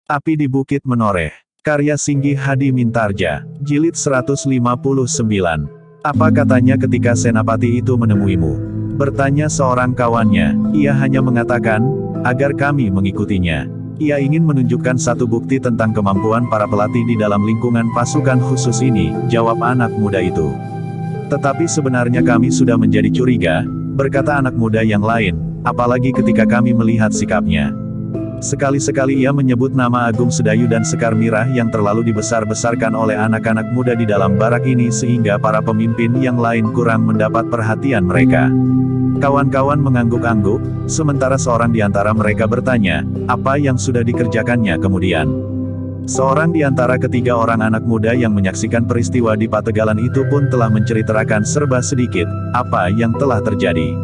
Api di Bukit Menoreh. Karya Singgi Hadi Mintarja. Jilid 159. Apa katanya ketika Senapati itu menemuimu? Bertanya seorang kawannya. Ia hanya mengatakan, agar kami mengikutinya. Ia ingin menunjukkan satu bukti tentang kemampuan para pelatih di dalam lingkungan pasukan khusus ini, jawab anak muda itu. Tetapi sebenarnya kami sudah menjadi curiga, berkata anak muda yang lain, apalagi ketika kami melihat sikapnya. Sekali-sekali ia menyebut nama Agung Sedayu dan Sekar Mirah yang terlalu dibesar-besarkan oleh anak-anak muda di dalam barak ini sehingga para pemimpin yang lain kurang mendapat perhatian mereka. Kawan-kawan mengangguk-angguk, sementara seorang di antara mereka bertanya, apa yang sudah dikerjakannya kemudian. Seorang di antara ketiga orang anak muda yang menyaksikan peristiwa di Pategalan itu pun telah menceritakan serba sedikit, apa yang telah terjadi.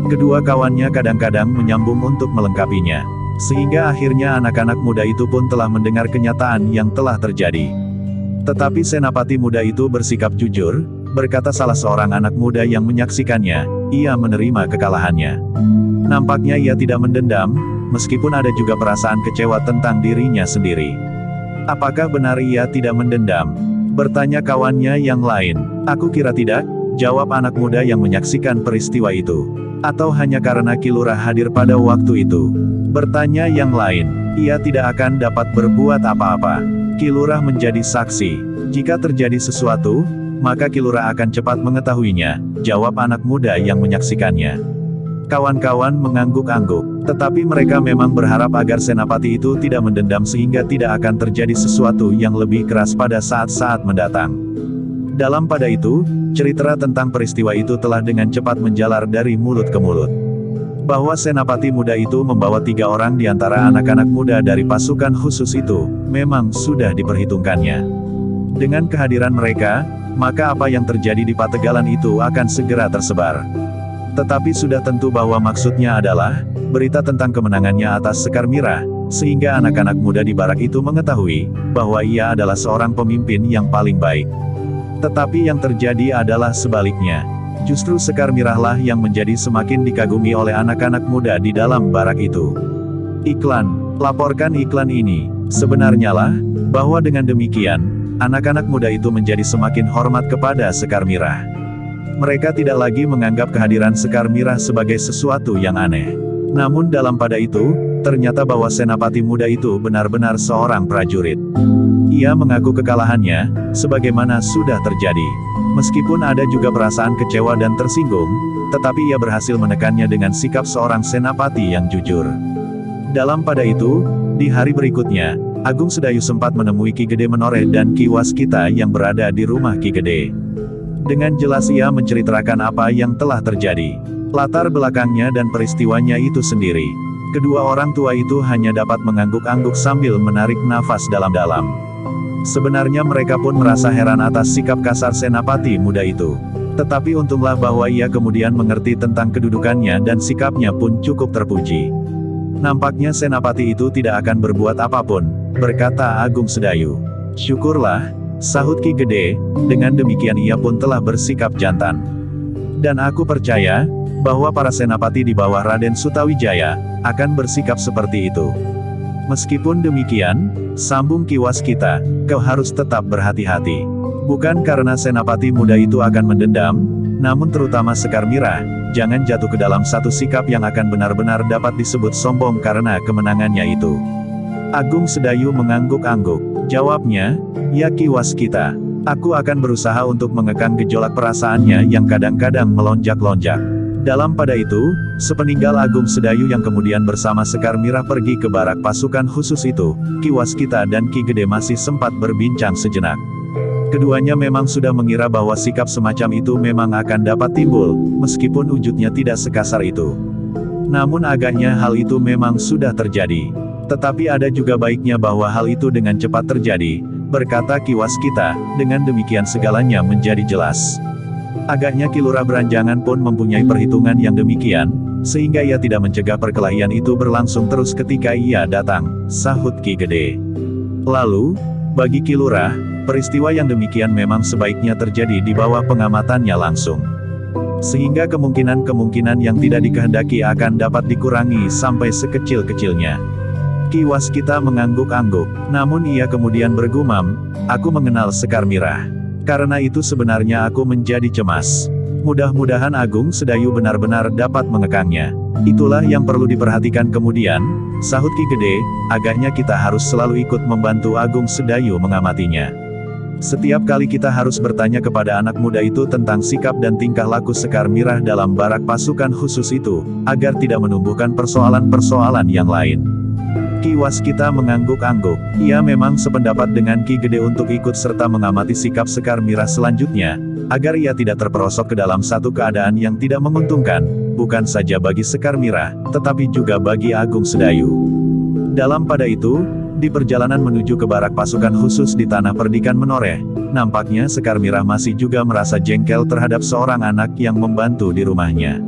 Kedua kawannya kadang-kadang menyambung untuk melengkapinya. Sehingga akhirnya anak-anak muda itu pun telah mendengar kenyataan yang telah terjadi. Tetapi Senapati muda itu bersikap jujur, berkata salah seorang anak muda yang menyaksikannya, ia menerima kekalahannya. Nampaknya ia tidak mendendam, meskipun ada juga perasaan kecewa tentang dirinya sendiri. Apakah benar ia tidak mendendam? Bertanya kawannya yang lain. Aku kira tidak, jawab anak muda yang menyaksikan peristiwa itu. Atau hanya karena Ki Lurah hadir pada waktu itu? Bertanya yang lain, ia tidak akan dapat berbuat apa-apa. Ki Lurah menjadi saksi. Jika terjadi sesuatu, maka Ki Lurah akan cepat mengetahuinya, jawab anak muda yang menyaksikannya. Kawan-kawan mengangguk-angguk, tetapi mereka memang berharap agar Senapati itu tidak mendendam sehingga tidak akan terjadi sesuatu yang lebih keras pada saat-saat mendatang. Dalam pada itu, cerita tentang peristiwa itu telah dengan cepat menjalar dari mulut ke mulut. Bahwa Senapati muda itu membawa 3 orang di antara anak-anak muda dari pasukan khusus itu, memang sudah diperhitungkannya. Dengan kehadiran mereka, maka apa yang terjadi di Pategalan itu akan segera tersebar. Tetapi sudah tentu bahwa maksudnya adalah, berita tentang kemenangannya atas Sekar Mirah, sehingga anak-anak muda di barak itu mengetahui, bahwa ia adalah seorang pemimpin yang paling baik. Tetapi yang terjadi adalah sebaliknya. Justru Sekar Mirahlah yang menjadi semakin dikagumi oleh anak-anak muda di dalam barak itu. Iklan, laporkan iklan ini. Sebenarnya lah, bahwa dengan demikian, anak-anak muda itu menjadi semakin hormat kepada Sekar Mirah. Mereka tidak lagi menganggap kehadiran Sekar Mirah sebagai sesuatu yang aneh. Namun dalam pada itu, ternyata bahwa Senapati muda itu benar-benar seorang prajurit. Ia mengaku kekalahannya, sebagaimana sudah terjadi. Meskipun ada juga perasaan kecewa dan tersinggung, tetapi ia berhasil menekannya dengan sikap seorang senapati yang jujur. Dalam pada itu, di hari berikutnya, Agung Sedayu sempat menemui Ki Gede Menoreh dan Ki Waskita yang berada di rumah Ki Gede. Dengan jelas ia menceritakan apa yang telah terjadi, latar belakangnya dan peristiwanya itu sendiri. Kedua orang tua itu hanya dapat mengangguk-angguk sambil menarik nafas dalam-dalam. Sebenarnya mereka pun merasa heran atas sikap kasar Senapati muda itu. Tetapi untunglah bahwa ia kemudian mengerti tentang kedudukannya dan sikapnya pun cukup terpuji. Nampaknya Senapati itu tidak akan berbuat apapun, berkata Agung Sedayu. Syukurlah, sahut Ki Gede, dengan demikian ia pun telah bersikap jantan. Dan aku percaya, bahwa para senapati di bawah Raden Sutawijaya, akan bersikap seperti itu. Meskipun demikian, sambung Ki Waskita, kau harus tetap berhati-hati. Bukan karena Senapati muda itu akan mendendam, namun terutama Sekar Mirah, jangan jatuh ke dalam satu sikap yang akan benar-benar dapat disebut sombong karena kemenangannya itu. Agung Sedayu mengangguk-angguk. Jawabnya, ya Ki Waskita, aku akan berusaha untuk mengekang gejolak perasaannya yang kadang-kadang melonjak-lonjak. Dalam pada itu, sepeninggal Agung Sedayu yang kemudian bersama Sekar Mirah pergi ke barak pasukan khusus itu, Ki Waskita dan Ki Gede masih sempat berbincang sejenak. Keduanya memang sudah mengira bahwa sikap semacam itu memang akan dapat timbul, meskipun wujudnya tidak sekasar itu. Namun agaknya hal itu memang sudah terjadi. Tetapi ada juga baiknya bahwa hal itu dengan cepat terjadi, berkata Ki Waskita, dengan demikian segalanya menjadi jelas. Agaknya Ki Lurah Beranjangan pun mempunyai perhitungan yang demikian, sehingga ia tidak mencegah perkelahian itu berlangsung terus ketika ia datang, sahut Ki Gede. Lalu, bagi Ki Lurah, peristiwa yang demikian memang sebaiknya terjadi di bawah pengamatannya langsung. Sehingga kemungkinan-kemungkinan yang tidak dikehendaki akan dapat dikurangi sampai sekecil-kecilnya. Ki Waskita mengangguk-angguk, namun ia kemudian bergumam, aku mengenal Sekar Mirah. Karena itu sebenarnya aku menjadi cemas. Mudah-mudahan Agung Sedayu benar-benar dapat mengekangnya. Itulah yang perlu diperhatikan kemudian, sahut Ki Gede, agaknya kita harus selalu ikut membantu Agung Sedayu mengamatinya. Setiap kali kita harus bertanya kepada anak muda itu tentang sikap dan tingkah laku Sekar Mirah dalam barak pasukan khusus itu, agar tidak menumbuhkan persoalan-persoalan yang lain. Ki Waskita mengangguk-angguk, ia memang sependapat dengan Ki Gede untuk ikut serta mengamati sikap Sekar Mirah selanjutnya, agar ia tidak terperosok ke dalam satu keadaan yang tidak menguntungkan, bukan saja bagi Sekar Mirah, tetapi juga bagi Agung Sedayu. Dalam pada itu, di perjalanan menuju ke barak pasukan khusus di Tanah Perdikan Menoreh, nampaknya Sekar Mirah masih juga merasa jengkel terhadap seorang anak yang membantu di rumahnya.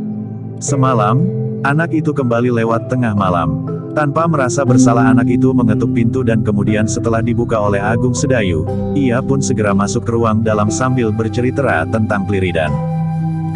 Semalam, anak itu kembali lewat tengah malam. Tanpa merasa bersalah anak itu mengetuk pintu dan kemudian setelah dibuka oleh Agung Sedayu, ia pun segera masuk ke ruang dalam sambil bercerita tentang Pliridan.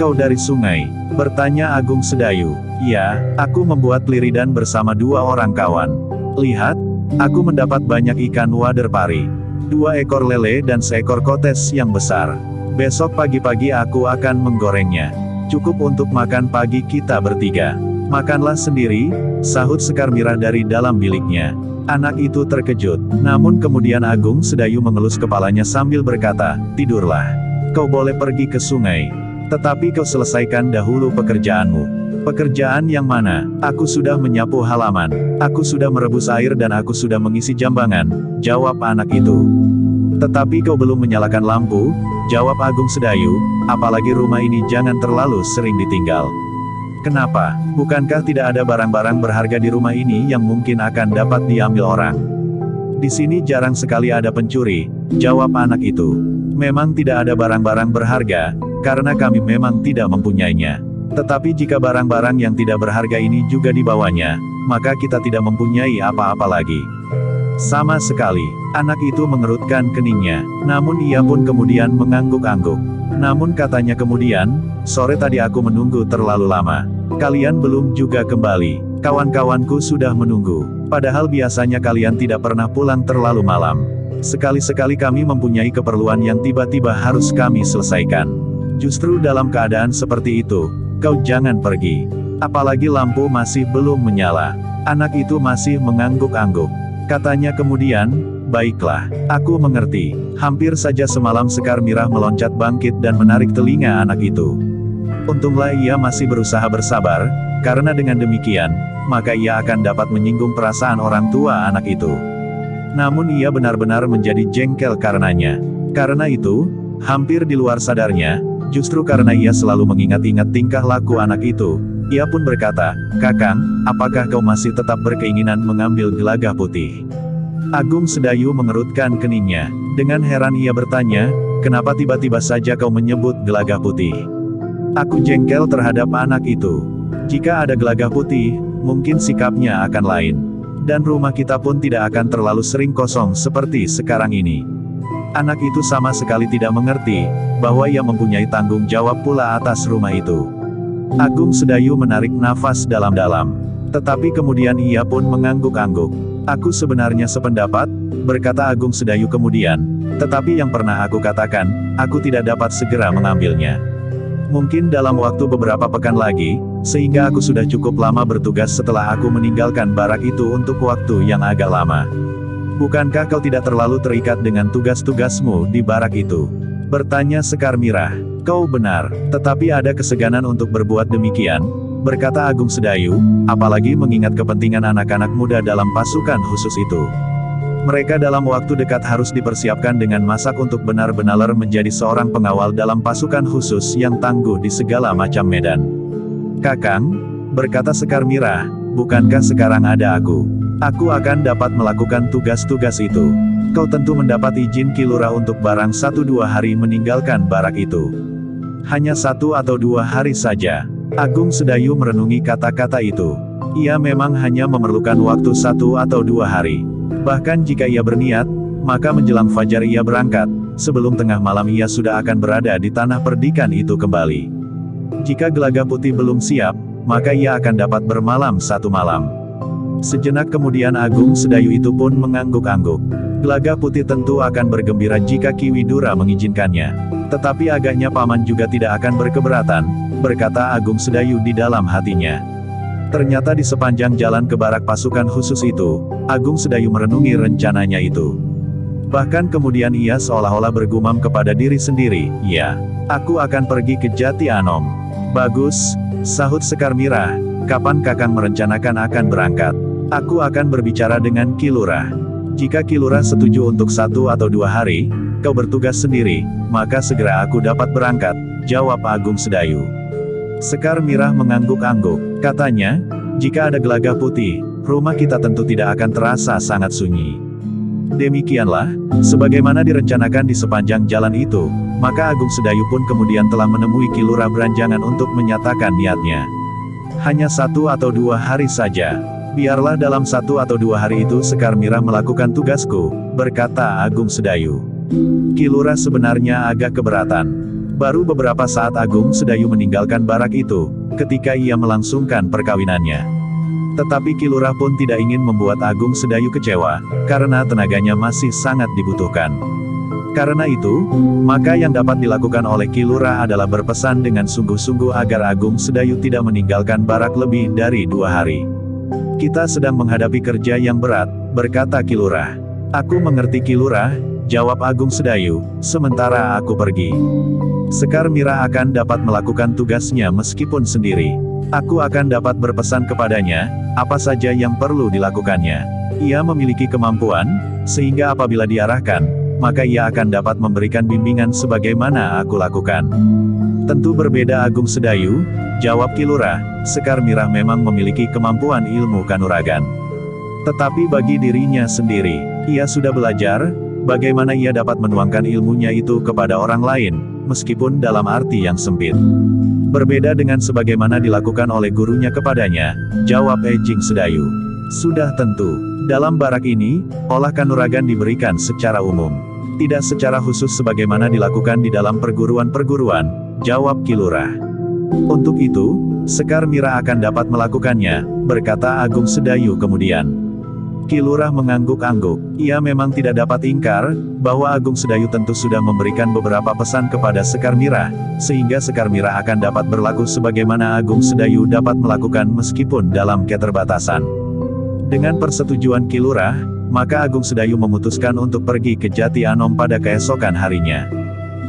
Kau dari sungai? Bertanya Agung Sedayu. Ya, aku membuat Pliridan bersama 2 orang kawan. Lihat, aku mendapat banyak ikan wader pari, 2 ekor lele dan seekor kotes yang besar. Besok pagi-pagi aku akan menggorengnya. Cukup untuk makan pagi kita bertiga. Makanlah sendiri, sahut Sekar Mirah dari dalam biliknya. Anak itu terkejut, namun kemudian Agung Sedayu mengelus kepalanya sambil berkata, tidurlah. Kau boleh pergi ke sungai. Tetapi kau selesaikan dahulu pekerjaanmu. Pekerjaan yang mana? Aku sudah menyapu halaman, aku sudah merebus air dan aku sudah mengisi jambangan, jawab anak itu. Tetapi kau belum menyalakan lampu, jawab Agung Sedayu, apalagi rumah ini jangan terlalu sering ditinggal. Kenapa? Bukankah tidak ada barang-barang berharga di rumah ini yang mungkin akan dapat diambil orang? Di sini jarang sekali ada pencuri, jawab anak itu. Memang tidak ada barang-barang berharga, karena kami memang tidak mempunyainya. Tetapi jika barang-barang yang tidak berharga ini juga dibawanya, maka kita tidak mempunyai apa-apa lagi. Sama sekali, anak itu mengerutkan keningnya, namun ia pun kemudian mengangguk-angguk. Namun katanya kemudian, sore tadi aku menunggu terlalu lama. Kalian belum juga kembali. Kawan-kawanku sudah menunggu. Padahal biasanya kalian tidak pernah pulang terlalu malam. Sekali-sekali kami mempunyai keperluan yang tiba-tiba harus kami selesaikan. Justru dalam keadaan seperti itu, kau jangan pergi. Apalagi lampu masih belum menyala. Anak itu masih mengangguk-angguk. Katanya kemudian, baiklah, aku mengerti. Hampir saja semalam Sekar Mirah meloncat bangkit dan menarik telinga anak itu. Untunglah ia masih berusaha bersabar, karena dengan demikian, maka ia akan dapat menyinggung perasaan orang tua anak itu. Namun ia benar-benar menjadi jengkel karenanya. Karena itu, hampir di luar sadarnya, justru karena ia selalu mengingat-ingat tingkah laku anak itu, ia pun berkata, Kakang, apakah kau masih tetap berkeinginan mengambil gelagah putih? Agung Sedayu mengerutkan keningnya. Dengan heran ia bertanya, kenapa tiba-tiba saja kau menyebut gelagah putih? Aku jengkel terhadap anak itu. Jika ada gelagah putih, mungkin sikapnya akan lain. Dan rumah kita pun tidak akan terlalu sering kosong seperti sekarang ini. Anak itu sama sekali tidak mengerti, bahwa ia mempunyai tanggung jawab pula atas rumah itu. Agung Sedayu menarik nafas dalam-dalam. Tetapi kemudian ia pun mengangguk-angguk. Aku sebenarnya sependapat, berkata Agung Sedayu kemudian, tetapi yang pernah aku katakan, aku tidak dapat segera mengambilnya. Mungkin dalam waktu beberapa pekan lagi, sehingga aku sudah cukup lama bertugas setelah aku meninggalkan barak itu untuk waktu yang agak lama. Bukankah kau tidak terlalu terikat dengan tugas-tugasmu di barak itu? Bertanya Sekar Mirah. Kau benar, tetapi ada keseganan untuk berbuat demikian, berkata Agung Sedayu, apalagi mengingat kepentingan anak-anak muda dalam pasukan khusus itu. Mereka dalam waktu dekat harus dipersiapkan dengan masak untuk benar-benar menjadi seorang pengawal dalam pasukan khusus yang tangguh di segala macam medan. Kakang, berkata Sekar Mirah, bukankah sekarang ada aku? Aku akan dapat melakukan tugas-tugas itu. Kau tentu mendapat izin Ki Lurah untuk barang 1-2 hari meninggalkan barak itu. Hanya 1 atau 2 hari saja. Agung Sedayu merenungi kata-kata itu. Ia memang hanya memerlukan waktu 1 atau 2 hari. Bahkan jika ia berniat, maka menjelang fajar ia berangkat, sebelum tengah malam ia sudah akan berada di tanah perdikan itu kembali. Jika gelagah putih belum siap, maka ia akan dapat bermalam 1 malam. Sejenak kemudian Agung Sedayu itu pun mengangguk-angguk. Gelagah Putih tentu akan bergembira jika Ki Widura mengizinkannya. Tetapi agaknya paman juga tidak akan berkeberatan, berkata Agung Sedayu di dalam hatinya. Ternyata di sepanjang jalan ke barak pasukan khusus itu, Agung Sedayu merenungi rencananya itu. Bahkan kemudian ia seolah-olah bergumam kepada diri sendiri, "Ya, aku akan pergi ke Jati Anom." "Bagus," sahut Sekar Mirah, "kapan Kakang merencanakan akan berangkat?" "Aku akan berbicara dengan Ki Lurah. Jika Ki Lurah setuju untuk 1 atau 2 hari, kau bertugas sendiri, maka segera aku dapat berangkat," jawab Agung Sedayu. Sekar Mirah mengangguk-angguk. Katanya, "Jika ada Gelagah Putih, rumah kita tentu tidak akan terasa sangat sunyi." Demikianlah, sebagaimana direncanakan di sepanjang jalan itu, maka Agung Sedayu pun kemudian telah menemui Ki Lurah Beranjangan untuk menyatakan niatnya. "Hanya 1 atau 2 hari saja. Biarlah dalam 1 atau 2 hari itu Sekar Mirah melakukan tugasku," berkata Agung Sedayu. Ki Lurah sebenarnya agak keberatan. Baru beberapa saat Agung Sedayu meninggalkan barak itu, ketika ia melangsungkan perkawinannya. Tetapi Ki Lurah pun tidak ingin membuat Agung Sedayu kecewa, karena tenaganya masih sangat dibutuhkan. Karena itu, maka yang dapat dilakukan oleh Ki Lurah adalah berpesan dengan sungguh-sungguh agar Agung Sedayu tidak meninggalkan barak lebih dari 2 hari. "Kita sedang menghadapi kerja yang berat," berkata Ki Lurah. "Aku mengerti Ki Lurah," jawab Agung Sedayu, "sementara aku pergi, Sekar Mirah akan dapat melakukan tugasnya meskipun sendiri. Aku akan dapat berpesan kepadanya, apa saja yang perlu dilakukannya. Ia memiliki kemampuan, sehingga apabila diarahkan, maka ia akan dapat memberikan bimbingan sebagaimana aku lakukan." "Tentu berbeda Agung Sedayu," jawab Ki Lurah, "Sekar Mirah memang memiliki kemampuan ilmu kanuragan. Tetapi bagi dirinya sendiri, ia sudah belajar, bagaimana ia dapat menuangkan ilmunya itu kepada orang lain, meskipun dalam arti yang sempit. Berbeda dengan sebagaimana dilakukan oleh gurunya kepadanya," jawab Ejing Sedayu. "Sudah tentu, dalam barak ini, olah kanuragan diberikan secara umum. Tidak secara khusus sebagaimana dilakukan di dalam perguruan-perguruan," jawab Ki Lurah. "Untuk itu, Sekar Mirah akan dapat melakukannya," berkata Agung Sedayu kemudian. Ki Lurah mengangguk-angguk. Ia memang tidak dapat ingkar, bahwa Agung Sedayu tentu sudah memberikan beberapa pesan kepada Sekar Mirah, sehingga Sekar Mirah akan dapat berlaku sebagaimana Agung Sedayu dapat melakukan meskipun dalam keterbatasan. Dengan persetujuan Ki Lurah, maka Agung Sedayu memutuskan untuk pergi ke Jati Anom pada keesokan harinya.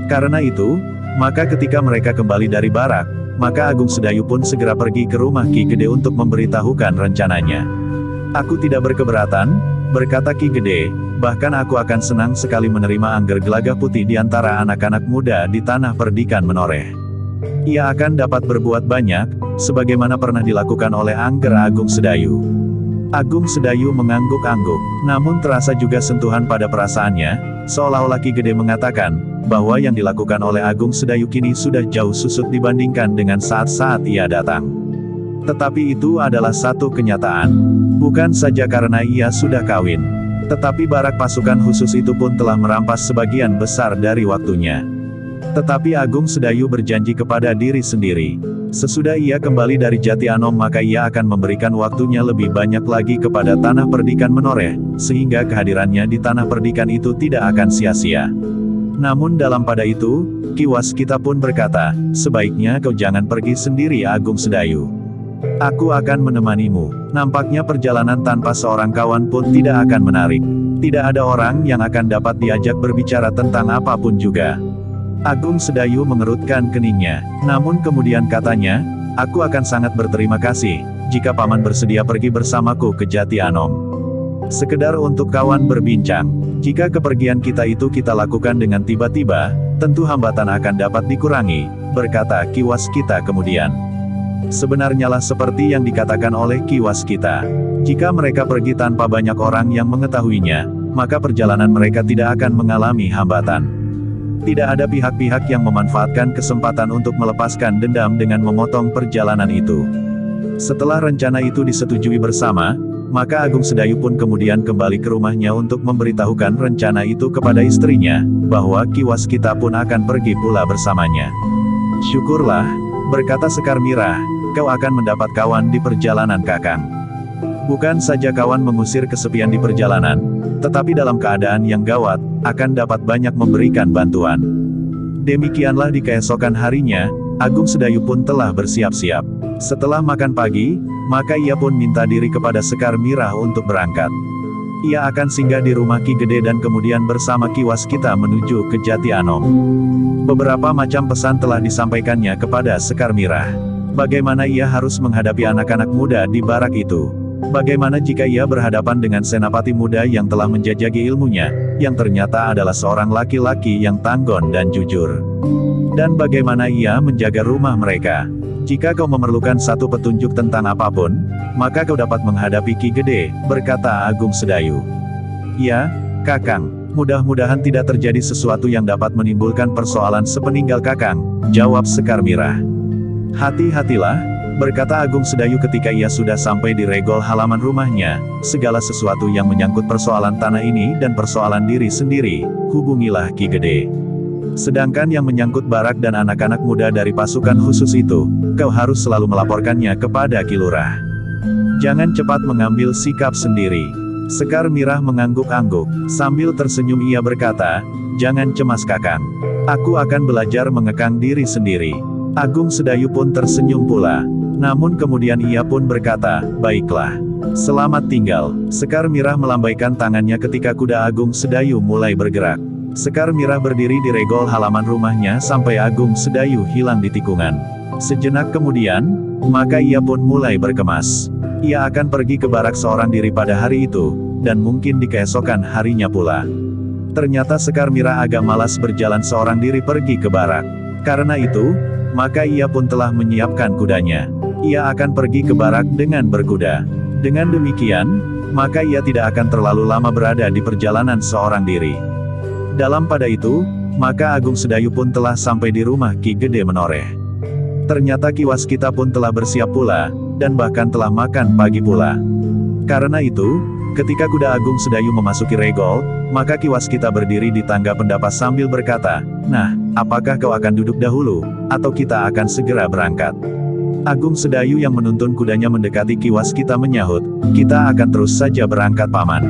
Karena itu, maka ketika mereka kembali dari barak, maka Agung Sedayu pun segera pergi ke rumah Ki Gede untuk memberitahukan rencananya. "Aku tidak berkeberatan," berkata Ki Gede, "bahkan aku akan senang sekali menerima Angger Gelagah Putih di antara anak-anak muda di tanah perdikan Menoreh. Ia akan dapat berbuat banyak, sebagaimana pernah dilakukan oleh Angger Agung Sedayu." Agung Sedayu mengangguk-angguk, namun terasa juga sentuhan pada perasaannya, seolah-olah Ki Gede mengatakan, bahwa yang dilakukan oleh Agung Sedayu kini sudah jauh susut dibandingkan dengan saat-saat ia datang. Tetapi itu adalah satu kenyataan. Bukan saja karena ia sudah kawin, tetapi barak pasukan khusus itu pun telah merampas sebagian besar dari waktunya. Tetapi Agung Sedayu berjanji kepada diri sendiri, sesudah ia kembali dari Jati Anom maka ia akan memberikan waktunya lebih banyak lagi kepada tanah perdikan Menoreh, sehingga kehadirannya di tanah perdikan itu tidak akan sia-sia. Namun dalam pada itu, Ki Waskita pun berkata, "Sebaiknya kau jangan pergi sendiri Agung Sedayu. Aku akan menemanimu." Nampaknya perjalanan tanpa seorang kawan pun tidak akan menarik. Tidak ada orang yang akan dapat diajak berbicara tentang apapun juga. Agung Sedayu mengerutkan keningnya, namun kemudian katanya, "Aku akan sangat berterima kasih, jika paman bersedia pergi bersamaku ke Jati Anom. Sekedar untuk kawan berbincang. Jika kepergian kita itu kita lakukan dengan tiba-tiba, tentu hambatan akan dapat dikurangi," berkata Ki Waskita kemudian. Sebenarnya lah seperti yang dikatakan oleh Ki Waskita. Jika mereka pergi tanpa banyak orang yang mengetahuinya, maka perjalanan mereka tidak akan mengalami hambatan. Tidak ada pihak-pihak yang memanfaatkan kesempatan untuk melepaskan dendam dengan memotong perjalanan itu. Setelah rencana itu disetujui bersama, maka Agung Sedayu pun kemudian kembali ke rumahnya untuk memberitahukan rencana itu kepada istrinya, bahwa Ki Waskita pun akan pergi pula bersamanya. "Syukurlah," berkata Sekar Mirah, "kau akan mendapat kawan di perjalanan Kakang. Bukan saja kawan mengusir kesepian di perjalanan, tetapi dalam keadaan yang gawat, akan dapat banyak memberikan bantuan. Demikianlah di keesokan harinya, Agung Sedayu pun telah bersiap-siap. Setelah makan pagi, maka ia pun minta diri kepada Sekar Mirah untuk berangkat. Ia akan singgah di rumah Ki Gede dan kemudian bersama Ki Waskita menuju ke Jati Anom. Beberapa macam pesan telah disampaikannya kepada Sekar Mirah. Bagaimana ia harus menghadapi anak-anak muda di barak itu. Bagaimana jika ia berhadapan dengan senapati muda yang telah menjajaki ilmunya, yang ternyata adalah seorang laki-laki yang tanggon dan jujur. Dan bagaimana ia menjaga rumah mereka. Jika kau memerlukan satu petunjuk tentang apapun, maka kau dapat menghadapi Ki Gede, berkata Agung Sedayu. Ya, Kakang, mudah-mudahan tidak terjadi sesuatu yang dapat menimbulkan persoalan sepeninggal Kakang, jawab Sekar Mirah. Hati-hatilah, berkata Agung Sedayu ketika ia sudah sampai di regol halaman rumahnya, segala sesuatu yang menyangkut persoalan tanah ini dan persoalan diri sendiri, hubungilah Ki Gede. Sedangkan yang menyangkut barak dan anak-anak muda dari pasukan khusus itu, kau harus selalu melaporkannya kepada Ki Lurah. Jangan cepat mengambil sikap sendiri. Sekar Mirah mengangguk-angguk, sambil tersenyum ia berkata, jangan cemas Kakang. Aku akan belajar mengekang diri sendiri. Agung Sedayu pun tersenyum pula. Namun kemudian ia pun berkata, baiklah. Selamat tinggal. Sekar Mirah melambaikan tangannya ketika kuda Agung Sedayu mulai bergerak. Sekar Mirah berdiri di regol halaman rumahnya sampai Agung Sedayu hilang di tikungan. Sejenak kemudian, maka ia pun mulai berkemas. Ia akan pergi ke barak seorang diri pada hari itu, dan mungkin di keesokan harinya pula. Ternyata Sekar Mirah agak malas berjalan seorang diri pergi ke barak. Karena itu, maka ia pun telah menyiapkan kudanya. Ia akan pergi ke barak dengan berkuda. Dengan demikian, maka ia tidak akan terlalu lama berada di perjalanan seorang diri. Dalam pada itu, maka Agung Sedayu pun telah sampai di rumah Ki Gede Menoreh. Ternyata Ki Waskita pun telah bersiap pula, dan bahkan telah makan pagi pula. Karena itu, ketika kuda Agung Sedayu memasuki regol, maka Ki Waskita berdiri di tangga pendapas sambil berkata, nah, apakah kau akan duduk dahulu, atau kita akan segera berangkat? Agung Sedayu yang menuntun kudanya mendekati Ki Waskita menyahut, kita akan terus saja berangkat Paman.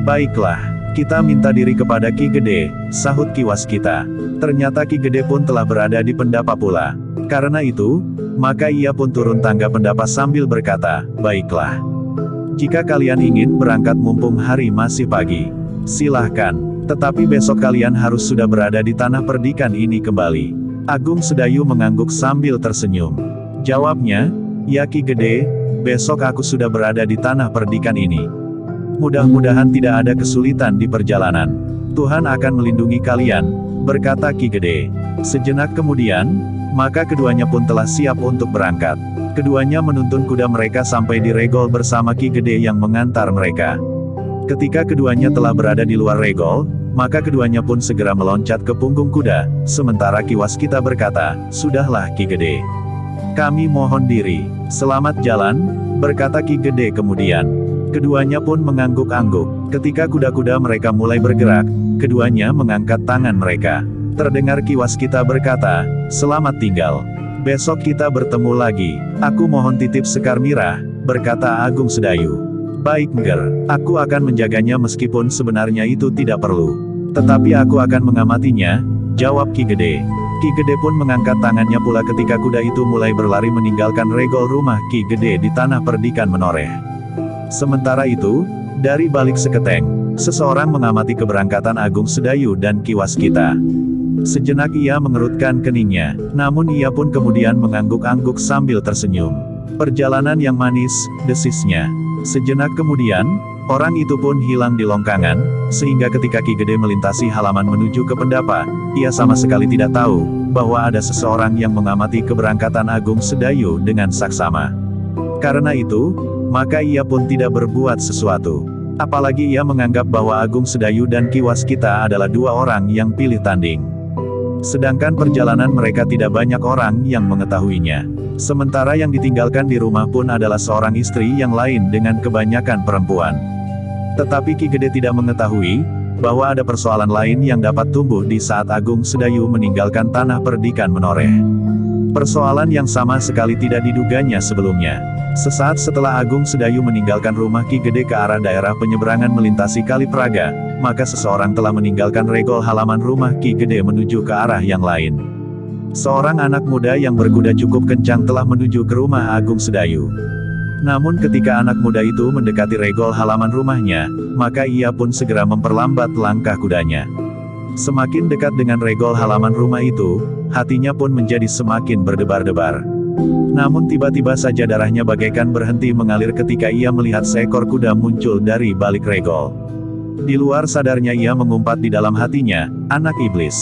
Baiklah. Kita minta diri kepada Ki Gede, sahut Ki Waskita. Ternyata Ki Gede pun telah berada di pendapa pula. Karena itu, maka ia pun turun tangga pendapa sambil berkata, baiklah. Jika kalian ingin berangkat mumpung hari masih pagi, silahkan. Tetapi besok kalian harus sudah berada di tanah perdikan ini kembali. Agung Sedayu mengangguk sambil tersenyum. Jawabnya, ya Ki Gede, besok aku sudah berada di tanah perdikan ini. Mudah-mudahan tidak ada kesulitan di perjalanan. Tuhan akan melindungi kalian, berkata Ki Gede. Sejenak kemudian, maka keduanya pun telah siap untuk berangkat. Keduanya menuntun kuda mereka sampai di regol bersama Ki Gede yang mengantar mereka. Ketika keduanya telah berada di luar regol, maka keduanya pun segera meloncat ke punggung kuda, sementara Ki Waskita berkata, sudahlah Ki Gede. Kami mohon diri. Selamat jalan, berkata Ki Gede kemudian. Keduanya pun mengangguk-angguk. Ketika kuda-kuda mereka mulai bergerak, keduanya mengangkat tangan mereka. Terdengar Ki Waskita berkata, selamat tinggal. Besok kita bertemu lagi. Aku mohon titip Sekar Mirah, berkata Agung Sedayu. Baik Nger, aku akan menjaganya meskipun sebenarnya itu tidak perlu. Tetapi aku akan mengamatinya, jawab Ki Gede. Ki Gede pun mengangkat tangannya pula ketika kuda itu mulai berlari meninggalkan regol rumah Ki Gede di tanah perdikan Menoreh. Sementara itu, dari balik seketeng, seseorang mengamati keberangkatan Agung Sedayu dan Ki Waskita. Sejenak ia mengerutkan keningnya, namun ia pun kemudian mengangguk-angguk sambil tersenyum. Perjalanan yang manis, desisnya. Sejenak kemudian, orang itu pun hilang di longkangan, sehingga ketika Ki Gede melintasi halaman menuju ke pendapa, ia sama sekali tidak tahu, bahwa ada seseorang yang mengamati keberangkatan Agung Sedayu dengan saksama. Karena itu, maka ia pun tidak berbuat sesuatu. Apalagi ia menganggap bahwa Agung Sedayu dan Ki Waskita adalah dua orang yang pilih tanding. Sedangkan perjalanan mereka tidak banyak orang yang mengetahuinya. Sementara yang ditinggalkan di rumah pun adalah seorang istri yang lain dengan kebanyakan perempuan. Tetapi Ki Gede tidak mengetahui, bahwa ada persoalan lain yang dapat tumbuh di saat Agung Sedayu meninggalkan tanah perdikan Menoreh. Persoalan yang sama sekali tidak diduganya sebelumnya. Sesaat setelah Agung Sedayu meninggalkan rumah Ki Gede ke arah daerah penyeberangan melintasi Kali Praga, maka seseorang telah meninggalkan regol halaman rumah Ki Gede menuju ke arah yang lain. Seorang anak muda yang berkuda cukup kencang telah menuju ke rumah Agung Sedayu. Namun ketika anak muda itu mendekati regol halaman rumahnya, maka ia pun segera memperlambat langkah kudanya. Semakin dekat dengan regol halaman rumah itu, hatinya pun menjadi semakin berdebar-debar. Namun tiba-tiba saja darahnya bagaikan berhenti mengalir ketika ia melihat seekor kuda muncul dari balik regol. Di luar sadarnya ia mengumpat di dalam hatinya, anak iblis.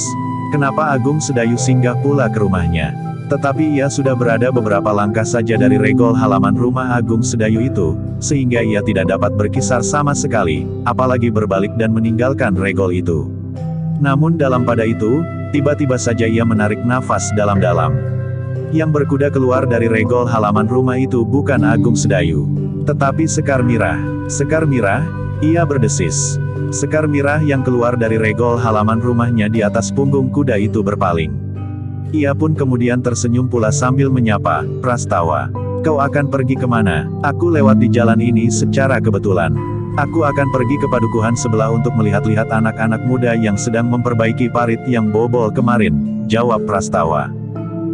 Kenapa Agung Sedayu singgah pula ke rumahnya? Tetapi ia sudah berada beberapa langkah saja dari regol halaman rumah Agung Sedayu itu, sehingga ia tidak dapat berkisar sama sekali, apalagi berbalik dan meninggalkan regol itu. Namun dalam pada itu, tiba-tiba saja ia menarik nafas dalam-dalam. Yang berkuda keluar dari regol halaman rumah itu bukan Agung Sedayu, tetapi Sekar Mirah. Sekar Mirah, ia berdesis. Sekar Mirah yang keluar dari regol halaman rumahnya di atas punggung kuda itu berpaling. Ia pun kemudian tersenyum pula sambil menyapa, Prastawa. Kau akan pergi kemana? Aku lewat di jalan ini secara kebetulan. Aku akan pergi ke padukuhan sebelah untuk melihat-lihat anak-anak muda yang sedang memperbaiki parit yang bobol kemarin, jawab Prastawa.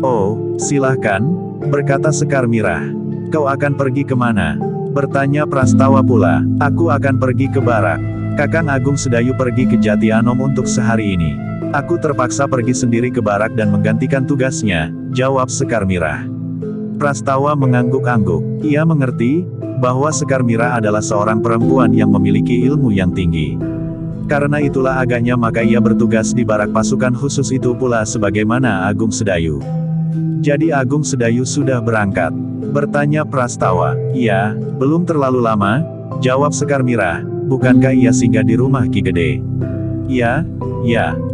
Oh, silahkan, berkata Sekar Mirah. Kau akan pergi kemana? Bertanya Prastawa pula. Aku akan pergi ke barak. Kakang Agung Sedayu pergi ke Jati Anom untuk sehari ini. Aku terpaksa pergi sendiri ke barak dan menggantikan tugasnya, jawab Sekar Mirah. Prastawa mengangguk-angguk. Ia mengerti bahwa Sekar Mirah adalah seorang perempuan yang memiliki ilmu yang tinggi. Karena itulah agaknya maka ia bertugas di barak pasukan khusus itu pula sebagaimana Agung Sedayu. Jadi Agung Sedayu sudah berangkat? Bertanya Prastawa. Iya, belum terlalu lama, jawab Sekar Mirah. Bukankah ia singgah di rumah Ki Gede? Ya,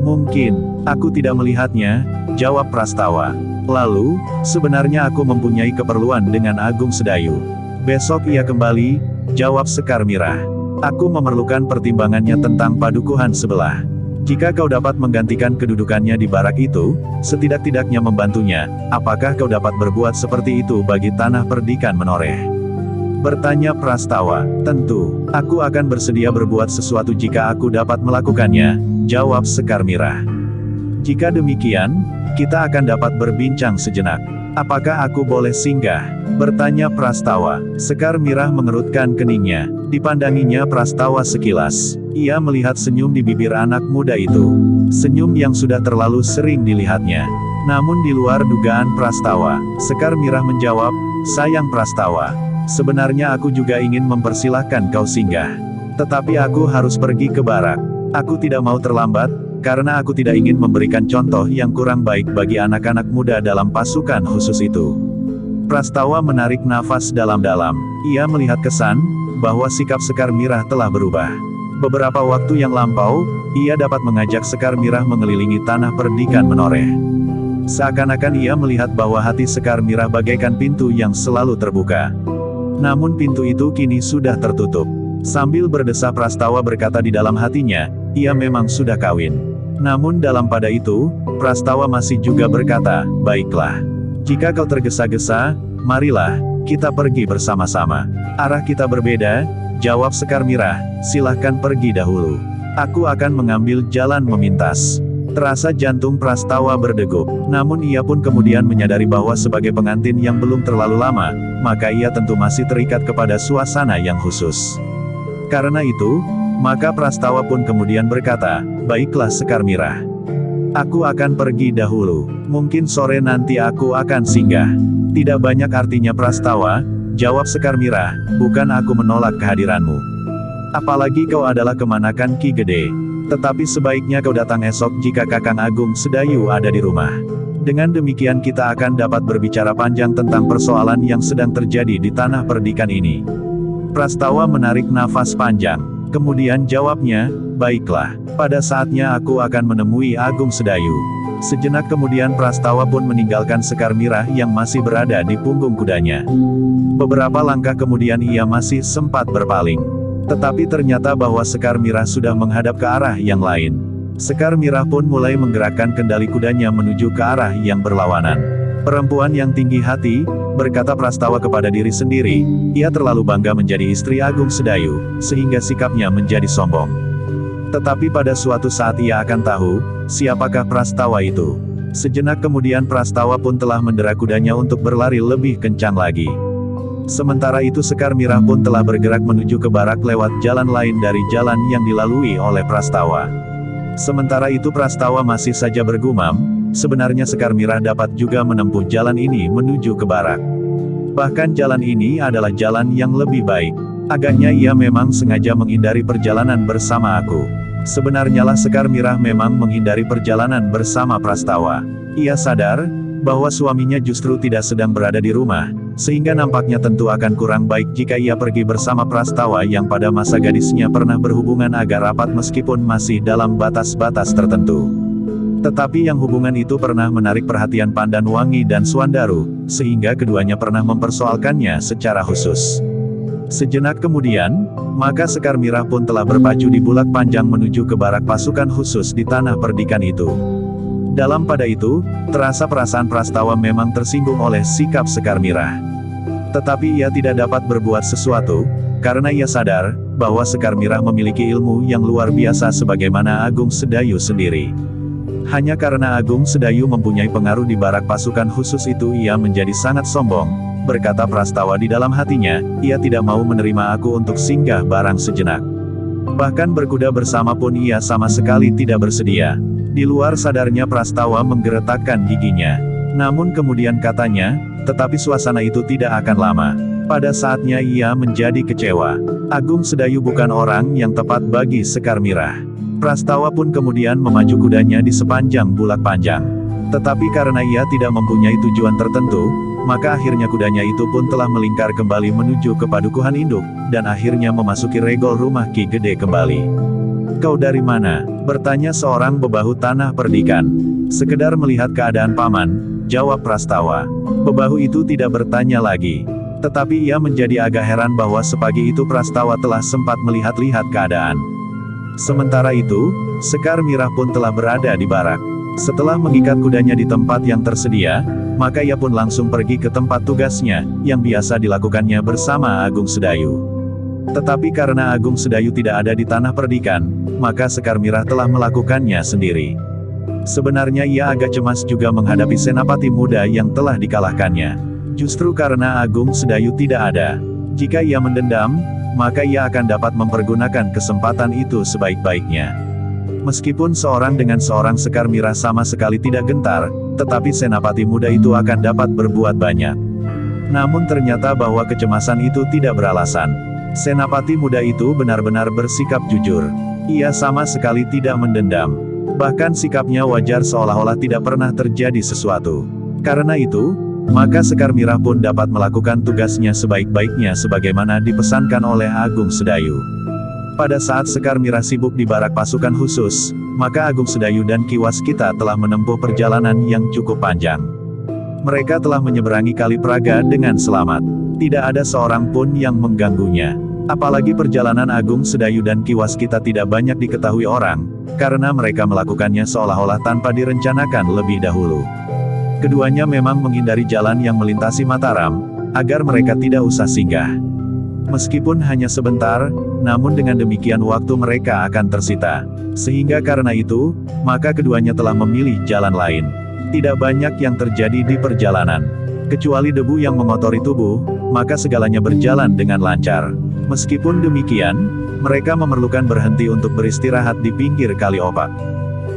mungkin. Aku tidak melihatnya, jawab Prastawa. Lalu, sebenarnya aku mempunyai keperluan dengan Agung Sedayu. Besok ia kembali, jawab Sekar Mirah. Aku memerlukan pertimbangannya tentang padukuhan sebelah. Jika kau dapat menggantikan kedudukannya di barak itu, setidak-tidaknya membantunya, apakah kau dapat berbuat seperti itu bagi tanah perdikan menoreh? Bertanya Prastawa. Tentu, aku akan bersedia berbuat sesuatu jika aku dapat melakukannya, jawab Sekar Mirah. Jika demikian, kita akan dapat berbincang sejenak. Apakah aku boleh singgah? Bertanya Prastawa. Sekar Mirah mengerutkan keningnya. Dipandanginya Prastawa sekilas. Ia melihat senyum di bibir anak muda itu. Senyum yang sudah terlalu sering dilihatnya. Namun di luar dugaan Prastawa, Sekar Mirah menjawab, sayang Prastawa. Sebenarnya aku juga ingin mempersilahkan kau singgah. Tetapi aku harus pergi ke barak. Aku tidak mau terlambat, karena aku tidak ingin memberikan contoh yang kurang baik bagi anak-anak muda dalam pasukan khusus itu. Prastawa menarik nafas dalam-dalam. Ia melihat kesan bahwa sikap Sekar Mirah telah berubah. Beberapa waktu yang lampau, ia dapat mengajak Sekar Mirah mengelilingi tanah perdikan menoreh. Seakan-akan ia melihat bahwa hati Sekar Mirah bagaikan pintu yang selalu terbuka. Namun pintu itu kini sudah tertutup. Sambil berdesah Prastawa berkata di dalam hatinya, ia memang sudah kawin. Namun dalam pada itu, Prastawa masih juga berkata, baiklah. Jika kau tergesa-gesa, marilah, kita pergi bersama-sama. Arah kita berbeda, jawab Sekar Mirah, silahkan pergi dahulu. Aku akan mengambil jalan memintas. Terasa jantung Prastawa berdegup, namun ia pun kemudian menyadari bahwa sebagai pengantin yang belum terlalu lama, maka ia tentu masih terikat kepada suasana yang khusus. Karena itu, maka Prastawa pun kemudian berkata, baiklah Sekar Mirah. Aku akan pergi dahulu, mungkin sore nanti aku akan singgah. Tidak banyak artinya Prastawa, jawab Sekar Mirah, bukan aku menolak kehadiranmu. Apalagi kau adalah kemanakan Ki Gede. Tetapi sebaiknya kau datang esok jika Kakang Agung Sedayu ada di rumah. Dengan demikian kita akan dapat berbicara panjang tentang persoalan yang sedang terjadi di tanah perdikan ini. Prastawa menarik nafas panjang. Kemudian jawabnya, baiklah, pada saatnya aku akan menemui Agung Sedayu. Sejenak kemudian Prastawa pun meninggalkan Sekar Mirah yang masih berada di punggung kudanya. Beberapa langkah kemudian ia masih sempat berpaling. Tetapi ternyata bahwa Sekar Mirah sudah menghadap ke arah yang lain. Sekar Mirah pun mulai menggerakkan kendali kudanya menuju ke arah yang berlawanan. Perempuan yang tinggi hati, berkata Prastawa kepada diri sendiri, ia terlalu bangga menjadi istri Agung Sedayu, sehingga sikapnya menjadi sombong. Tetapi pada suatu saat ia akan tahu, siapakah Prastawa itu. Sejenak kemudian Prastawa pun telah mendera kudanya untuk berlari lebih kencang lagi. Sementara itu Sekar Mirah pun telah bergerak menuju ke barak lewat jalan lain dari jalan yang dilalui oleh Prastawa. Sementara itu Prastawa masih saja bergumam, sebenarnya Sekar Mirah dapat juga menempuh jalan ini menuju ke barak. Bahkan jalan ini adalah jalan yang lebih baik. Agaknya ia memang sengaja menghindari perjalanan bersama aku. Sebenarnya lah Sekar Mirah memang menghindari perjalanan bersama Prastawa. Ia sadar bahwa suaminya justru tidak sedang berada di rumah, sehingga nampaknya tentu akan kurang baik jika ia pergi bersama Prastawa yang pada masa gadisnya pernah berhubungan agak rapat meskipun masih dalam batas-batas tertentu. Tetapi yang hubungan itu pernah menarik perhatian Pandanwangi dan Swandaru, sehingga keduanya pernah mempersoalkannya secara khusus. Sejenak kemudian, maka Sekar Mirah pun telah berpacu di bulak panjang menuju ke barak pasukan khusus di tanah perdikan itu. Dalam pada itu, terasa perasaan Prastawa memang tersinggung oleh sikap Sekar Mirah. Tetapi ia tidak dapat berbuat sesuatu, karena ia sadar bahwa Sekar Mirah memiliki ilmu yang luar biasa sebagaimana Agung Sedayu sendiri. Hanya karena Agung Sedayu mempunyai pengaruh di barak pasukan khusus itu ia menjadi sangat sombong, berkata Prastawa di dalam hatinya, ia tidak mau menerima aku untuk singgah barang sejenak. Bahkan berkuda bersama pun ia sama sekali tidak bersedia. Di luar sadarnya Prastawa menggeretakkan giginya. Namun kemudian katanya, tetapi suasana itu tidak akan lama. Pada saatnya ia menjadi kecewa. Agung Sedayu bukan orang yang tepat bagi Sekar Mirah. Prastawa pun kemudian memacu kudanya di sepanjang bulak panjang. Tetapi karena ia tidak mempunyai tujuan tertentu, maka akhirnya kudanya itu pun telah melingkar kembali menuju ke padukuhan induk, dan akhirnya memasuki regol rumah Ki Gede kembali. Kau dari mana? Bertanya seorang bebahu tanah perdikan. Sekedar melihat keadaan paman, jawab Prastawa. Bebahu itu tidak bertanya lagi. Tetapi ia menjadi agak heran bahwa sepagi itu Prastawa telah sempat melihat-lihat keadaan. Sementara itu, Sekar Mirah pun telah berada di barak. Setelah mengikat kudanya di tempat yang tersedia, maka ia pun langsung pergi ke tempat tugasnya, yang biasa dilakukannya bersama Agung Sedayu. Tetapi karena Agung Sedayu tidak ada di tanah perdikan, maka Sekar Mirah telah melakukannya sendiri. Sebenarnya ia agak cemas juga menghadapi senapati muda yang telah dikalahkannya. Justru karena Agung Sedayu tidak ada. Jika ia mendendam, maka ia akan dapat mempergunakan kesempatan itu sebaik-baiknya. Meskipun seorang dengan seorang Sekar Mirah sama sekali tidak gentar, tetapi senapati muda itu akan dapat berbuat banyak. Namun ternyata bahwa kecemasan itu tidak beralasan. Senapati muda itu benar-benar bersikap jujur. Ia sama sekali tidak mendendam. Bahkan sikapnya wajar seolah-olah tidak pernah terjadi sesuatu. Karena itu, maka Sekar Mirah pun dapat melakukan tugasnya sebaik-baiknya sebagaimana dipesankan oleh Agung Sedayu. Pada saat Sekar Mirah sibuk di barak pasukan khusus, maka Agung Sedayu dan Ki Waskita telah menempuh perjalanan yang cukup panjang. Mereka telah menyeberangi Kali Praga dengan selamat. Tidak ada seorang pun yang mengganggunya. Apalagi perjalanan Agung Sedayu dan Ki Waskita tidak banyak diketahui orang, karena mereka melakukannya seolah-olah tanpa direncanakan lebih dahulu. Keduanya memang menghindari jalan yang melintasi Mataram, agar mereka tidak usah singgah. Meskipun hanya sebentar, namun dengan demikian waktu mereka akan tersita. Sehingga karena itu, maka keduanya telah memilih jalan lain. Tidak banyak yang terjadi di perjalanan. Kecuali debu yang mengotori tubuh, maka segalanya berjalan dengan lancar. Meskipun demikian, mereka memerlukan berhenti untuk beristirahat di pinggir Kali Opak.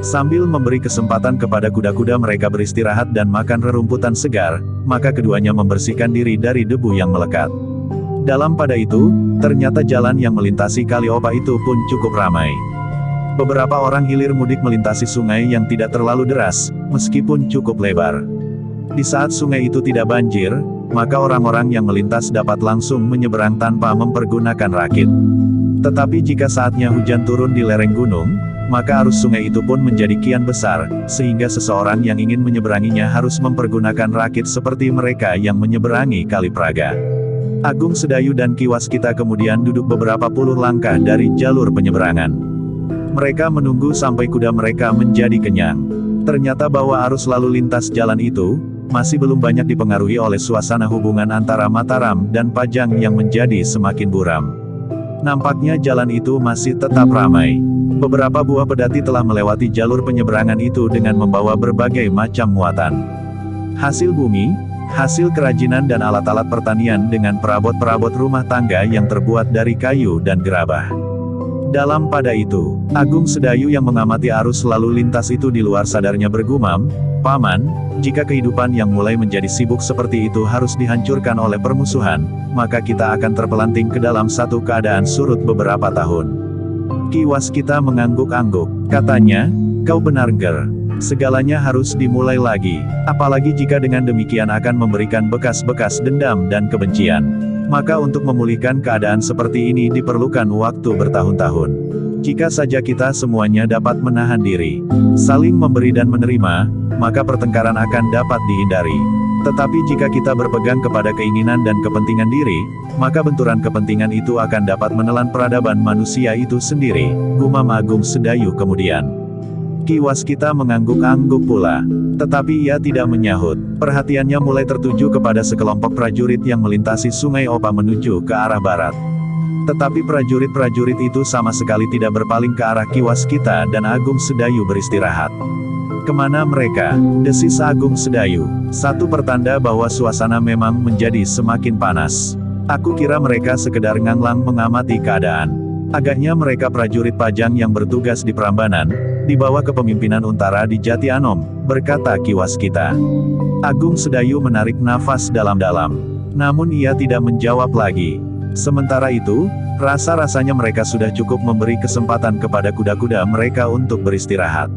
Sambil memberi kesempatan kepada kuda-kuda mereka beristirahat dan makan rerumputan segar, maka keduanya membersihkan diri dari debu yang melekat. Dalam pada itu, ternyata jalan yang melintasi Kali Opak itu pun cukup ramai. Beberapa orang hilir mudik melintasi sungai yang tidak terlalu deras, meskipun cukup lebar. Di saat sungai itu tidak banjir, maka orang-orang yang melintas dapat langsung menyeberang tanpa mempergunakan rakit. Tetapi jika saatnya hujan turun di lereng gunung, maka arus sungai itu pun menjadi kian besar, sehingga seseorang yang ingin menyeberanginya harus mempergunakan rakit seperti mereka yang menyeberangi Kali Praga. Agung Sedayu dan Ki Waskita kemudian duduk beberapa puluh langkah dari jalur penyeberangan. Mereka menunggu sampai kuda mereka menjadi kenyang. Ternyata bahwa arus lalu lintas jalan itu masih belum banyak dipengaruhi oleh suasana hubungan antara Mataram dan Pajang yang menjadi semakin buram. Nampaknya jalan itu masih tetap ramai. Beberapa buah pedati telah melewati jalur penyeberangan itu dengan membawa berbagai macam muatan. Hasil bumi, hasil kerajinan dan alat-alat pertanian dengan perabot-perabot rumah tangga yang terbuat dari kayu dan gerabah. Dalam pada itu, Agung Sedayu yang mengamati arus lalu lintas itu di luar sadarnya bergumam, "Paman, jika kehidupan yang mulai menjadi sibuk seperti itu harus dihancurkan oleh permusuhan, maka kita akan terpelanting ke dalam satu keadaan surut beberapa tahun." Ki Waskita mengangguk-angguk. Katanya, "Kau benar Nger. Segalanya harus dimulai lagi. Apalagi jika dengan demikian akan memberikan bekas-bekas dendam dan kebencian. Maka untuk memulihkan keadaan seperti ini diperlukan waktu bertahun-tahun. Jika saja kita semuanya dapat menahan diri, saling memberi dan menerima, maka pertengkaran akan dapat dihindari. Tetapi jika kita berpegang kepada keinginan dan kepentingan diri, maka benturan kepentingan itu akan dapat menelan peradaban manusia itu sendiri," gumam Agung Sedayu kemudian. Ki Waskita mengangguk-angguk pula. Tetapi ia tidak menyahut. Perhatiannya mulai tertuju kepada sekelompok prajurit yang melintasi Sungai Opa menuju ke arah barat. Tetapi prajurit-prajurit itu sama sekali tidak berpaling ke arah Ki Waskita dan Agung Sedayu beristirahat. "Kemana mereka?" desis Agung Sedayu. "Satu pertanda bahwa suasana memang menjadi semakin panas. Aku kira mereka sekedar nganglang mengamati keadaan. Agaknya mereka prajurit Pajang yang bertugas di Prambanan, di bawah kepemimpinan Untara di Jati Anom," berkata Ki Waskita. Agung Sedayu menarik nafas dalam-dalam. Namun ia tidak menjawab lagi. Sementara itu, rasa-rasanya mereka sudah cukup memberi kesempatan kepada kuda-kuda mereka untuk beristirahat.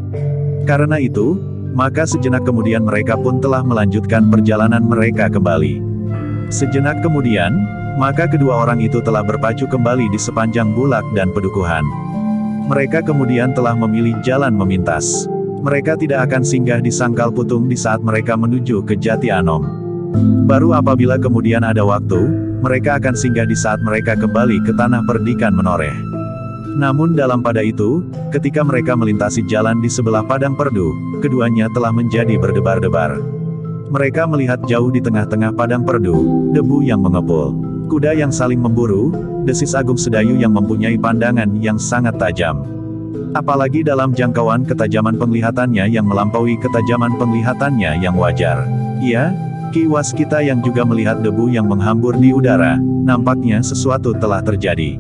Karena itu, maka sejenak kemudian mereka pun telah melanjutkan perjalanan mereka kembali. Sejenak kemudian, maka kedua orang itu telah berpacu kembali di sepanjang bulak dan pedukuhan. Mereka kemudian telah memilih jalan memintas. Mereka tidak akan singgah di Sangkal Putung di saat mereka menuju ke Jati Anom. Baru apabila kemudian ada waktu, mereka akan singgah di saat mereka kembali ke Tanah Perdikan Menoreh. Namun dalam pada itu, ketika mereka melintasi jalan di sebelah Padang Perdu, keduanya telah menjadi berdebar-debar. Mereka melihat jauh di tengah-tengah Padang Perdu, debu yang mengepul. Kuda yang saling memburu, desis Agung Sedayu yang mempunyai pandangan yang sangat tajam. Apalagi dalam jangkauan ketajaman penglihatannya yang melampaui ketajaman penglihatannya yang wajar. Iya, Ki Waskita yang juga melihat debu yang menghambur di udara, nampaknya sesuatu telah terjadi.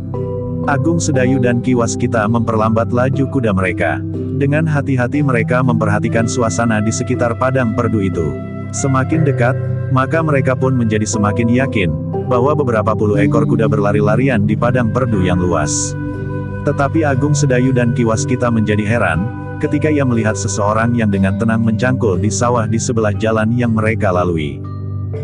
Agung Sedayu dan Ki Waskita memperlambat laju kuda mereka. Dengan hati-hati mereka memperhatikan suasana di sekitar Padang Perdu itu. Semakin dekat, maka mereka pun menjadi semakin yakin bahwa beberapa puluh ekor kuda berlari-larian di Padang Perdu yang luas. Tetapi Agung Sedayu dan Ki Waskita menjadi heran, ketika ia melihat seseorang yang dengan tenang mencangkul di sawah di sebelah jalan yang mereka lalui.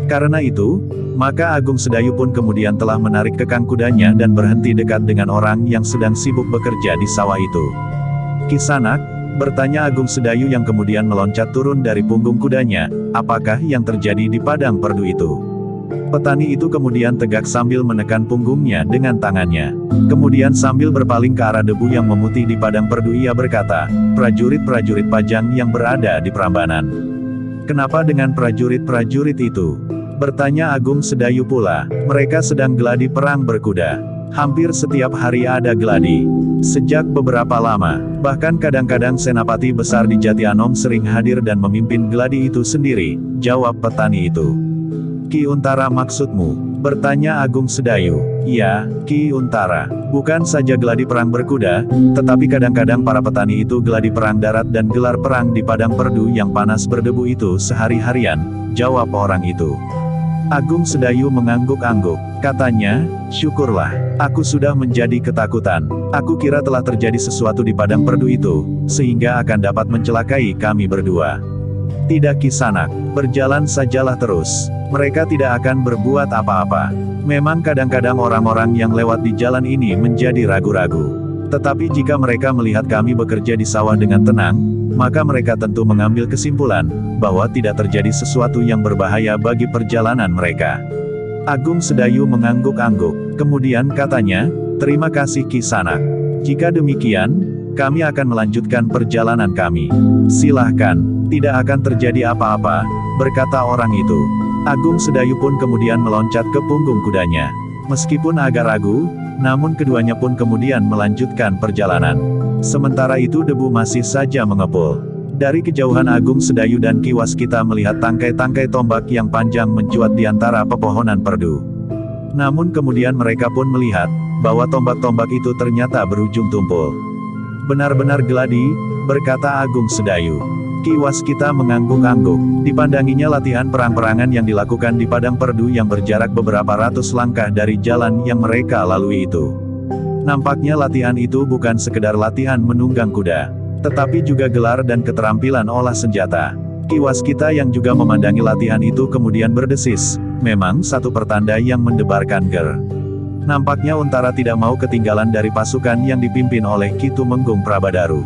Karena itu, maka Agung Sedayu pun kemudian telah menarik kekang kudanya dan berhenti dekat dengan orang yang sedang sibuk bekerja di sawah itu. "Kisanak?" bertanya Agung Sedayu yang kemudian meloncat turun dari punggung kudanya, "apakah yang terjadi di Padang Perdu itu?" Petani itu kemudian tegak sambil menekan punggungnya dengan tangannya. Kemudian sambil berpaling ke arah debu yang memutih di Padang Perdu ia berkata, "Prajurit-prajurit Pajang yang berada di Prambanan." "Kenapa dengan prajurit-prajurit itu?" bertanya Agung Sedayu pula. "Mereka sedang geladi perang berkuda. Hampir setiap hari ada geladi. Sejak beberapa lama, bahkan kadang-kadang senapati besar di Jati Anom sering hadir dan memimpin geladi itu sendiri," jawab petani itu. "Ki Untara maksudmu?" bertanya Agung Sedayu. "Ya, Ki Untara. Bukan saja geladi perang berkuda, tetapi kadang-kadang para petani itu geladi perang darat dan gelar perang di Padang Perdu yang panas berdebu itu sehari-harian," jawab orang itu. Agung Sedayu mengangguk-angguk. Katanya, "Syukurlah, aku sudah menjadi ketakutan. Aku kira telah terjadi sesuatu di Padang Perdu itu, sehingga akan dapat mencelakai kami berdua." "Tidak Kisanak, berjalan sajalah terus. Mereka tidak akan berbuat apa-apa. Memang kadang-kadang orang-orang yang lewat di jalan ini menjadi ragu-ragu. Tetapi jika mereka melihat kami bekerja di sawah dengan tenang, maka mereka tentu mengambil kesimpulan bahwa tidak terjadi sesuatu yang berbahaya bagi perjalanan mereka." Agung Sedayu mengangguk-angguk. Kemudian katanya, "Terima kasih Kisanak. Jika demikian, kami akan melanjutkan perjalanan kami." "Silahkan, tidak akan terjadi apa-apa," berkata orang itu. Agung Sedayu pun kemudian meloncat ke punggung kudanya. Meskipun agak ragu, namun keduanya pun kemudian melanjutkan perjalanan. Sementara itu debu masih saja mengepul. Dari kejauhan Agung Sedayu dan Ki Waskita melihat tangkai-tangkai tombak yang panjang mencuat di antara pepohonan perdu. Namun kemudian mereka pun melihat, bahwa tombak-tombak itu ternyata berujung tumpul. Benar-benar geladi, berkata Agung Sedayu. Ki Waskita mengangguk-angguk, dipandanginya latihan perang-perangan yang dilakukan di padang perdu yang berjarak beberapa ratus langkah dari jalan yang mereka lalui itu. Nampaknya latihan itu bukan sekedar latihan menunggang kuda, tetapi juga gelar dan keterampilan olah senjata. Ki Waskita yang juga memandangi latihan itu kemudian berdesis, memang satu pertanda yang mendebarkan ger. Nampaknya Untara tidak mau ketinggalan dari pasukan yang dipimpin oleh Ki Tumenggung Prabadaru.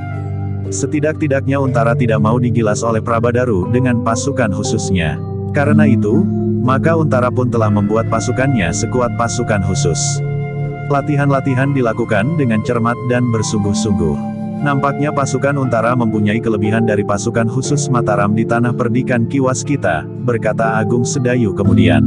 Setidak-tidaknya Untara tidak mau digilas oleh Prabadaru dengan pasukan khususnya. Karena itu, maka Untara pun telah membuat pasukannya sekuat pasukan khusus. Latihan-latihan dilakukan dengan cermat dan bersungguh-sungguh. Nampaknya pasukan Untara mempunyai kelebihan dari pasukan khusus Mataram di tanah perdikan Ki Waskita, berkata Agung Sedayu kemudian.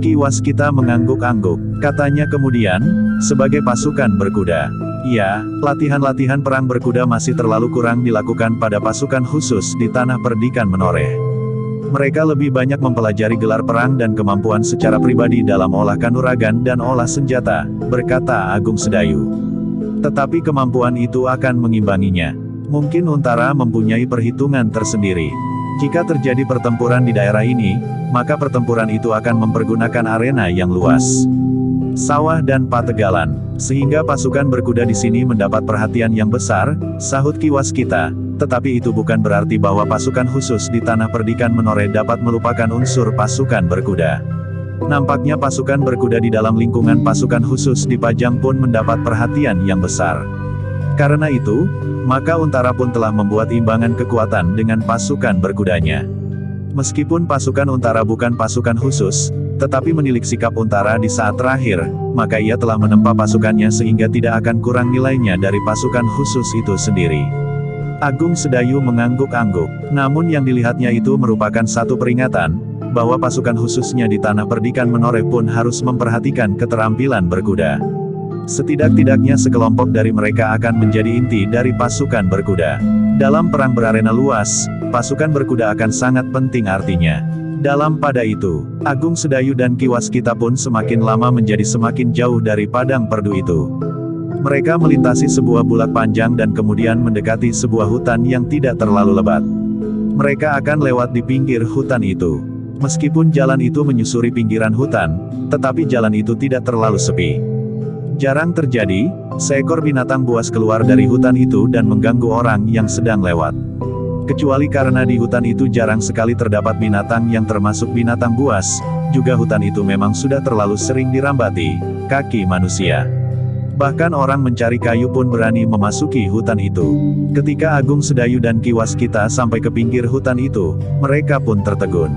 Ki Waskita mengangguk-angguk, katanya kemudian, sebagai pasukan berkuda. Ya, latihan-latihan perang berkuda masih terlalu kurang dilakukan pada pasukan khusus di tanah perdikan Menoreh. Mereka lebih banyak mempelajari gelar perang dan kemampuan secara pribadi dalam olah kanuragan dan olah senjata, berkata Agung Sedayu. Tetapi kemampuan itu akan mengimbanginya. Mungkin Untara mempunyai perhitungan tersendiri. Jika terjadi pertempuran di daerah ini, maka pertempuran itu akan mempergunakan arena yang luas. Sawah dan pategalan, sehingga pasukan berkuda di sini mendapat perhatian yang besar, sahut Ki Waskita, tetapi itu bukan berarti bahwa pasukan khusus di tanah perdikan Menoreh dapat melupakan unsur pasukan berkuda. Nampaknya pasukan berkuda di dalam lingkungan pasukan khusus di Pajang pun mendapat perhatian yang besar. Karena itu, maka Untara pun telah membuat imbangan kekuatan dengan pasukan berkudanya. Meskipun pasukan Untara bukan pasukan khusus, tetapi menilik sikap Untara di saat terakhir, maka ia telah menempa pasukannya sehingga tidak akan kurang nilainya dari pasukan khusus itu sendiri. Agung Sedayu mengangguk-angguk, namun yang dilihatnya itu merupakan satu peringatan, bahwa pasukan khususnya di tanah perdikan Menoreh pun harus memperhatikan keterampilan berkuda. Setidak-tidaknya sekelompok dari mereka akan menjadi inti dari pasukan berkuda. Dalam perang berarena luas, pasukan berkuda akan sangat penting artinya. Dalam pada itu, Agung Sedayu dan Ki Waskita pun semakin lama menjadi semakin jauh dari padang perdu itu. Mereka melintasi sebuah bulak panjang dan kemudian mendekati sebuah hutan yang tidak terlalu lebat. Mereka akan lewat di pinggir hutan itu. Meskipun jalan itu menyusuri pinggiran hutan, tetapi jalan itu tidak terlalu sepi. Jarang terjadi, seekor binatang buas keluar dari hutan itu dan mengganggu orang yang sedang lewat. Kecuali karena di hutan itu jarang sekali terdapat binatang yang termasuk binatang buas, juga hutan itu memang sudah terlalu sering dirambati kaki manusia. Bahkan orang mencari kayu pun berani memasuki hutan itu. Ketika Agung Sedayu dan Ki Waskita sampai ke pinggir hutan itu, mereka pun tertegun.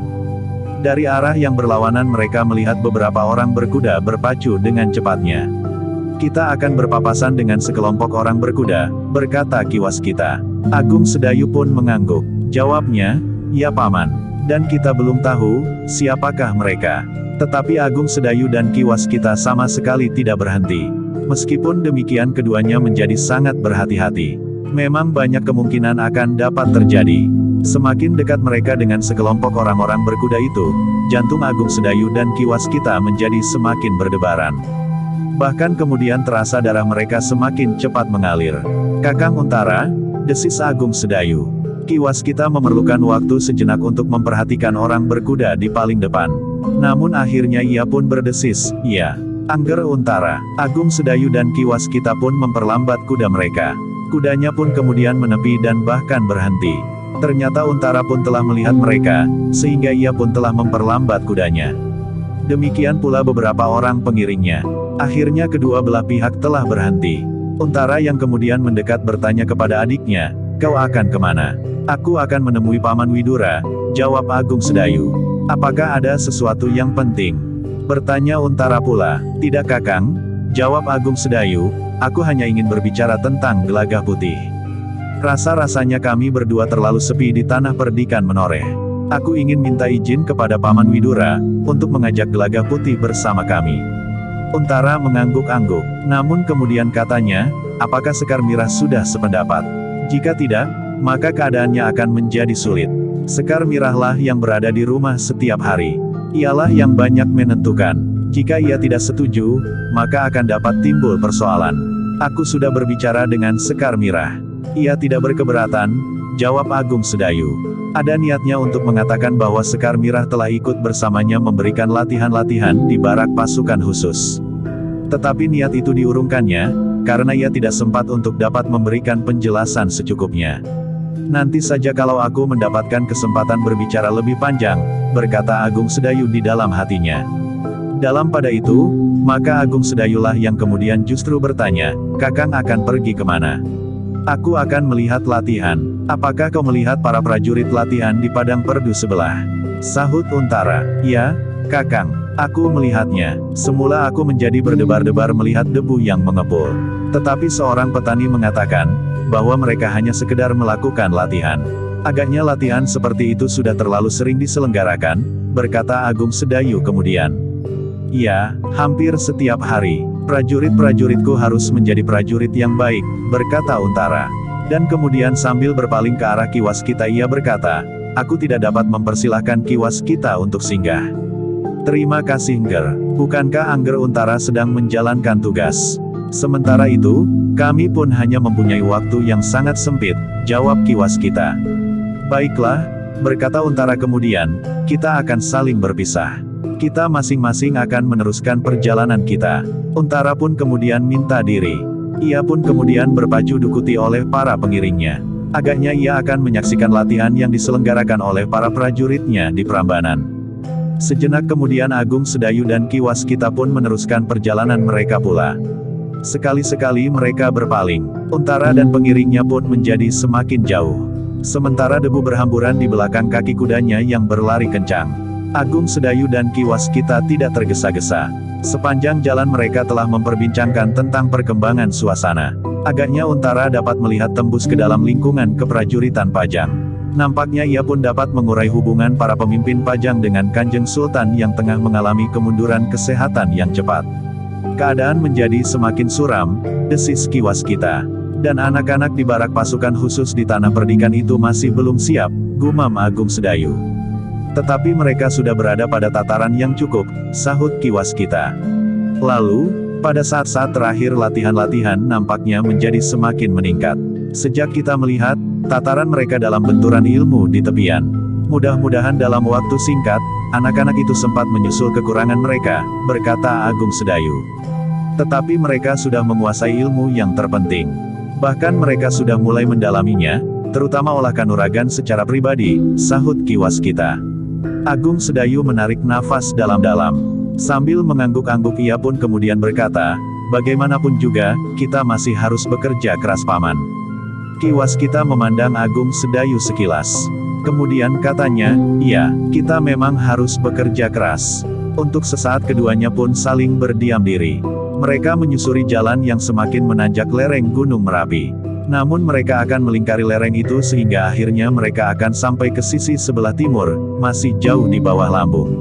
Dari arah yang berlawanan mereka melihat beberapa orang berkuda berpacu dengan cepatnya. Kita akan berpapasan dengan sekelompok orang berkuda, berkata Ki Waskita. Agung Sedayu pun mengangguk. Jawabnya, ya paman. Dan kita belum tahu, siapakah mereka. Tetapi Agung Sedayu dan Ki Waskita sama sekali tidak berhenti. Meskipun demikian keduanya menjadi sangat berhati-hati. Memang banyak kemungkinan akan dapat terjadi. Semakin dekat mereka dengan sekelompok orang-orang berkuda itu, jantung Agung Sedayu dan Ki Waskita menjadi semakin berdebaran. Bahkan kemudian terasa darah mereka semakin cepat mengalir. Kakang Untara, desis Agung Sedayu. Ki Waskita memerlukan waktu sejenak untuk memperhatikan orang berkuda di paling depan. Namun akhirnya ia pun berdesis, ya. Angger Untara. Agung Sedayu dan Ki Waskita pun memperlambat kuda mereka. Kudanya pun kemudian menepi dan bahkan berhenti. Ternyata Untara pun telah melihat mereka, sehingga ia pun telah memperlambat kudanya. Demikian pula beberapa orang pengiringnya. Akhirnya kedua belah pihak telah berhenti. Untara yang kemudian mendekat bertanya kepada adiknya, "Kau akan kemana?" "Aku akan menemui Paman Widura," jawab Agung Sedayu. "Apakah ada sesuatu yang penting?" bertanya Untara pula. "Tidak Kakang," jawab Agung Sedayu, "aku hanya ingin berbicara tentang Gelagah Putih. Rasa-rasanya kami berdua terlalu sepi di tanah perdikan Menoreh. Aku ingin minta izin kepada Paman Widura, untuk mengajak Gelagah Putih bersama kami. Untara mengangguk-angguk, namun kemudian katanya, apakah Sekar Mirah sudah sependapat? Jika tidak, maka keadaannya akan menjadi sulit. Sekar Mirahlah yang berada di rumah setiap hari. Ialah yang banyak menentukan. Jika ia tidak setuju, maka akan dapat timbul persoalan. Aku sudah berbicara dengan Sekar Mirah. Ia tidak berkeberatan, jawab Agung Sedayu. Ada niatnya untuk mengatakan bahwa Sekar Mirah telah ikut bersamanya memberikan latihan-latihan di barak pasukan khusus. Tetapi niat itu diurungkannya, karena ia tidak sempat untuk dapat memberikan penjelasan secukupnya. Nanti saja kalau aku mendapatkan kesempatan berbicara lebih panjang, berkata Agung Sedayu di dalam hatinya. Dalam pada itu, maka Agung Sedayulah yang kemudian justru bertanya, Kakang akan pergi kemana? Aku akan melihat latihan. Apakah kau melihat para prajurit latihan di padang perdu sebelah? Sahut Untara. Ya, Kakang. Aku melihatnya. Semula aku menjadi berdebar-debar melihat debu yang mengepul. Tetapi seorang petani mengatakan, bahwa mereka hanya sekedar melakukan latihan. Agaknya latihan seperti itu sudah terlalu sering diselenggarakan, berkata Agung Sedayu kemudian. Ya, hampir setiap hari. Prajurit-prajuritku harus menjadi prajurit yang baik, berkata Untara. Dan kemudian sambil berpaling ke arah Ki Waskita ia berkata, aku tidak dapat mempersilahkan Ki Waskita untuk singgah. Terima kasih Ngger. Bukankah Angger Untara sedang menjalankan tugas? Sementara itu, kami pun hanya mempunyai waktu yang sangat sempit, jawab Ki Waskita. Baiklah, berkata Untara kemudian, kita akan saling berpisah. Kita masing-masing akan meneruskan perjalanan kita. Untara pun kemudian minta diri. Ia pun kemudian berpacu diikuti oleh para pengiringnya. Agaknya ia akan menyaksikan latihan yang diselenggarakan oleh para prajuritnya di Prambanan. Sejenak kemudian Agung Sedayu dan Ki Waskita pun meneruskan perjalanan mereka pula. Sekali-sekali mereka berpaling. Untara dan pengiringnya pun menjadi semakin jauh. Sementara debu berhamburan di belakang kaki kudanya yang berlari kencang. Agung Sedayu dan Ki Waskita tidak tergesa-gesa. Sepanjang jalan mereka telah memperbincangkan tentang perkembangan suasana. Agaknya Untara dapat melihat tembus ke dalam lingkungan keprajuritan Pajang. Nampaknya ia pun dapat mengurai hubungan para pemimpin Pajang dengan Kanjeng Sultan yang tengah mengalami kemunduran kesehatan yang cepat. Keadaan menjadi semakin suram, desis Ki Waskita. Dan anak-anak di barak pasukan khusus di Tanah Perdikan itu masih belum siap, gumam Agung Sedayu. Tetapi mereka sudah berada pada tataran yang cukup, sahut Ki Waskita. Lalu, pada saat-saat terakhir latihan-latihan nampaknya menjadi semakin meningkat. Sejak kita melihat, tataran mereka dalam benturan ilmu di tepian. Mudah-mudahan dalam waktu singkat, anak-anak itu sempat menyusul kekurangan mereka, berkata Agung Sedayu. Tetapi mereka sudah menguasai ilmu yang terpenting. Bahkan mereka sudah mulai mendalaminya, terutama olah kanuragan secara pribadi, sahut Ki Waskita. Agung Sedayu menarik nafas dalam-dalam. Sambil mengangguk-angguk ia pun kemudian berkata, bagaimanapun juga, kita masih harus bekerja keras Paman. Ki Waskita memandang Agung Sedayu sekilas. Kemudian katanya, iya, kita memang harus bekerja keras. Untuk sesaat keduanya pun saling berdiam diri. Mereka menyusuri jalan yang semakin menanjak lereng Gunung Merapi. Namun mereka akan melingkari lereng itu sehingga akhirnya mereka akan sampai ke sisi sebelah timur, masih jauh di bawah lambung.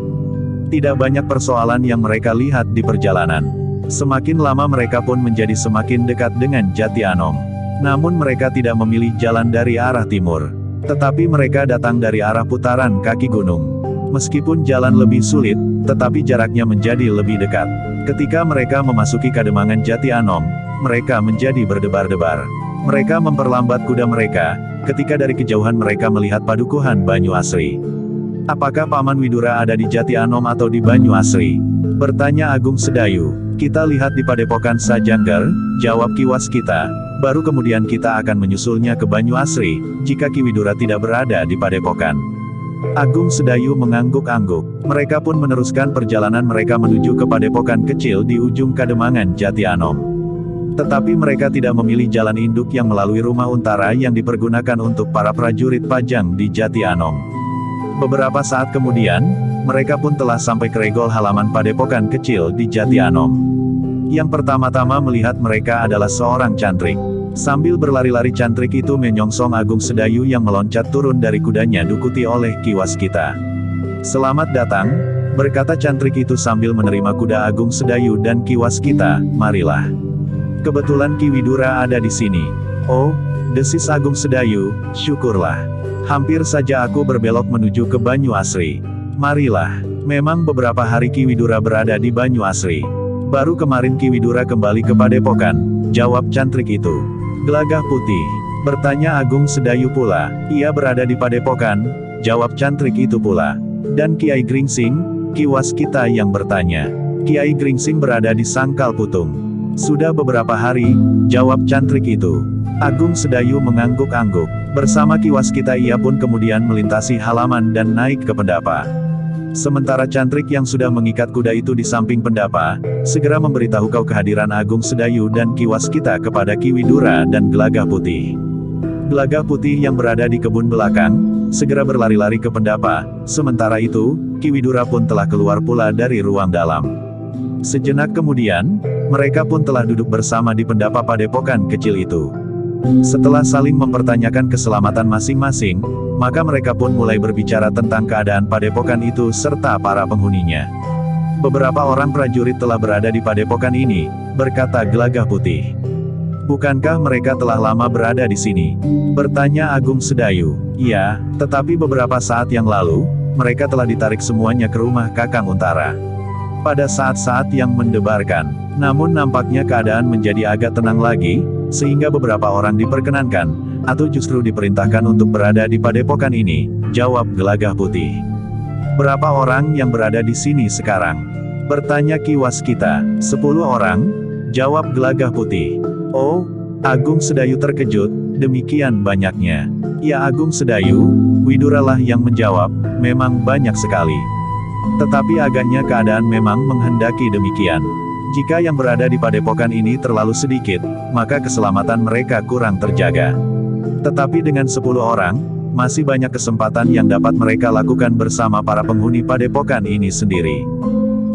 Tidak banyak persoalan yang mereka lihat di perjalanan. Semakin lama mereka pun menjadi semakin dekat dengan Jati Anom. Namun mereka tidak memilih jalan dari arah timur. Tetapi mereka datang dari arah putaran kaki gunung. Meskipun jalan lebih sulit, tetapi jaraknya menjadi lebih dekat. Ketika mereka memasuki Kademangan Jati Anom, mereka menjadi berdebar-debar. Mereka memperlambat kuda mereka, ketika dari kejauhan mereka melihat padukuhan Banyu Asri. Apakah Paman Widura ada di Jati Anom atau di Banyu Asri? Bertanya Agung Sedayu. Kita lihat di Padepokan Sajangger, jawab Ki Waskita. Baru kemudian kita akan menyusulnya ke Banyu Asri, jika Ki Widura tidak berada di Padepokan. Agung Sedayu mengangguk-angguk. Mereka pun meneruskan perjalanan mereka menuju ke Padepokan kecil di ujung Kademangan Jati Anom. Tetapi mereka tidak memilih jalan induk yang melalui rumah Untara yang dipergunakan untuk para prajurit Pajang di Jati Anom. Beberapa saat kemudian, mereka pun telah sampai ke regol halaman Padepokan kecil di Jati Anom. Yang pertama-tama melihat mereka adalah seorang cantrik. Sambil berlari-lari cantrik itu menyongsong Agung Sedayu yang meloncat turun dari kudanya diikuti oleh Ki Waskita. "Selamat datang," berkata cantrik itu sambil menerima kuda Agung Sedayu dan Ki Waskita. "Marilah. Kebetulan Ki Widura ada di sini." "Oh," desis Agung Sedayu, "syukurlah. Hampir saja aku berbelok menuju ke Banyu Asri." "Marilah. Memang beberapa hari Ki Widura berada di Banyu Asri. Baru kemarin Ki Widura kembali ke Padepokan," jawab cantrik itu. "Gelagah Putih?" bertanya Agung Sedayu pula. "Ia berada di Padepokan," jawab cantrik itu pula. "Dan Kiai Gringsing?" Ki Waskita yang bertanya. "Kiai Gringsing berada di Sangkal Putung." "Sudah beberapa hari," jawab cantrik itu. Agung Sedayu mengangguk-angguk. Bersama Ki Waskita ia pun kemudian melintasi halaman dan naik ke pendapa. Sementara cantrik yang sudah mengikat kuda itu di samping pendapa, segera memberitahu kehadiran Agung Sedayu dan Ki Waskita kepada Ki Widura dan Gelagah Putih. Gelagah Putih yang berada di kebun belakang, segera berlari-lari ke pendapa, sementara itu, Ki Widura pun telah keluar pula dari ruang dalam. Sejenak kemudian, mereka pun telah duduk bersama di pendapa padepokan kecil itu. Setelah saling mempertanyakan keselamatan masing-masing, maka mereka pun mulai berbicara tentang keadaan padepokan itu serta para penghuninya. "Beberapa orang prajurit telah berada di padepokan ini," berkata Gelagah Putih. "Bukankah mereka telah lama berada di sini?" bertanya Agung Sedayu. "Iya, tetapi beberapa saat yang lalu, mereka telah ditarik semuanya ke rumah Kakang Untara. Pada saat-saat yang mendebarkan. Namun nampaknya keadaan menjadi agak tenang lagi, sehingga beberapa orang diperkenankan, atau justru diperintahkan untuk berada di padepokan ini," jawab Gelagah Putih. "Berapa orang yang berada di sini sekarang?" bertanya Ki Waskita. "10 orang," jawab Gelagah Putih. "Oh," Agung Sedayu terkejut, "demikian banyaknya." "Ya Agung Sedayu," Widuralah yang menjawab, "memang banyak sekali. Tetapi agaknya keadaan memang menghendaki demikian. Jika yang berada di padepokan ini terlalu sedikit, maka keselamatan mereka kurang terjaga. Tetapi dengan 10 orang, masih banyak kesempatan yang dapat mereka lakukan bersama para penghuni padepokan ini sendiri."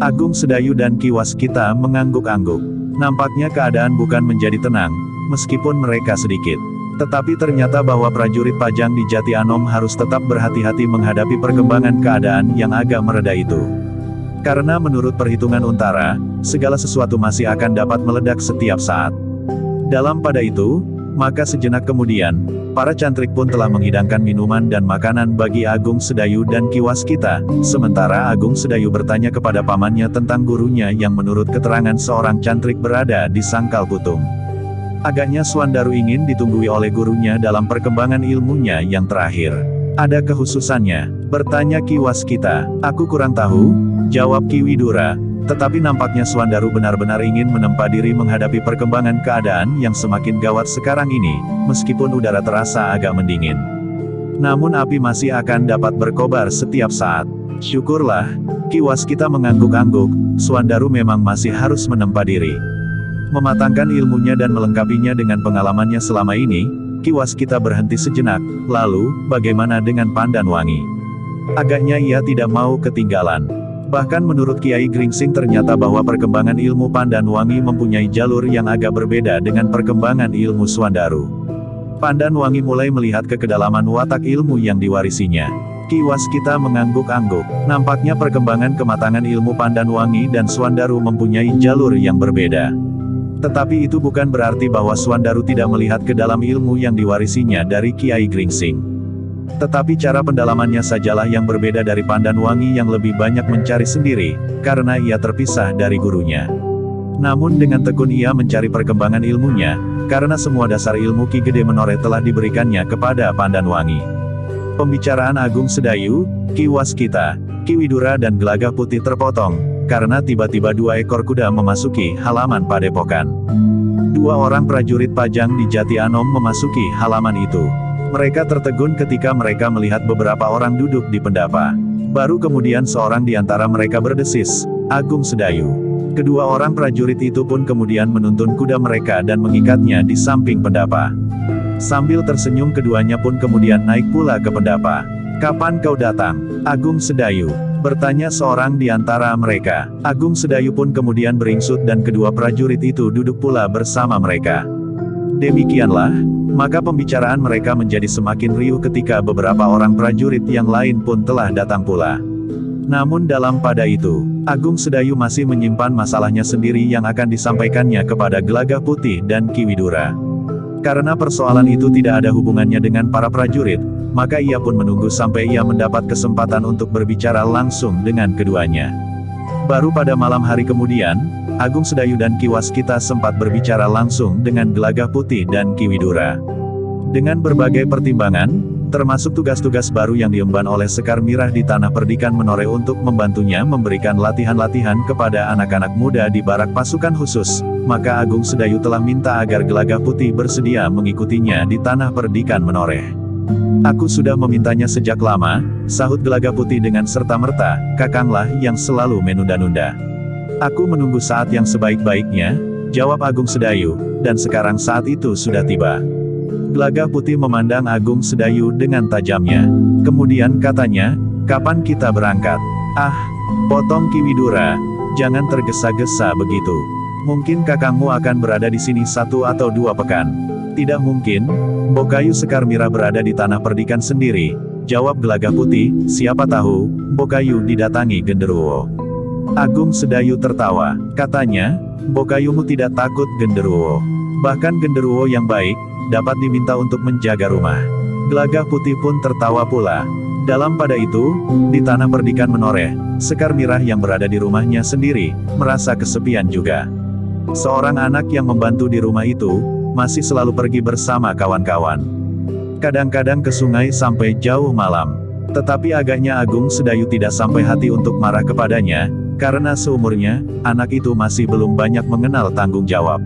Agung Sedayu dan Ki Waskita mengangguk-angguk. Nampaknya keadaan bukan menjadi tenang, meskipun mereka sedikit. Tetapi ternyata bahwa prajurit Pajang di Jati Anom harus tetap berhati-hati menghadapi perkembangan keadaan yang agak mereda itu. Karena menurut perhitungan Untara, segala sesuatu masih akan dapat meledak setiap saat. Dalam pada itu, maka sejenak kemudian, para cantrik pun telah menghidangkan minuman dan makanan bagi Agung Sedayu dan Ki Waskita, sementara Agung Sedayu bertanya kepada pamannya tentang gurunya yang menurut keterangan seorang cantrik berada di Sangkal Putung. Agaknya Swandaru ingin ditunggui oleh gurunya dalam perkembangan ilmunya yang terakhir. "Ada kehususannya?" bertanya Ki Waskita. "Aku kurang tahu," jawab Ki Widura, "tetapi nampaknya Swandaru benar-benar ingin menempa diri menghadapi perkembangan keadaan yang semakin gawat sekarang ini, meskipun udara terasa agak mendingin. Namun api masih akan dapat berkobar setiap saat." "Syukurlah," Ki Waskita mengangguk-angguk, "Swandaru memang masih harus menempa diri. Mematangkan ilmunya dan melengkapinya dengan pengalamannya selama ini." Ki Waskita berhenti sejenak, "Lalu, bagaimana dengan Pandanwangi? Agaknya ia tidak mau ketinggalan. Bahkan menurut Kiai Gringsing ternyata bahwa perkembangan ilmu Pandanwangi mempunyai jalur yang agak berbeda dengan perkembangan ilmu Swandaru." Pandanwangi mulai melihat ke kedalaman watak ilmu yang diwarisinya. Ki Waskita mengangguk-angguk. Nampaknya perkembangan kematangan ilmu Pandanwangi dan Swandaru mempunyai jalur yang berbeda. Tetapi itu bukan berarti bahwa Swandaru tidak melihat ke dalam ilmu yang diwarisinya dari Kiai Gringsing. Tetapi cara pendalamannya sajalah yang berbeda dari Pandanwangi yang lebih banyak mencari sendiri, karena ia terpisah dari gurunya. Namun dengan tekun ia mencari perkembangan ilmunya, karena semua dasar ilmu Ki Gede Menore telah diberikannya kepada Pandanwangi. Pembicaraan Agung Sedayu, Ki Waskita, Ki Widura dan Gelagah Putih terpotong, karena tiba-tiba 2 ekor kuda memasuki halaman padepokan. 2 orang prajurit Pajang di Jati Anom memasuki halaman itu. Mereka tertegun ketika mereka melihat beberapa orang duduk di pendapa. Baru kemudian seorang di antara mereka berdesis, "Agung Sedayu." Kedua orang prajurit itu pun kemudian menuntun kuda mereka dan mengikatnya di samping pendapa. Sambil tersenyum keduanya pun kemudian naik pula ke pendapa. "Kapan kau datang, Agung Sedayu?" bertanya seorang di antara mereka. Agung Sedayu pun kemudian beringsut dan kedua prajurit itu duduk pula bersama mereka. Demikianlah, maka pembicaraan mereka menjadi semakin riuh ketika beberapa orang prajurit yang lain pun telah datang pula. Namun dalam pada itu, Agung Sedayu masih menyimpan masalahnya sendiri yang akan disampaikannya kepada Gelagah Putih dan Ki Widura. Karena persoalan itu tidak ada hubungannya dengan para prajurit, maka ia pun menunggu sampai ia mendapat kesempatan untuk berbicara langsung dengan keduanya. Baru pada malam hari kemudian, Agung Sedayu dan Ki Waskita sempat berbicara langsung dengan Gelagah Putih dan Ki Widura. Dengan berbagai pertimbangan, termasuk tugas-tugas baru yang diemban oleh Sekar Mirah di Tanah Perdikan Menore untuk membantunya memberikan latihan-latihan kepada anak-anak muda di barak pasukan khusus, maka Agung Sedayu telah minta agar Gelagah Putih bersedia mengikutinya di Tanah Perdikan Menore. Aku sudah memintanya sejak lama, sahut Gelagah Putih dengan serta-merta, kakanglah yang selalu menunda-nunda. Aku menunggu saat yang sebaik-baiknya, jawab Agung Sedayu, dan sekarang saat itu sudah tiba. Gelagah Putih memandang Agung Sedayu dengan tajamnya. Kemudian katanya, kapan kita berangkat? Ah, potong Ki Widura, jangan tergesa-gesa begitu. Mungkin kakangmu akan berada di sini 1 atau 2 pekan. Tidak mungkin, Mbokayu Sekar Mirah berada di Tanah Perdikan sendiri, jawab Gelagah Putih, siapa tahu, Mbokayu didatangi genderuwo. Agung Sedayu tertawa, katanya, Mbokayumu tidak takut genderuwo. Bahkan genderuwo yang baik, dapat diminta untuk menjaga rumah. Gelagah Putih pun tertawa pula. Dalam pada itu, di Tanah Perdikan Menore, Sekar Mirah yang berada di rumahnya sendiri, merasa kesepian juga. Seorang anak yang membantu di rumah itu, masih selalu pergi bersama kawan-kawan. Kadang-kadang ke sungai sampai jauh malam. Tetapi agaknya Agung Sedayu tidak sampai hati untuk marah kepadanya, karena seumurnya, anak itu masih belum banyak mengenal tanggung jawab.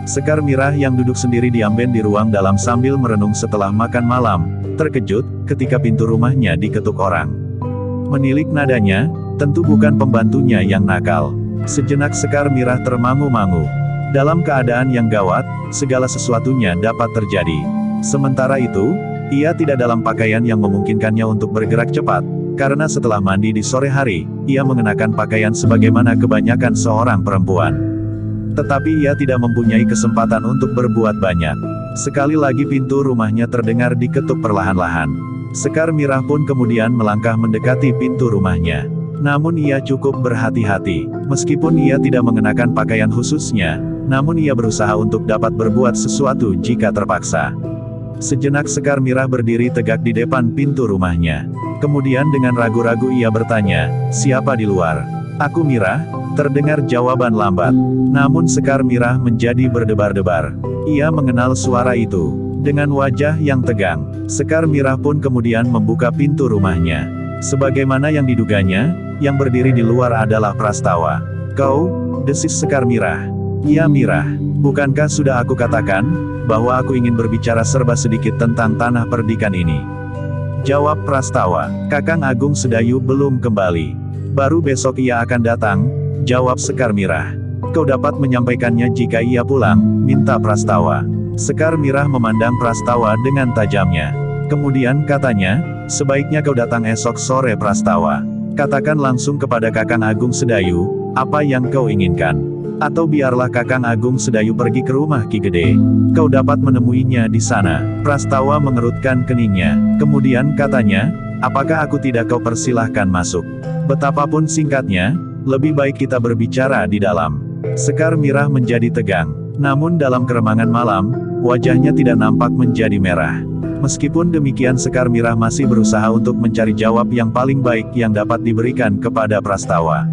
Sekar Mirah yang duduk sendiri diamben di ruang dalam sambil merenung setelah makan malam, terkejut, ketika pintu rumahnya diketuk orang. Menilik nadanya, tentu bukan pembantunya yang nakal. Sejenak Sekar Mirah termangu-mangu. Dalam keadaan yang gawat, segala sesuatunya dapat terjadi. Sementara itu, ia tidak dalam pakaian yang memungkinkannya untuk bergerak cepat, karena setelah mandi di sore hari, ia mengenakan pakaian sebagaimana kebanyakan seorang perempuan. Tetapi ia tidak mempunyai kesempatan untuk berbuat banyak. Sekali lagi pintu rumahnya terdengar diketuk perlahan-lahan. Sekar Mirah pun kemudian melangkah mendekati pintu rumahnya. Namun ia cukup berhati-hati. Meskipun ia tidak mengenakan pakaian khususnya, namun ia berusaha untuk dapat berbuat sesuatu jika terpaksa. Sejenak Sekar Mirah berdiri tegak di depan pintu rumahnya. Kemudian dengan ragu-ragu ia bertanya, siapa di luar? Aku Mirah, terdengar jawaban lambat. Namun Sekar Mirah menjadi berdebar-debar. Ia mengenal suara itu. Dengan wajah yang tegang, Sekar Mirah pun kemudian membuka pintu rumahnya. Sebagaimana yang diduganya, yang berdiri di luar adalah Prastawa. Kau, desis Sekar Mirah. Ya Mirah, bukankah sudah aku katakan, bahwa aku ingin berbicara serba sedikit tentang Tanah Perdikan ini? Jawab Prastawa, Kakang Agung Sedayu belum kembali. Baru besok ia akan datang, jawab Sekar Mirah. Kau dapat menyampaikannya jika ia pulang, minta Prastawa. Sekar Mirah memandang Prastawa dengan tajamnya. Kemudian katanya, sebaiknya kau datang esok sore Prastawa. Katakan langsung kepada Kakang Agung Sedayu, apa yang kau inginkan. Atau biarlah Kakang Agung Sedayu pergi ke rumah Ki Gede. Kau dapat menemuinya di sana. Prastawa mengerutkan keningnya. Kemudian katanya, apakah aku tidak kau persilahkan masuk? Betapapun singkatnya, lebih baik kita berbicara di dalam. Sekar Mirah menjadi tegang. Namun dalam keremangan malam, wajahnya tidak nampak menjadi merah. Meskipun demikian Sekar Mirah masih berusaha untuk mencari jawab yang paling baik yang dapat diberikan kepada Prastawa.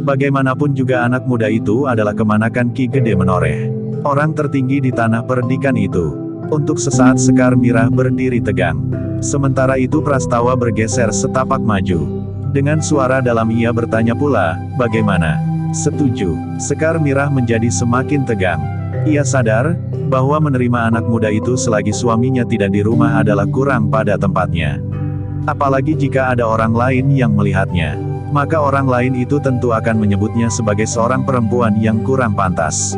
Bagaimanapun juga anak muda itu adalah kemanakan Ki Gede Menoreh. Orang tertinggi di Tanah Perdikan itu. Untuk sesaat Sekar Mirah berdiri tegang. Sementara itu Prastawa bergeser setapak maju. Dengan suara dalam ia bertanya pula, bagaimana? Setuju. Sekar Mirah menjadi semakin tegang. Ia sadar, bahwa menerima anak muda itu selagi suaminya tidak di rumah adalah kurang pada tempatnya. Apalagi jika ada orang lain yang melihatnya. Maka orang lain itu tentu akan menyebutnya sebagai seorang perempuan yang kurang pantas.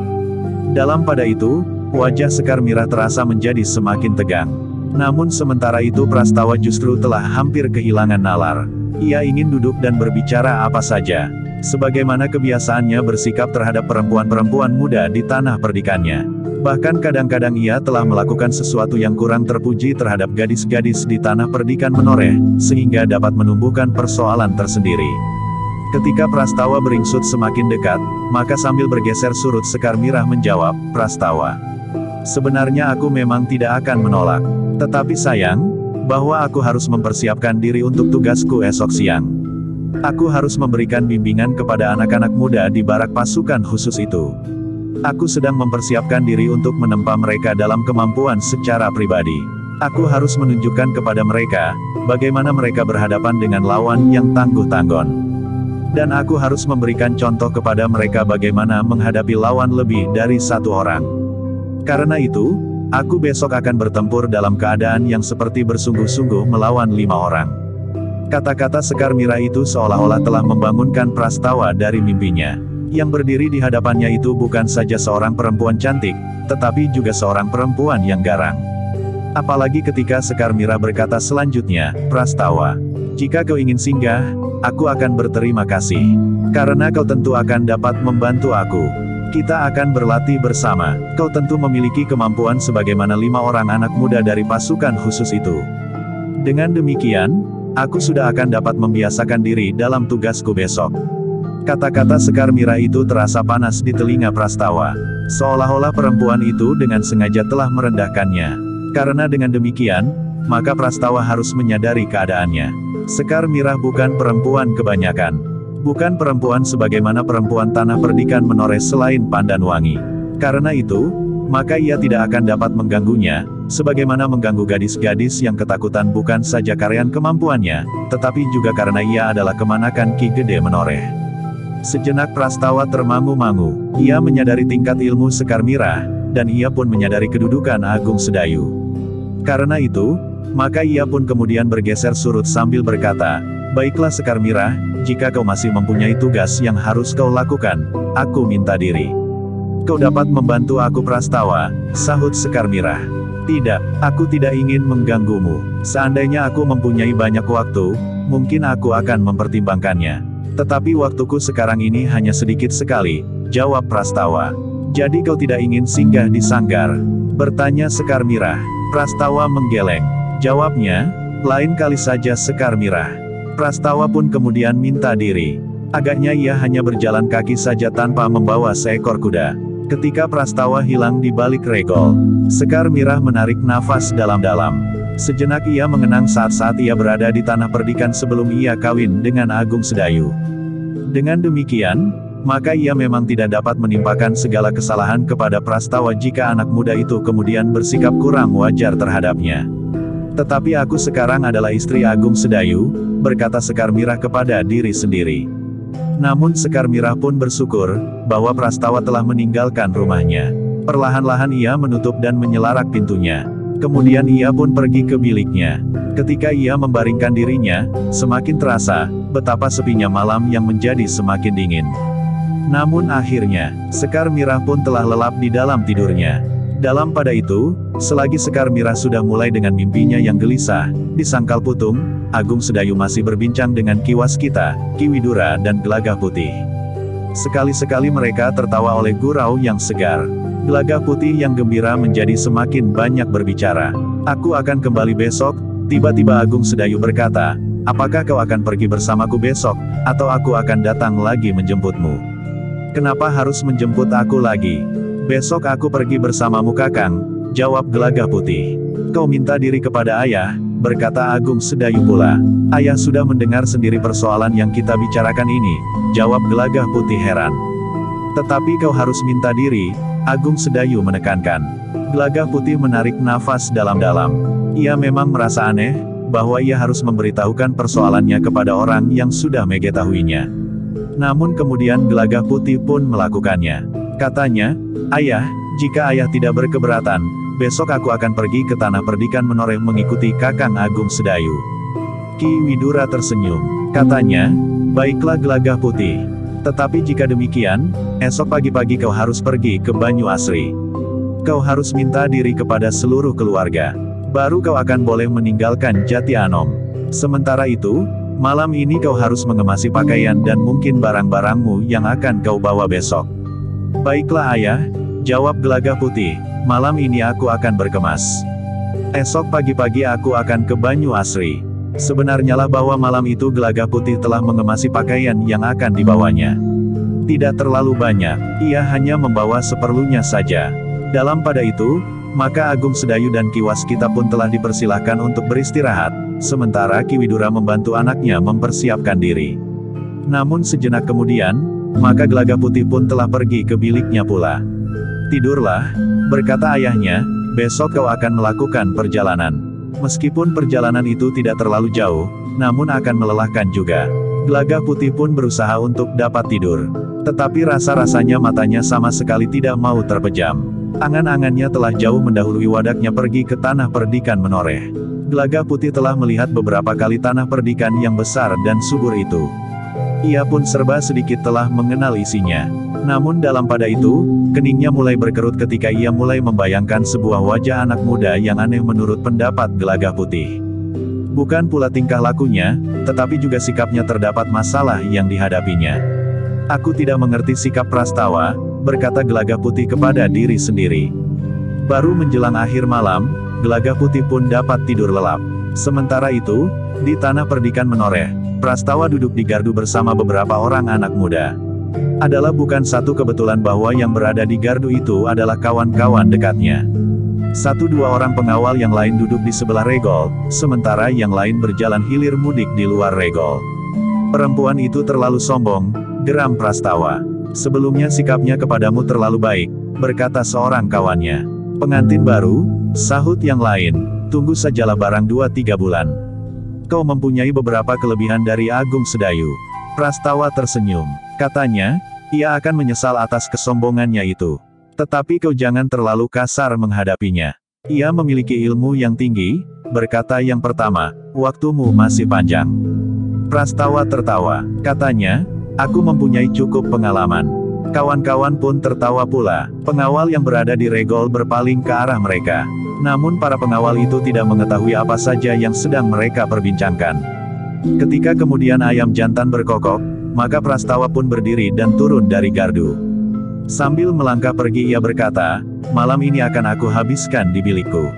Dalam pada itu, wajah Sekar Mirah terasa menjadi semakin tegang. Namun sementara itu Prastawa justru telah hampir kehilangan nalar. Ia ingin duduk dan berbicara apa saja. sebagaimana kebiasaannya bersikap terhadap perempuan-perempuan muda di tanah perdikannya. Bahkan kadang-kadang ia telah melakukan sesuatu yang kurang terpuji terhadap gadis-gadis di tanah perdikan menoreh, sehingga dapat menumbuhkan persoalan tersendiri. Ketika Prastawa beringsut semakin dekat, maka sambil bergeser surut Sekar Mirah menjawab, "Prastawa, sebenarnya aku memang tidak akan menolak. Tetapi sayang, bahwa aku harus mempersiapkan diri untuk tugasku esok siang. Aku harus memberikan bimbingan kepada anak-anak muda di barak pasukan khusus itu. Aku sedang mempersiapkan diri untuk menempa mereka dalam kemampuan secara pribadi. Aku harus menunjukkan kepada mereka, bagaimana mereka berhadapan dengan lawan yang tangguh-tanggon. Dan aku harus memberikan contoh kepada mereka bagaimana menghadapi lawan lebih dari satu orang. Karena itu, aku besok akan bertempur dalam keadaan yang seperti bersungguh-sungguh melawan 5 orang." Kata-kata Sekar Mirah itu seolah-olah telah membangunkan Prastawa dari mimpinya. Yang berdiri di hadapannya itu bukan saja seorang perempuan cantik, tetapi juga seorang perempuan yang garang. Apalagi ketika Sekar Mirah berkata selanjutnya, "Prastawa, jika kau ingin singgah, aku akan berterima kasih. Karena kau tentu akan dapat membantu aku. Kita akan berlatih bersama. Kau tentu memiliki kemampuan sebagaimana 5 orang anak muda dari pasukan khusus itu. Dengan demikian, aku sudah akan dapat membiasakan diri dalam tugasku besok." Kata-kata Sekar Mirah itu terasa panas di telinga Prastawa. Seolah-olah perempuan itu dengan sengaja telah merendahkannya. Karena dengan demikian, maka Prastawa harus menyadari keadaannya. Sekar Mirah bukan perempuan kebanyakan. Bukan perempuan sebagaimana perempuan tanah perdikan menoreh selain Pandanwangi. Karena itu, maka ia tidak akan dapat mengganggunya, sebagaimana mengganggu gadis-gadis yang ketakutan bukan saja karyan kemampuannya, tetapi juga karena ia adalah kemanakan Ki Gede Menoreh. Sejenak Prastawa termangu-mangu. Ia menyadari tingkat ilmu Sekar Mirah, dan ia pun menyadari kedudukan Agung Sedayu. Karena itu, maka ia pun kemudian bergeser surut sambil berkata, "Baiklah Sekar Mirah, jika kau masih mempunyai tugas yang harus kau lakukan, aku minta diri." "Kau dapat membantu aku Prastawa," sahut Sekar Mirah. "Tidak, aku tidak ingin mengganggumu. Seandainya aku mempunyai banyak waktu, mungkin aku akan mempertimbangkannya. Tetapi waktuku sekarang ini hanya sedikit sekali," jawab Prastawa. "Jadi kau tidak ingin singgah di sanggar?" bertanya Sekar Mirah. Prastawa menggeleng. Jawabnya, "Lain kali saja Sekar Mirah." Prastawa pun kemudian minta diri. Agaknya ia hanya berjalan kaki saja tanpa membawa seekor kuda. Ketika Prastawa hilang di balik regol, Sekar Mirah menarik nafas dalam-dalam. Sejenak ia mengenang saat-saat ia berada di tanah perdikan sebelum ia kawin dengan Agung Sedayu. Dengan demikian, maka ia memang tidak dapat menimpakan segala kesalahan kepada Prastawa jika anak muda itu kemudian bersikap kurang wajar terhadapnya. "Tetapi aku sekarang adalah istri Agung Sedayu," berkata Sekar Mirah kepada diri sendiri. Namun Sekar Mirah pun bersyukur, bahwa Prastawa telah meninggalkan rumahnya. Perlahan-lahan ia menutup dan menyelarak pintunya. Kemudian ia pun pergi ke biliknya. Ketika ia membaringkan dirinya, semakin terasa, betapa sepinya malam yang menjadi semakin dingin. Namun akhirnya, Sekar Mirah pun telah lelap di dalam tidurnya. Dalam pada itu, selagi Sekar Mirah sudah mulai dengan mimpinya yang gelisah, di Sangkal Putung, Agung Sedayu masih berbincang dengan Ki Waskita, Ki Widura dan Gelagah Putih. Sekali-sekali mereka tertawa oleh gurau yang segar. Gelagah Putih yang gembira menjadi semakin banyak berbicara. "Aku akan kembali besok," tiba-tiba Agung Sedayu berkata, "Apakah kau akan pergi bersamaku besok, atau aku akan datang lagi menjemputmu?" "Kenapa harus menjemput aku lagi? Besok aku pergi bersamamu Kakang," jawab Gelagah Putih. "Kau minta diri kepada ayah," berkata Agung Sedayu pula. "Ayah sudah mendengar sendiri persoalan yang kita bicarakan ini," jawab Gelagah Putih heran. "Tetapi kau harus minta diri," Agung Sedayu menekankan. Gelagah Putih menarik nafas dalam-dalam. Ia memang merasa aneh, bahwa ia harus memberitahukan persoalannya kepada orang yang sudah mengetahuinya. Namun kemudian Gelagah Putih pun melakukannya. Katanya, "Ayah, jika ayah tidak berkeberatan, besok aku akan pergi ke tanah perdikan menoreh mengikuti Kakang Agung Sedayu." Ki Widura tersenyum. Katanya, "Baiklah Gelagah Putih. Tetapi jika demikian, esok pagi-pagi kau harus pergi ke Banyu Asri. Kau harus minta diri kepada seluruh keluarga. Baru kau akan boleh meninggalkan Jati Anom. Sementara itu, Malam ini kau harus mengemasi pakaian dan mungkin barang-barangmu yang akan kau bawa besok. Baiklah ayah, jawab Gelagah Putih, malam ini aku akan berkemas. Esok pagi-pagi aku akan ke Banyu Asri. Sebenarnya lah bahwa malam itu Gelagah Putih telah mengemasi pakaian yang akan dibawanya. Tidak terlalu banyak, ia hanya membawa seperlunya saja. Dalam pada itu, maka Agung Sedayu dan Ki Waskita pun telah dipersilahkan untuk beristirahat, sementara Ki Widura membantu anaknya mempersiapkan diri. Namun sejenak kemudian, maka Gelagah Putih pun telah pergi ke biliknya pula. Tidurlah, berkata ayahnya, besok kau akan melakukan perjalanan. Meskipun perjalanan itu tidak terlalu jauh, namun akan melelahkan juga. Gelagah Putih pun berusaha untuk dapat tidur. Tetapi rasa-rasanya matanya sama sekali tidak mau terpejam. Angan-angannya telah jauh mendahului wadaknya pergi ke tanah perdikan menoreh. Gelagah Putih telah melihat beberapa kali tanah perdikan yang besar dan subur itu. Ia pun serba sedikit telah mengenal isinya. Namun dalam pada itu, keningnya mulai berkerut ketika ia mulai membayangkan sebuah wajah anak muda yang aneh menurut pendapat Gelagah Putih. Bukan pula tingkah lakunya, tetapi juga sikapnya terdapat masalah yang dihadapinya. Aku tidak mengerti sikap Prastawa, berkata Gelagah Putih kepada diri sendiri. Baru menjelang akhir malam, Gelagah Putih pun dapat tidur lelap. Sementara itu, di tanah perdikan menoreh, Prastawa duduk di gardu bersama beberapa orang anak muda. Adalah bukan satu kebetulan bahwa yang berada di gardu itu adalah kawan-kawan dekatnya. Satu dua orang pengawal yang lain duduk di sebelah regol, sementara yang lain berjalan hilir mudik di luar regol. Perempuan itu terlalu sombong, geram Prastawa. Sebelumnya sikapnya kepadamu terlalu baik, berkata seorang kawannya. Pengantin baru, sahut yang lain, tunggu sajalah barang 2-3 bulan. Kau mempunyai beberapa kelebihan dari Agung Sedayu. Prastawa tersenyum. Katanya, ia akan menyesal atas kesombongannya itu. Tetapi kau jangan terlalu kasar menghadapinya. Ia memiliki ilmu yang tinggi, berkata yang pertama, waktumu masih panjang. Prastawa tertawa. Katanya, aku mempunyai cukup pengalaman. Kawan-kawan pun tertawa pula. Pengawal yang berada di regol berpaling ke arah mereka. Namun para pengawal itu tidak mengetahui apa saja yang sedang mereka perbincangkan. Ketika kemudian ayam jantan berkokok, maka Prastawa pun berdiri dan turun dari gardu. Sambil melangkah pergi ia berkata, malam ini akan aku habiskan di bilikku.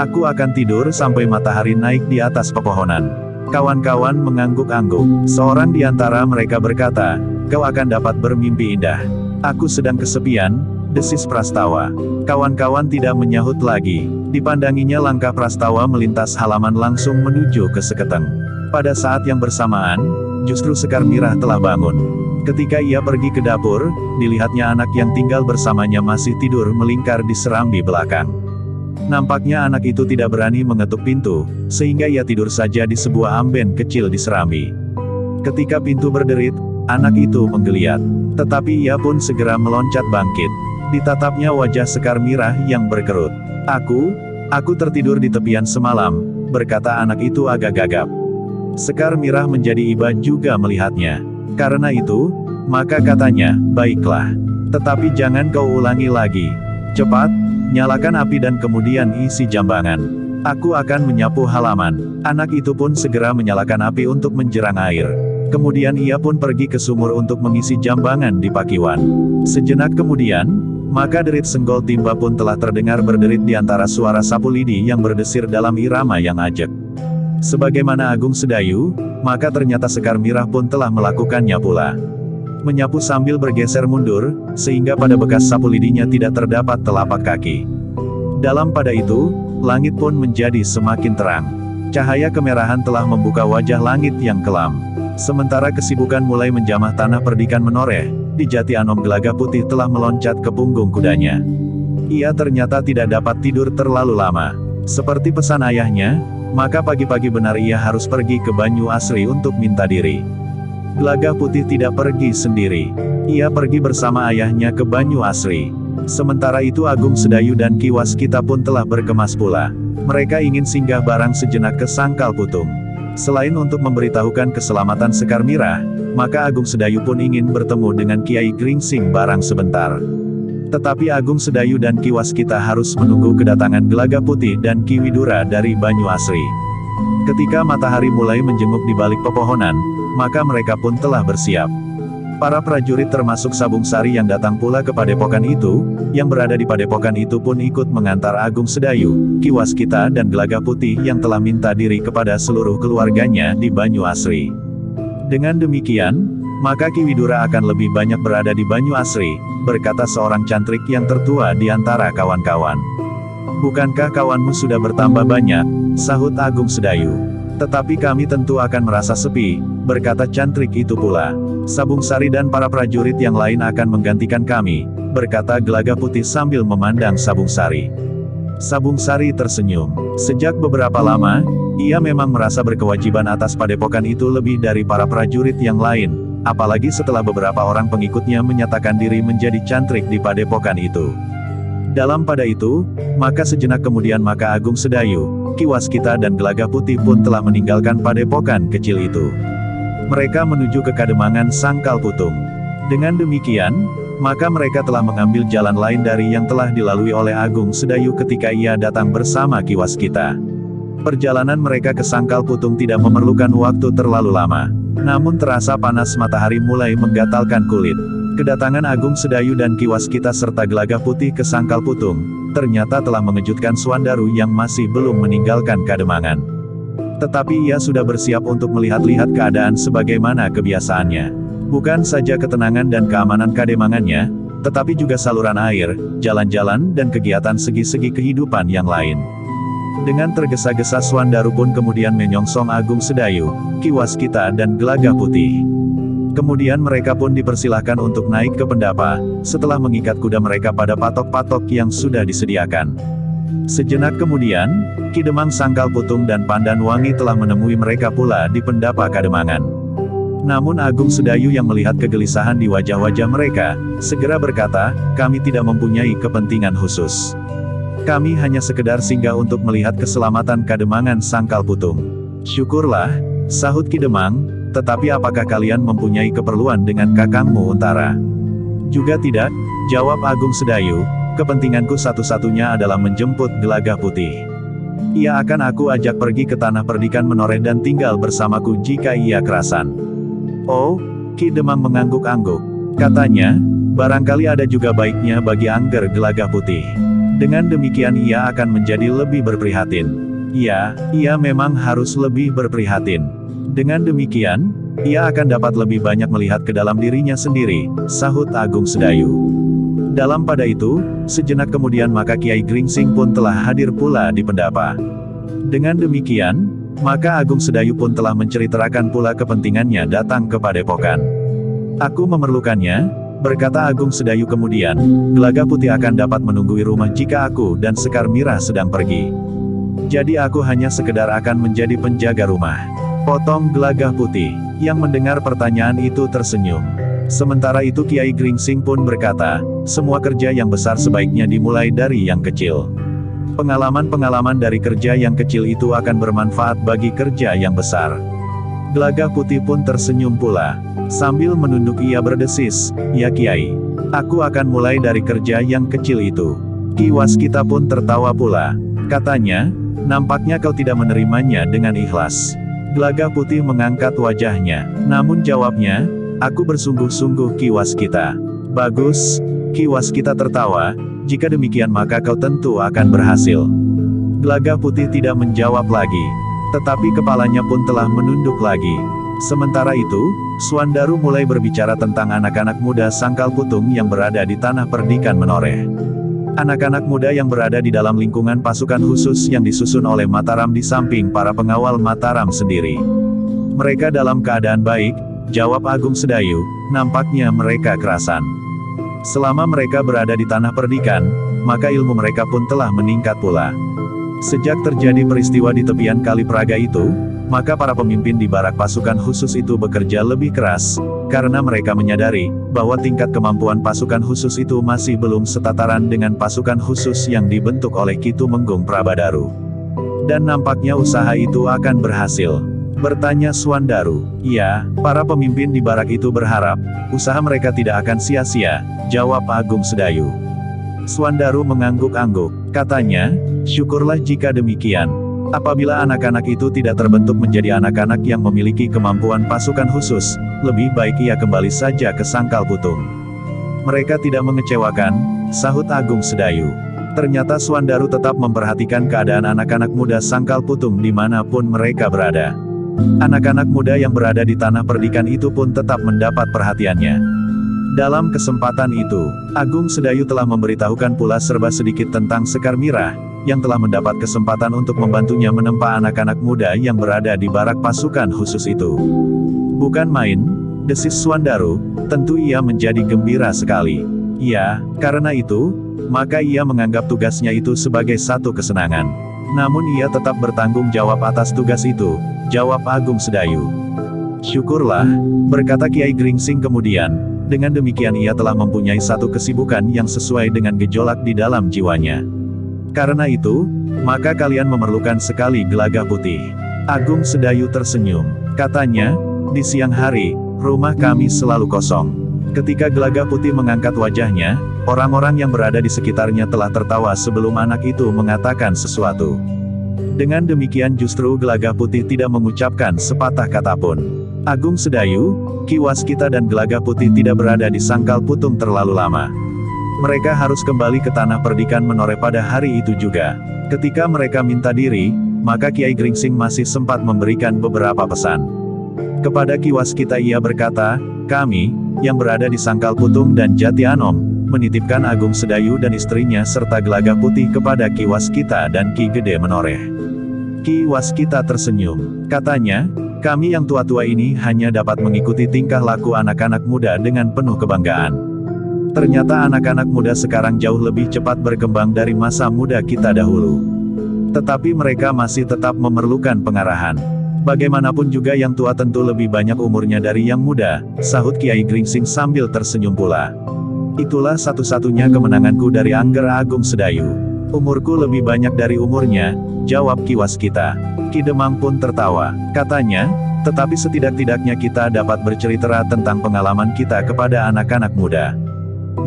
Aku akan tidur sampai matahari naik di atas pepohonan. Kawan-kawan mengangguk-angguk. Seorang di antara mereka berkata, kau akan dapat bermimpi indah. Aku sedang kesepian, desis Prastawa. Kawan-kawan tidak menyahut lagi. Dipandanginya langkah Prastawa melintas halaman langsung menuju ke Seketeng. Pada saat yang bersamaan, justru Sekar Mirah telah bangun. Ketika ia pergi ke dapur, dilihatnya anak yang tinggal bersamanya masih tidur melingkar di serambi belakang. Nampaknya anak itu tidak berani mengetuk pintu, sehingga ia tidur saja di sebuah amben kecil di serambi. Ketika pintu berderit, anak itu menggeliat. Tetapi ia pun segera meloncat bangkit. Ditatapnya wajah Sekar Mirah yang berkerut. Aku tertidur di tepian semalam, berkata anak itu agak gagap. Sekar Mirah menjadi iba juga melihatnya. Karena itu, maka katanya, baiklah. Tetapi jangan kau ulangi lagi. Cepat, nyalakan api dan kemudian isi jambangan. Aku akan menyapu halaman. Anak itu pun segera menyalakan api untuk menjerang air. Kemudian ia pun pergi ke sumur untuk mengisi jambangan di pakiwan. Sejenak kemudian, maka derit senggol timba pun telah terdengar berderit di antara suara sapu lidi yang berdesir dalam irama yang ajek. Sebagaimana Agung Sedayu, maka ternyata Sekar Mirah pun telah melakukannya pula. Menyapu sambil bergeser mundur, sehingga pada bekas sapu lidinya tidak terdapat telapak kaki. Dalam pada itu, langit pun menjadi semakin terang. Cahaya kemerahan telah membuka wajah langit yang kelam. Sementara kesibukan mulai menjamah tanah perdikan menoreh, di Jati Anom Gelagah Putih telah meloncat ke punggung kudanya. Ia ternyata tidak dapat tidur terlalu lama. Seperti pesan ayahnya, maka pagi-pagi benar ia harus pergi ke Banyu Asri untuk minta diri. Gelagah Putih tidak pergi sendiri. Ia pergi bersama ayahnya ke Banyu Asri. Sementara itu Agung Sedayu dan Ki Waskita pun telah berkemas pula. Mereka ingin singgah barang sejenak ke Sangkal Putung. Selain untuk memberitahukan keselamatan Sekar Mirah, maka Agung Sedayu pun ingin bertemu dengan Kiai Gringsing barang sebentar. Tetapi Agung Sedayu dan Ki Waskita harus menunggu kedatangan Gelagah Putih dan Ki Widura dari Banyu Asri. Ketika matahari mulai menjenguk di balik pepohonan, maka mereka pun telah bersiap. Para prajurit termasuk Sabung Sari yang datang pula ke padepokan itu, yang berada di padepokan itu pun ikut mengantar Agung Sedayu, Ki Waskita dan Gelagah Putih yang telah minta diri kepada seluruh keluarganya di Banyu Asri. Dengan demikian, maka Ki Widura akan lebih banyak berada di Banyu Asri, berkata seorang cantrik yang tertua di antara kawan-kawan. Bukankah kawanmu sudah bertambah banyak, sahut Agung Sedayu. Tetapi kami tentu akan merasa sepi, berkata cantrik itu pula. Sabung Sari dan para prajurit yang lain akan menggantikan kami, berkata Gelagah Putih sambil memandang Sabung Sari. Sabung Sari tersenyum. Sejak beberapa lama, ia memang merasa berkewajiban atas padepokan itu lebih dari para prajurit yang lain, apalagi setelah beberapa orang pengikutnya menyatakan diri menjadi cantrik di padepokan itu. Dalam pada itu, maka sejenak kemudian maka Agung Sedayu, Ki Waskita dan Gelagah Putih pun telah meninggalkan padepokan kecil itu. Mereka menuju ke Kademangan Sangkal Putung. Dengan demikian, maka mereka telah mengambil jalan lain dari yang telah dilalui oleh Agung Sedayu ketika ia datang bersama Ki Waskita. Perjalanan mereka ke Sangkal Putung tidak memerlukan waktu terlalu lama. Namun terasa panas matahari mulai menggatalkan kulit. Kedatangan Agung Sedayu dan Ki Waskita serta Gelagah Putih ke Sangkal Putung, ternyata telah mengejutkan Swandaru yang masih belum meninggalkan Kademangan. Tetapi ia sudah bersiap untuk melihat-lihat keadaan sebagaimana kebiasaannya. Bukan saja ketenangan dan keamanan Kademangannya, tetapi juga saluran air, jalan-jalan dan kegiatan segi-segi kehidupan yang lain. Dengan tergesa-gesa Swandaru pun kemudian menyongsong Agung Sedayu, Ki Waskita dan Gelagah Putih. Kemudian mereka pun dipersilahkan untuk naik ke pendapa, setelah mengikat kuda mereka pada patok-patok yang sudah disediakan. Sejenak kemudian, Ki Demang Sangkal Putung dan Pandan Wangi telah menemui mereka pula di pendapa Kademangan. Namun Agung Sedayu yang melihat kegelisahan di wajah-wajah mereka, segera berkata, kami tidak mempunyai kepentingan khusus. Kami hanya sekedar singgah untuk melihat keselamatan Kademangan Sangkal Putung. Syukurlah, sahut Ki Demang, tetapi apakah kalian mempunyai keperluan dengan kakangmu Untara? Juga tidak, jawab Agung Sedayu, kepentinganku satu-satunya adalah menjemput Gelagah Putih. Ia akan aku ajak pergi ke tanah perdikan Menoreh dan tinggal bersamaku jika ia kerasan. Oh, Ki Demang mengangguk-angguk. Katanya, barangkali ada juga baiknya bagi Angger Gelagah Putih. Dengan demikian ia akan menjadi lebih berprihatin. Ia memang harus lebih berprihatin. Dengan demikian, ia akan dapat lebih banyak melihat ke dalam dirinya sendiri, sahut Agung Sedayu. Dalam pada itu, sejenak kemudian maka Kiai Gringsing pun telah hadir pula di pendapa. Dengan demikian, maka Agung Sedayu pun telah menceritakan pula kepentingannya datang ke padepokan. Aku memerlukannya, berkata Agung Sedayu kemudian, Gelagah Putih akan dapat menunggui rumah jika aku dan Sekar Mirah sedang pergi. Jadi aku hanya sekedar akan menjadi penjaga rumah. Potong Gelagah Putih, yang mendengar pertanyaan itu tersenyum. Sementara itu Kiai Gringsing pun berkata, semua kerja yang besar sebaiknya dimulai dari yang kecil. Pengalaman-pengalaman dari kerja yang kecil itu akan bermanfaat bagi kerja yang besar. Gelagah Putih pun tersenyum pula. Sambil menunduk ia berdesis, ya Kiai. Aku akan mulai dari kerja yang kecil itu. Ki Waskita pun tertawa pula. Katanya, nampaknya kau tidak menerimanya dengan ikhlas. Gelagah Putih mengangkat wajahnya. Namun jawabnya, aku bersungguh-sungguh Ki Waskita. Bagus, Ki Waskita tertawa, jika demikian maka kau tentu akan berhasil. Gelagah Putih tidak menjawab lagi. Tetapi kepalanya pun telah menunduk lagi. Sementara itu, Swandaru mulai berbicara tentang anak-anak muda Sangkal Putung yang berada di tanah perdikan Menoreh. Anak-anak muda yang berada di dalam lingkungan pasukan khusus yang disusun oleh Mataram di samping para pengawal Mataram sendiri. Mereka dalam keadaan baik, jawab Agung Sedayu, nampaknya mereka kerasan. Selama mereka berada di tanah perdikan, maka ilmu mereka pun telah meningkat pula. Sejak terjadi peristiwa di tepian Kali Praga itu, maka para pemimpin di barak pasukan khusus itu bekerja lebih keras, karena mereka menyadari bahwa tingkat kemampuan pasukan khusus itu masih belum setataran dengan pasukan khusus yang dibentuk oleh Ki Tumenggung Prabadaru. Dan nampaknya usaha itu akan berhasil. Bertanya Swandaru. Iya, para pemimpin di barak itu berharap, usaha mereka tidak akan sia-sia, jawab Agung Sedayu. Swandaru mengangguk-angguk. Katanya, syukurlah jika demikian. Apabila anak-anak itu tidak terbentuk menjadi anak-anak yang memiliki kemampuan pasukan khusus, lebih baik ia kembali saja ke Sangkal Putung. Mereka tidak mengecewakan, sahut Agung Sedayu. Ternyata Suandaru tetap memperhatikan keadaan anak-anak muda Sangkal Putung dimanapun mereka berada. Anak-anak muda yang berada di tanah perdikan itu pun tetap mendapat perhatiannya. Dalam kesempatan itu, Agung Sedayu telah memberitahukan pula serba sedikit tentang Sekar Mirah, yang telah mendapat kesempatan untuk membantunya menempa anak-anak muda yang berada di barak pasukan khusus itu. Bukan main, desis Suandaru, tentu ia menjadi gembira sekali. Ya, karena itu, maka ia menganggap tugasnya itu sebagai satu kesenangan. Namun ia tetap bertanggung jawab atas tugas itu, jawab Agung Sedayu. Syukurlah, berkata Kiai Gringsing kemudian, dengan demikian ia telah mempunyai satu kesibukan yang sesuai dengan gejolak di dalam jiwanya. Karena itu, maka kalian memerlukan sekali Gelagah Putih. Agung Sedayu tersenyum. Katanya, di siang hari, rumah kami selalu kosong. Ketika Gelagah Putih mengangkat wajahnya, orang-orang yang berada di sekitarnya telah tertawa sebelum anak itu mengatakan sesuatu. Dengan demikian justru Gelagah Putih tidak mengucapkan sepatah kata pun. Agung Sedayu, Ki Waskita dan Gelagah Putih tidak berada di Sangkal Putung terlalu lama. Mereka harus kembali ke tanah perdikan Menoreh pada hari itu juga. Ketika mereka minta diri, maka Kiai Gringsing masih sempat memberikan beberapa pesan. Kepada Ki Waskita ia berkata, kami, yang berada di Sangkal Putung dan Jati Anom, menitipkan Agung Sedayu dan istrinya serta Gelagah Putih kepada Ki Waskita dan Ki Gede Menoreh. Ki Waskita tersenyum. Katanya, kami yang tua-tua ini hanya dapat mengikuti tingkah laku anak-anak muda dengan penuh kebanggaan. Ternyata anak-anak muda sekarang jauh lebih cepat berkembang dari masa muda kita dahulu. Tetapi mereka masih tetap memerlukan pengarahan. Bagaimanapun juga yang tua tentu lebih banyak umurnya dari yang muda, sahut Kiai Gringsing sambil tersenyum pula. Itulah satu-satunya kemenanganku dari Angger Agung Sedayu. Umurku lebih banyak dari umurnya, jawab Ki Waskita. Ki Demang pun tertawa. Katanya, tetapi setidak-tidaknya kita dapat bercerita tentang pengalaman kita kepada anak-anak muda.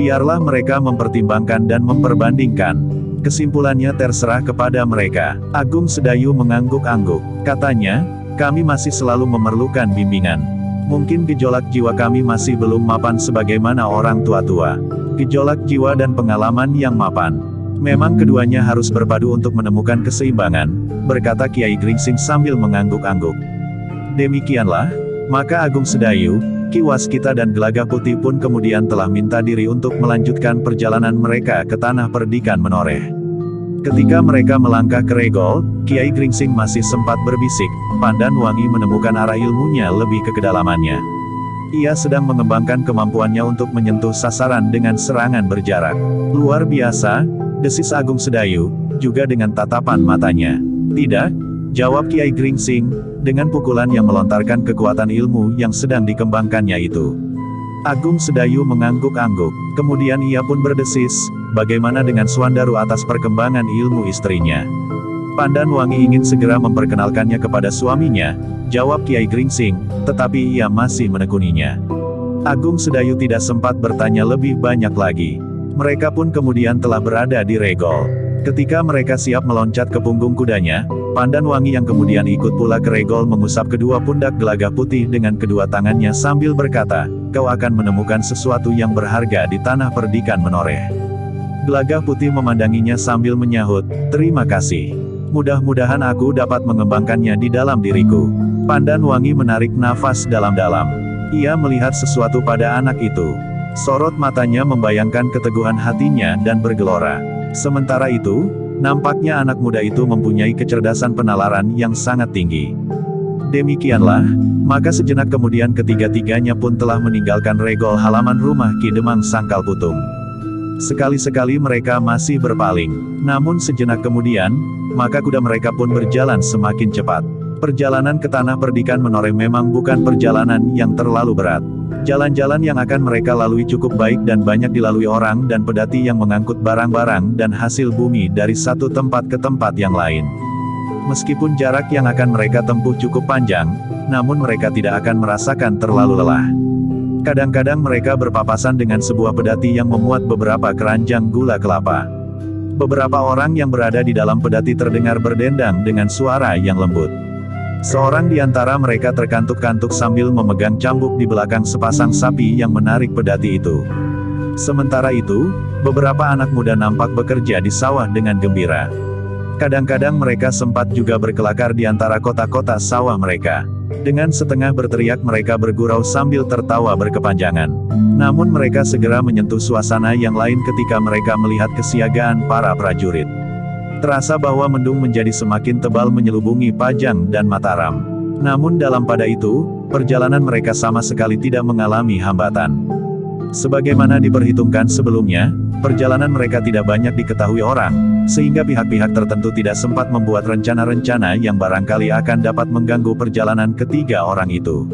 Biarlah mereka mempertimbangkan dan memperbandingkan. Kesimpulannya terserah kepada mereka. Agung Sedayu mengangguk-angguk. Katanya, kami masih selalu memerlukan bimbingan. Mungkin gejolak jiwa kami masih belum mapan sebagaimana orang tua-tua. Gejolak jiwa dan pengalaman yang mapan. Memang keduanya harus berpadu untuk menemukan keseimbangan, berkata Kiai Gringsing sambil mengangguk-angguk. Demikianlah, maka Agung Sedayu, Ki Waskita dan Gelagah Putih pun kemudian telah minta diri untuk melanjutkan perjalanan mereka ke tanah perdikan Menoreh. Ketika mereka melangkah ke Regol, Kiai Gringsing masih sempat berbisik, Pandan Wangi menemukan arah ilmunya lebih ke kedalamannya. Ia sedang mengembangkan kemampuannya untuk menyentuh sasaran dengan serangan berjarak. Luar biasa, desis Agung Sedayu, juga dengan tatapan matanya. Tidak, jawab Kiai Gringsing, dengan pukulan yang melontarkan kekuatan ilmu yang sedang dikembangkannya itu. Agung Sedayu mengangguk-angguk, kemudian ia pun berdesis, bagaimana dengan Suandaru atas perkembangan ilmu istrinya. Pandan Wangi ingin segera memperkenalkannya kepada suaminya, jawab Kiai Gringsing, tetapi ia masih menekuninya. Agung Sedayu tidak sempat bertanya lebih banyak lagi. Mereka pun kemudian telah berada di Regol. Ketika mereka siap meloncat ke punggung kudanya, Pandan Wangi yang kemudian ikut pula ke Regol mengusap kedua pundak Gelagah Putih dengan kedua tangannya sambil berkata, kau akan menemukan sesuatu yang berharga di tanah perdikan Menoreh. Gelagah Putih memandanginya sambil menyahut, terima kasih. Mudah-mudahan aku dapat mengembangkannya di dalam diriku. Pandan Wangi menarik nafas dalam-dalam. Ia melihat sesuatu pada anak itu. Sorot matanya membayangkan keteguhan hatinya dan bergelora. Sementara itu, nampaknya anak muda itu mempunyai kecerdasan penalaran yang sangat tinggi. Demikianlah, maka sejenak kemudian ketiga-tiganya pun telah meninggalkan Regol halaman rumah Ki Demang Sangkal Putung. Sekali-sekali mereka masih berpaling. Namun sejenak kemudian, maka kuda mereka pun berjalan semakin cepat. Perjalanan ke tanah perdikan Menoreh memang bukan perjalanan yang terlalu berat. Jalan-jalan yang akan mereka lalui cukup baik dan banyak dilalui orang dan pedati yang mengangkut barang-barang dan hasil bumi dari satu tempat ke tempat yang lain. Meskipun jarak yang akan mereka tempuh cukup panjang, namun mereka tidak akan merasakan terlalu lelah. Kadang-kadang mereka berpapasan dengan sebuah pedati yang memuat beberapa keranjang gula kelapa. Beberapa orang yang berada di dalam pedati terdengar berdendang dengan suara yang lembut. Seorang di antara mereka terkantuk-kantuk sambil memegang cambuk di belakang sepasang sapi yang menarik pedati itu. Sementara itu, beberapa anak muda nampak bekerja di sawah dengan gembira. Kadang-kadang mereka sempat juga berkelakar di antara kota-kota sawah mereka. Dengan setengah berteriak mereka bergurau sambil tertawa berkepanjangan. Namun mereka segera menyentuh suasana yang lain ketika mereka melihat kesiagaan para prajurit. Terasa bahwa mendung menjadi semakin tebal menyelubungi Pajang dan Mataram. Namun dalam pada itu, perjalanan mereka sama sekali tidak mengalami hambatan. Sebagaimana diperhitungkan sebelumnya, perjalanan mereka tidak banyak diketahui orang, sehingga pihak-pihak tertentu tidak sempat membuat rencana-rencana yang barangkali akan dapat mengganggu perjalanan ketiga orang itu.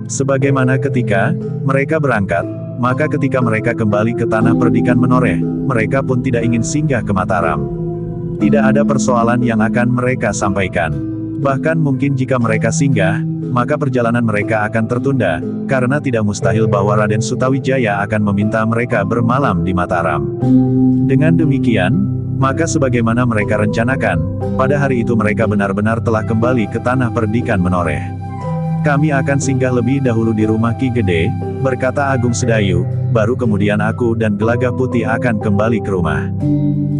Sebagaimana ketika mereka berangkat, maka ketika mereka kembali ke tanah perdikan Menoreh, mereka pun tidak ingin singgah ke Mataram. Tidak ada persoalan yang akan mereka sampaikan. Bahkan mungkin jika mereka singgah, maka perjalanan mereka akan tertunda, karena tidak mustahil bahwa Raden Sutawijaya akan meminta mereka bermalam di Mataram. Dengan demikian, maka sebagaimana mereka rencanakan, pada hari itu mereka benar-benar telah kembali ke tanah perdikan Menoreh. Kami akan singgah lebih dahulu di rumah Ki Gede, berkata Agung Sedayu, baru kemudian aku dan Gelagah Putih akan kembali ke rumah.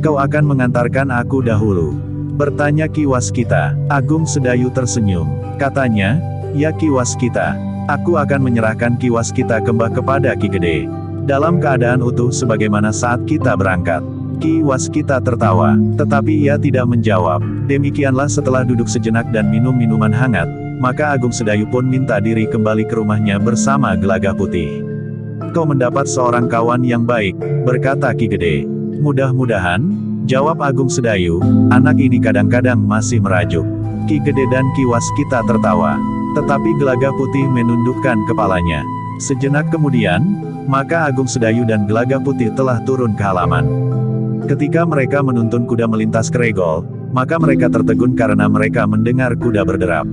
Kau akan mengantarkan aku dahulu? Bertanya Ki Waskita. Agung Sedayu tersenyum. Katanya, ya Ki Waskita, aku akan menyerahkan Ki Waskita Kembah kepada Ki Gede, dalam keadaan utuh sebagaimana saat kita berangkat. Ki Waskita tertawa, tetapi ia tidak menjawab. Demikianlah setelah duduk sejenak dan minum minuman hangat, maka Agung Sedayu pun minta diri kembali ke rumahnya bersama Gelagah Putih. Kau mendapat seorang kawan yang baik, berkata Ki Gede. Mudah-mudahan, jawab Agung Sedayu, anak ini kadang-kadang masih merajuk. Ki Gede dan Ki Waskita tertawa, tetapi Gelagah Putih menundukkan kepalanya. Sejenak kemudian, maka Agung Sedayu dan Gelagah Putih telah turun ke halaman. Ketika mereka menuntun kuda melintas Kregol, maka mereka tertegun karena mereka mendengar kuda berderap.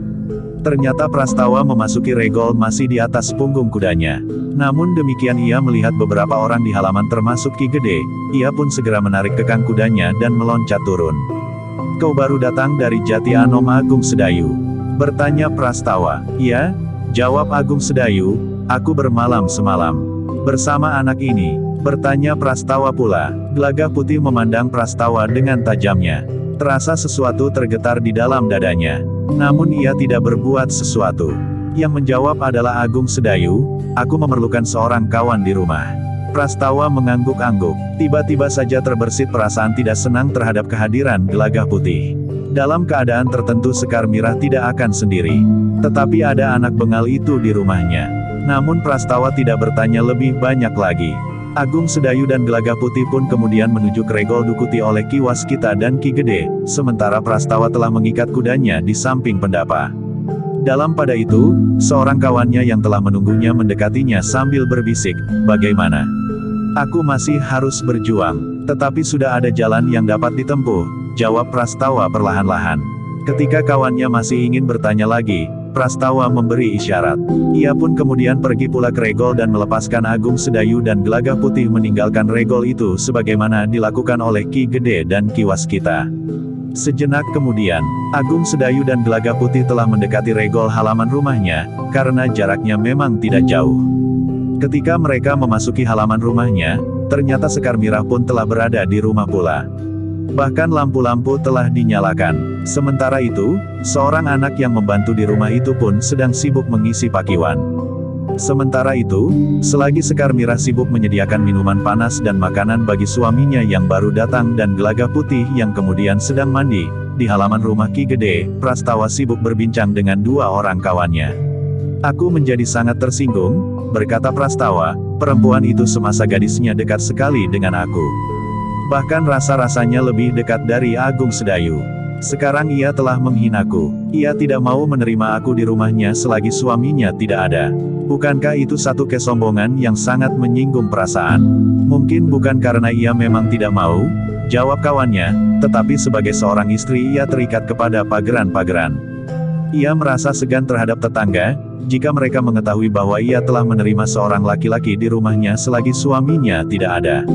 Ternyata Prastawa memasuki Regol masih di atas punggung kudanya. Namun demikian ia melihat beberapa orang di halaman termasuk Ki Gede, ia pun segera menarik kekang kudanya dan meloncat turun. Kau baru datang dari Jati Anom Agung Sedayu? Bertanya Prastawa. Ya, jawab Agung Sedayu, aku bermalam semalam bersama anak ini. Bertanya Prastawa pula. Gelagah Putih memandang Prastawa dengan tajamnya. Terasa sesuatu tergetar di dalam dadanya. Namun ia tidak berbuat sesuatu. Yang menjawab adalah Agung Sedayu, aku memerlukan seorang kawan di rumah. Prastawa mengangguk-angguk. Tiba-tiba saja terbersit perasaan tidak senang terhadap kehadiran Gelagah Putih. Dalam keadaan tertentu Sekar Mirah tidak akan sendiri. Tetapi ada anak bengal itu di rumahnya. Namun Prastawa tidak bertanya lebih banyak lagi. Agung Sedayu dan Gelagah Putih pun kemudian menuju ke Regol diikuti oleh Ki Waskita dan Ki Gede, sementara Prastawa telah mengikat kudanya di samping pendapa. Dalam pada itu, seorang kawannya yang telah menunggunya mendekatinya sambil berbisik, bagaimana? Aku masih harus berjuang, tetapi sudah ada jalan yang dapat ditempuh, jawab Prastawa perlahan-lahan. Ketika kawannya masih ingin bertanya lagi, Prastawa memberi isyarat. Ia pun kemudian pergi pula ke Regol dan melepaskan Agung Sedayu dan Gelagah Putih meninggalkan Regol itu sebagaimana dilakukan oleh Ki Gede dan Ki Waskita. Sejenak kemudian, Agung Sedayu dan Gelagah Putih telah mendekati Regol halaman rumahnya, karena jaraknya memang tidak jauh. Ketika mereka memasuki halaman rumahnya, ternyata Sekar Mirah pun telah berada di rumah pula. Bahkan lampu-lampu telah dinyalakan. Sementara itu, seorang anak yang membantu di rumah itu pun sedang sibuk mengisi pakiwan. Sementara itu, selagi Sekar Mirah sibuk menyediakan minuman panas dan makanan bagi suaminya yang baru datang dan Gelagah Putih yang kemudian sedang mandi, di halaman rumah Ki Gede, Prastawa sibuk berbincang dengan dua orang kawannya. Aku menjadi sangat tersinggung, berkata Prastawa, perempuan itu semasa gadisnya dekat sekali dengan aku. Bahkan rasa-rasanya lebih dekat dari Agung Sedayu. Sekarang ia telah menghinaku. Ia tidak mau menerima aku di rumahnya selagi suaminya tidak ada. Bukankah itu satu kesombongan yang sangat menyinggung perasaan? Mungkin bukan karena ia memang tidak mau, jawab kawannya, tetapi sebagai seorang istri ia terikat kepada pageran-pageran. Ia merasa segan terhadap tetangga, jika mereka mengetahui bahwa ia telah menerima seorang laki-laki di rumahnya selagi suaminya tidak ada.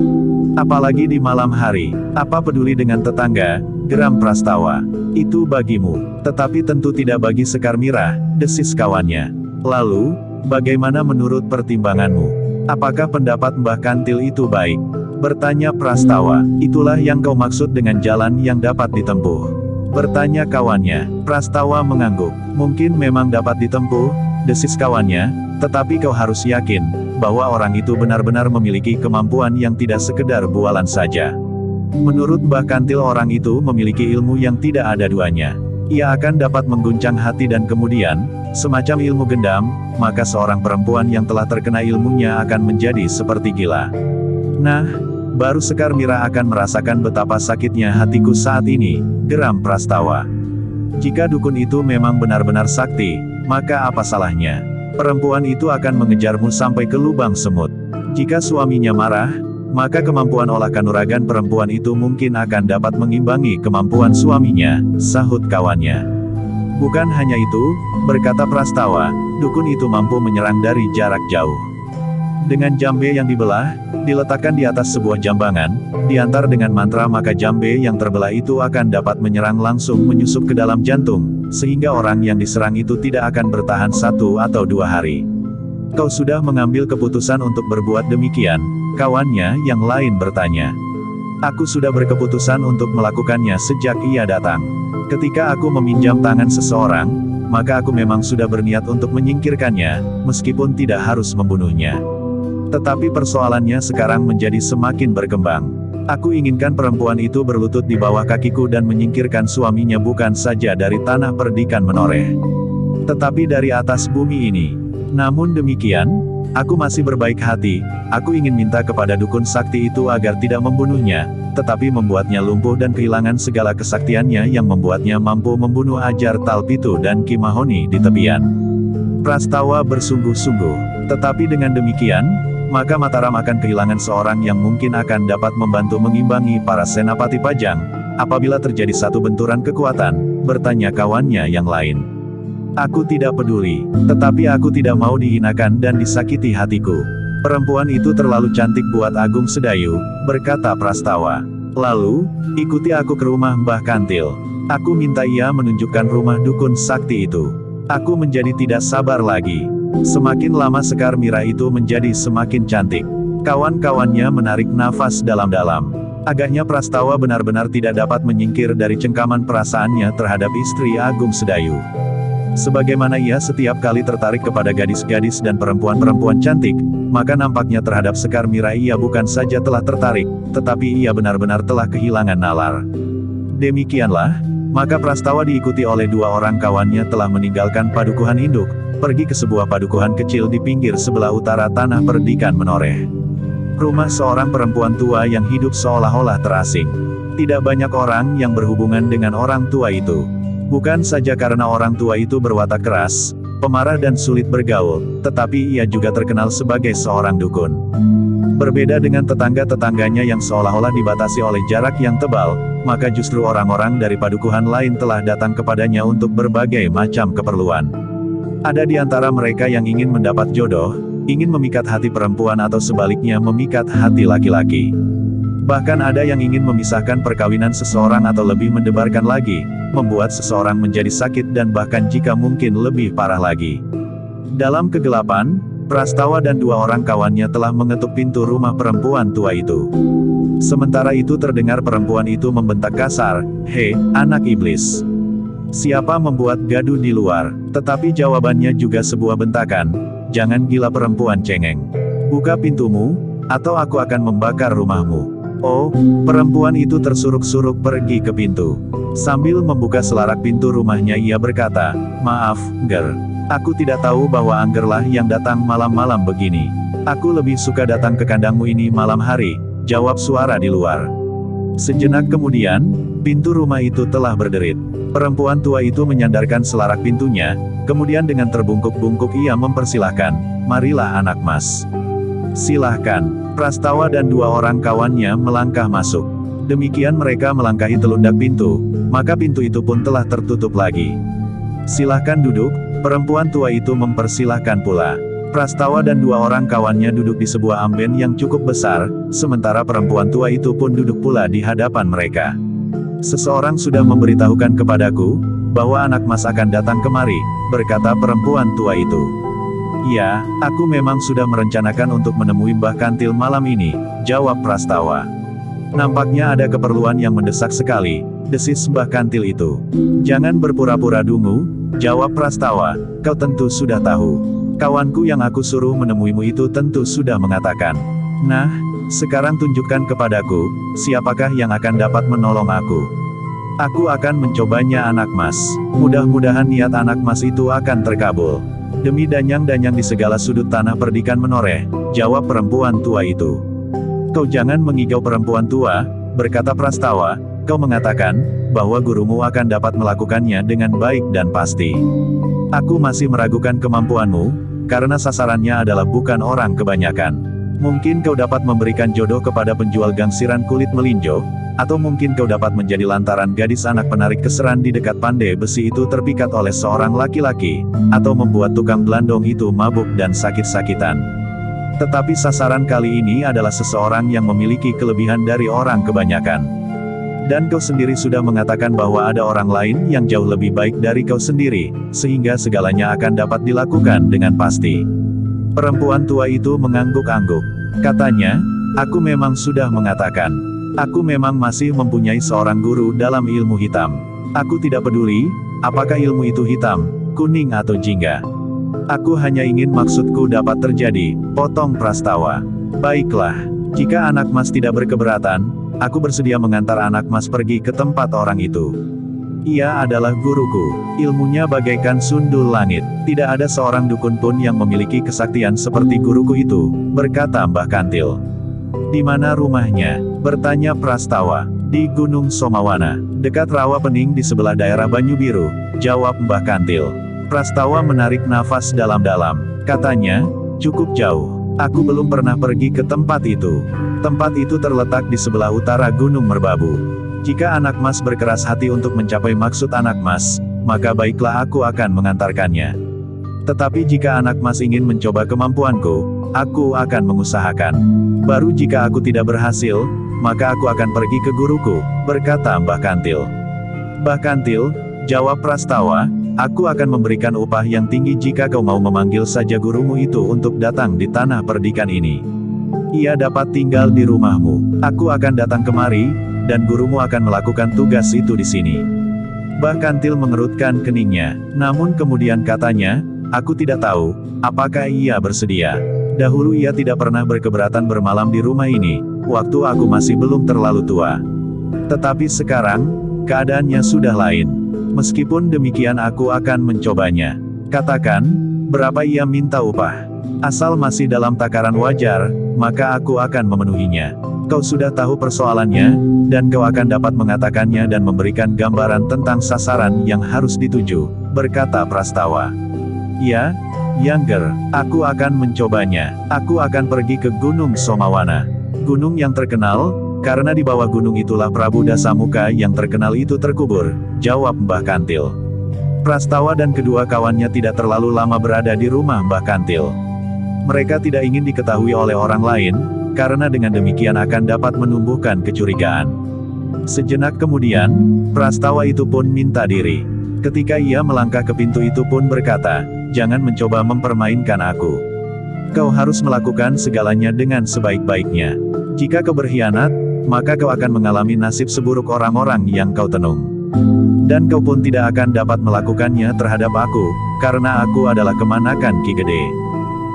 Apalagi di malam hari, apa peduli dengan tetangga, geram Prastawa. Itu bagimu, tetapi tentu tidak bagi Sekar Mirah, desis kawannya. Lalu, bagaimana menurut pertimbanganmu? Apakah pendapat Mbah Kantil itu baik? Bertanya Prastawa. Itulah yang kau maksud dengan jalan yang dapat ditempuh? Bertanya kawannya. Prastawa mengangguk. Mungkin memang dapat ditempuh, desis kawannya, tetapi kau harus yakin bahwa orang itu benar-benar memiliki kemampuan yang tidak sekedar bualan saja. Menurut Mbah Kantil orang itu memiliki ilmu yang tidak ada duanya. Ia akan dapat mengguncang hati dan kemudian, semacam ilmu gendam, maka seorang perempuan yang telah terkena ilmunya akan menjadi seperti gila. Nah, baru Sekar Mirah akan merasakan betapa sakitnya hatiku saat ini, geram Prastawa. Jika dukun itu memang benar-benar sakti, maka apa salahnya? Perempuan itu akan mengejarmu sampai ke lubang semut. Jika suaminya marah, maka kemampuan olah kanuragan perempuan itu mungkin akan dapat mengimbangi kemampuan suaminya, sahut kawannya. Bukan hanya itu, berkata Prastawa, dukun itu mampu menyerang dari jarak jauh. Dengan jambe yang dibelah, diletakkan di atas sebuah jambangan, diantar dengan mantra maka jambe yang terbelah itu akan dapat menyerang langsung menyusup ke dalam jantung, sehingga orang yang diserang itu tidak akan bertahan 1 atau 2 hari. Kau sudah mengambil keputusan untuk berbuat demikian? Kawannya yang lain bertanya. Aku sudah berkeputusan untuk melakukannya sejak ia datang. Ketika aku meminjam tangan seseorang, maka aku memang sudah berniat untuk menyingkirkannya, meskipun tidak harus membunuhnya. Tetapi persoalannya sekarang menjadi semakin berkembang. Aku inginkan perempuan itu berlutut di bawah kakiku dan menyingkirkan suaminya bukan saja dari tanah perdikan menoreh, tetapi dari atas bumi ini. Namun demikian, aku masih berbaik hati, aku ingin minta kepada dukun sakti itu agar tidak membunuhnya, tetapi membuatnya lumpuh dan kehilangan segala kesaktiannya yang membuatnya mampu membunuh Ajar Talpitu dan Ki Mahoni di tepian. Prastawa bersungguh-sungguh. Tetapi dengan demikian, maka Mataram akan kehilangan seorang yang mungkin akan dapat membantu mengimbangi para senapati Pajang, apabila terjadi satu benturan kekuatan, bertanya kawannya yang lain. Aku tidak peduli, tetapi aku tidak mau dihinakan dan disakiti hatiku. Perempuan itu terlalu cantik buat Agung Sedayu, berkata Prastawa. Lalu, ikuti aku ke rumah Mbah Kantil. Aku minta ia menunjukkan rumah dukun sakti itu. Aku menjadi tidak sabar lagi. Semakin lama Sekar Mirah itu menjadi semakin cantik. Kawan-kawannya menarik nafas dalam-dalam. Agaknya Prastawa benar-benar tidak dapat menyingkir dari cengkaman perasaannya terhadap istri Agung Sedayu. Sebagaimana ia setiap kali tertarik kepada gadis-gadis dan perempuan-perempuan cantik, maka nampaknya terhadap Sekar Mirah ia bukan saja telah tertarik, tetapi ia benar-benar telah kehilangan nalar. Demikianlah, maka Prastawa diikuti oleh 2 orang kawannya telah meninggalkan padukuhan induk, pergi ke sebuah padukuhan kecil di pinggir sebelah utara tanah perdikan menoreh. Rumah seorang perempuan tua yang hidup seolah-olah terasing. Tidak banyak orang yang berhubungan dengan orang tua itu. Bukan saja karena orang tua itu berwatak keras, pemarah dan sulit bergaul, tetapi ia juga terkenal sebagai seorang dukun. Berbeda dengan tetangga-tetangganya yang seolah-olah dibatasi oleh jarak yang tebal, maka justru orang-orang dari padukuhan lain telah datang kepadanya untuk berbagai macam keperluan. Ada di antara mereka yang ingin mendapat jodoh, ingin memikat hati perempuan atau sebaliknya memikat hati laki-laki. Bahkan ada yang ingin memisahkan perkawinan seseorang atau lebih mendebarkan lagi, membuat seseorang menjadi sakit dan bahkan jika mungkin lebih parah lagi. Dalam kegelapan, Prastawa dan 2 orang kawannya telah mengetuk pintu rumah perempuan tua itu. Sementara itu terdengar perempuan itu membentak kasar, "Hei, anak iblis! Siapa membuat gaduh di luar?" Tetapi jawabannya juga sebuah bentakan, "Jangan gila perempuan cengeng. Buka pintumu, atau aku akan membakar rumahmu." Oh, perempuan itu tersuruk-suruk pergi ke pintu. Sambil membuka selarak pintu rumahnya ia berkata, "Maaf, Ger. Aku tidak tahu bahwa Anggerlah yang datang malam-malam begini. Aku lebih suka datang ke kandangmu ini malam hari," jawab suara di luar. Sejenak kemudian, pintu rumah itu telah berderit. Perempuan tua itu menyandarkan selarak pintunya, kemudian dengan terbungkuk-bungkuk ia mempersilahkan, "Marilah anak mas. Silahkan." Prastawa dan 2 orang kawannya melangkah masuk. Demikian mereka melangkahi telundak pintu, maka pintu itu pun telah tertutup lagi. "Silahkan duduk," perempuan tua itu mempersilahkan pula. Prastawa dan dua orang kawannya duduk di sebuah amben yang cukup besar, sementara perempuan tua itu pun duduk pula di hadapan mereka. Seseorang sudah memberitahukan kepadaku, bahwa anak mas akan datang kemari, berkata perempuan tua itu. Ya, aku memang sudah merencanakan untuk menemui Mbah Kantil malam ini, jawab Prastawa. Nampaknya ada keperluan yang mendesak sekali, desis Mbah Kantil itu. Jangan berpura-pura dungu, jawab Prastawa, kau tentu sudah tahu. Kawanku yang aku suruh menemuimu itu tentu sudah mengatakan. Nah, sekarang tunjukkan kepadaku, siapakah yang akan dapat menolong aku. Aku akan mencobanya anak mas. Mudah-mudahan niat anak mas itu akan terkabul. Demi danyang-danyang di segala sudut tanah perdikan menoreh, jawab perempuan tua itu. Kau jangan mengigau perempuan tua, berkata Prastawa, kau mengatakan, bahwa gurumu akan dapat melakukannya dengan baik dan pasti. Aku masih meragukan kemampuanmu, karena sasarannya adalah bukan orang kebanyakan. Mungkin kau dapat memberikan jodoh kepada penjual gangsiran kulit melinjo, atau mungkin kau dapat menjadi lantaran gadis anak penarik keseran di dekat pandai besi itu terpikat oleh seorang laki-laki, atau membuat tukang belandong itu mabuk dan sakit-sakitan. Tetapi sasaran kali ini adalah seseorang yang memiliki kelebihan dari orang kebanyakan. Dan kau sendiri sudah mengatakan bahwa ada orang lain yang jauh lebih baik dari kau sendiri, sehingga segalanya akan dapat dilakukan dengan pasti. Perempuan tua itu mengangguk-angguk. Katanya, aku memang sudah mengatakan. Aku memang masih mempunyai seorang guru dalam ilmu hitam. Aku tidak peduli, apakah ilmu itu hitam, kuning atau jingga. Aku hanya ingin maksudku dapat terjadi, potong Prastawa. Baiklah, jika anak mas tidak berkeberatan, aku bersedia mengantar anak mas pergi ke tempat orang itu. Ia adalah guruku, ilmunya bagaikan sundul langit. Tidak ada seorang dukun pun yang memiliki kesaktian seperti guruku itu, berkata Mbah Kantil. Di mana rumahnya? Bertanya Prastawa. Di Gunung Somawana, dekat Rawa Pening di sebelah daerah Banyu Biru, jawab Mbah Kantil. Prastawa menarik nafas dalam-dalam. Katanya, cukup jauh. Aku belum pernah pergi ke tempat itu. Tempat itu terletak di sebelah utara Gunung Merbabu. Jika anak mas berkeras hati untuk mencapai maksud anak mas, maka baiklah aku akan mengantarkannya. Tetapi jika anak mas ingin mencoba kemampuanku, aku akan mengusahakan. Baru jika aku tidak berhasil, maka aku akan pergi ke guruku, berkata Mbah Kantil. Mbah Kantil, jawab Prastawa, aku akan memberikan upah yang tinggi jika kau mau memanggil saja gurumu itu untuk datang di tanah perdikan ini. Ia dapat tinggal di rumahmu. Aku akan datang kemari, dan gurumu akan melakukan tugas itu di sini. Mbah Kantil mengerutkan keningnya, namun kemudian katanya, aku tidak tahu, apakah ia bersedia. Dahulu ia tidak pernah berkeberatan bermalam di rumah ini, waktu aku masih belum terlalu tua. Tetapi sekarang, keadaannya sudah lain. Meskipun demikian aku akan mencobanya. Katakan, berapa ia minta upah. Asal masih dalam takaran wajar, maka aku akan memenuhinya. Kau sudah tahu persoalannya, dan kau akan dapat mengatakannya dan memberikan gambaran tentang sasaran yang harus dituju, berkata Prastawa. Ya, Younger, aku akan mencobanya. Aku akan pergi ke Gunung Somawana. Gunung yang terkenal, karena di bawah gunung itulah Prabu Dasamuka yang terkenal itu terkubur, jawab Mbah Kantil. Prastawa dan kedua kawannya tidak terlalu lama berada di rumah Mbah Kantil. Mereka tidak ingin diketahui oleh orang lain, karena dengan demikian akan dapat menumbuhkan kecurigaan. Sejenak kemudian, Prastawa itu pun minta diri. Ketika ia melangkah ke pintu itu pun berkata, jangan mencoba mempermainkan aku. Kau harus melakukan segalanya dengan sebaik-baiknya. Jika kau berkhianat, maka kau akan mengalami nasib seburuk orang-orang yang kau tenung. Dan kau pun tidak akan dapat melakukannya terhadap aku, karena aku adalah kemanakan Ki Gede.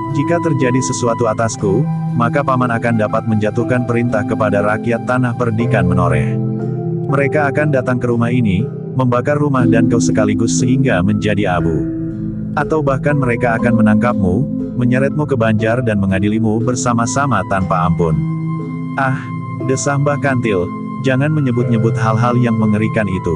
Jika terjadi sesuatu atasku, maka paman akan dapat menjatuhkan perintah kepada rakyat tanah perdikan menoreh. Mereka akan datang ke rumah ini, membakar rumah dan kau sekaligus sehingga menjadi abu. Atau bahkan mereka akan menangkapmu, menyeretmu ke banjar dan mengadilimu bersama-sama tanpa ampun. Ah, desah Mbah Kantil, jangan menyebut-nyebut hal-hal yang mengerikan itu.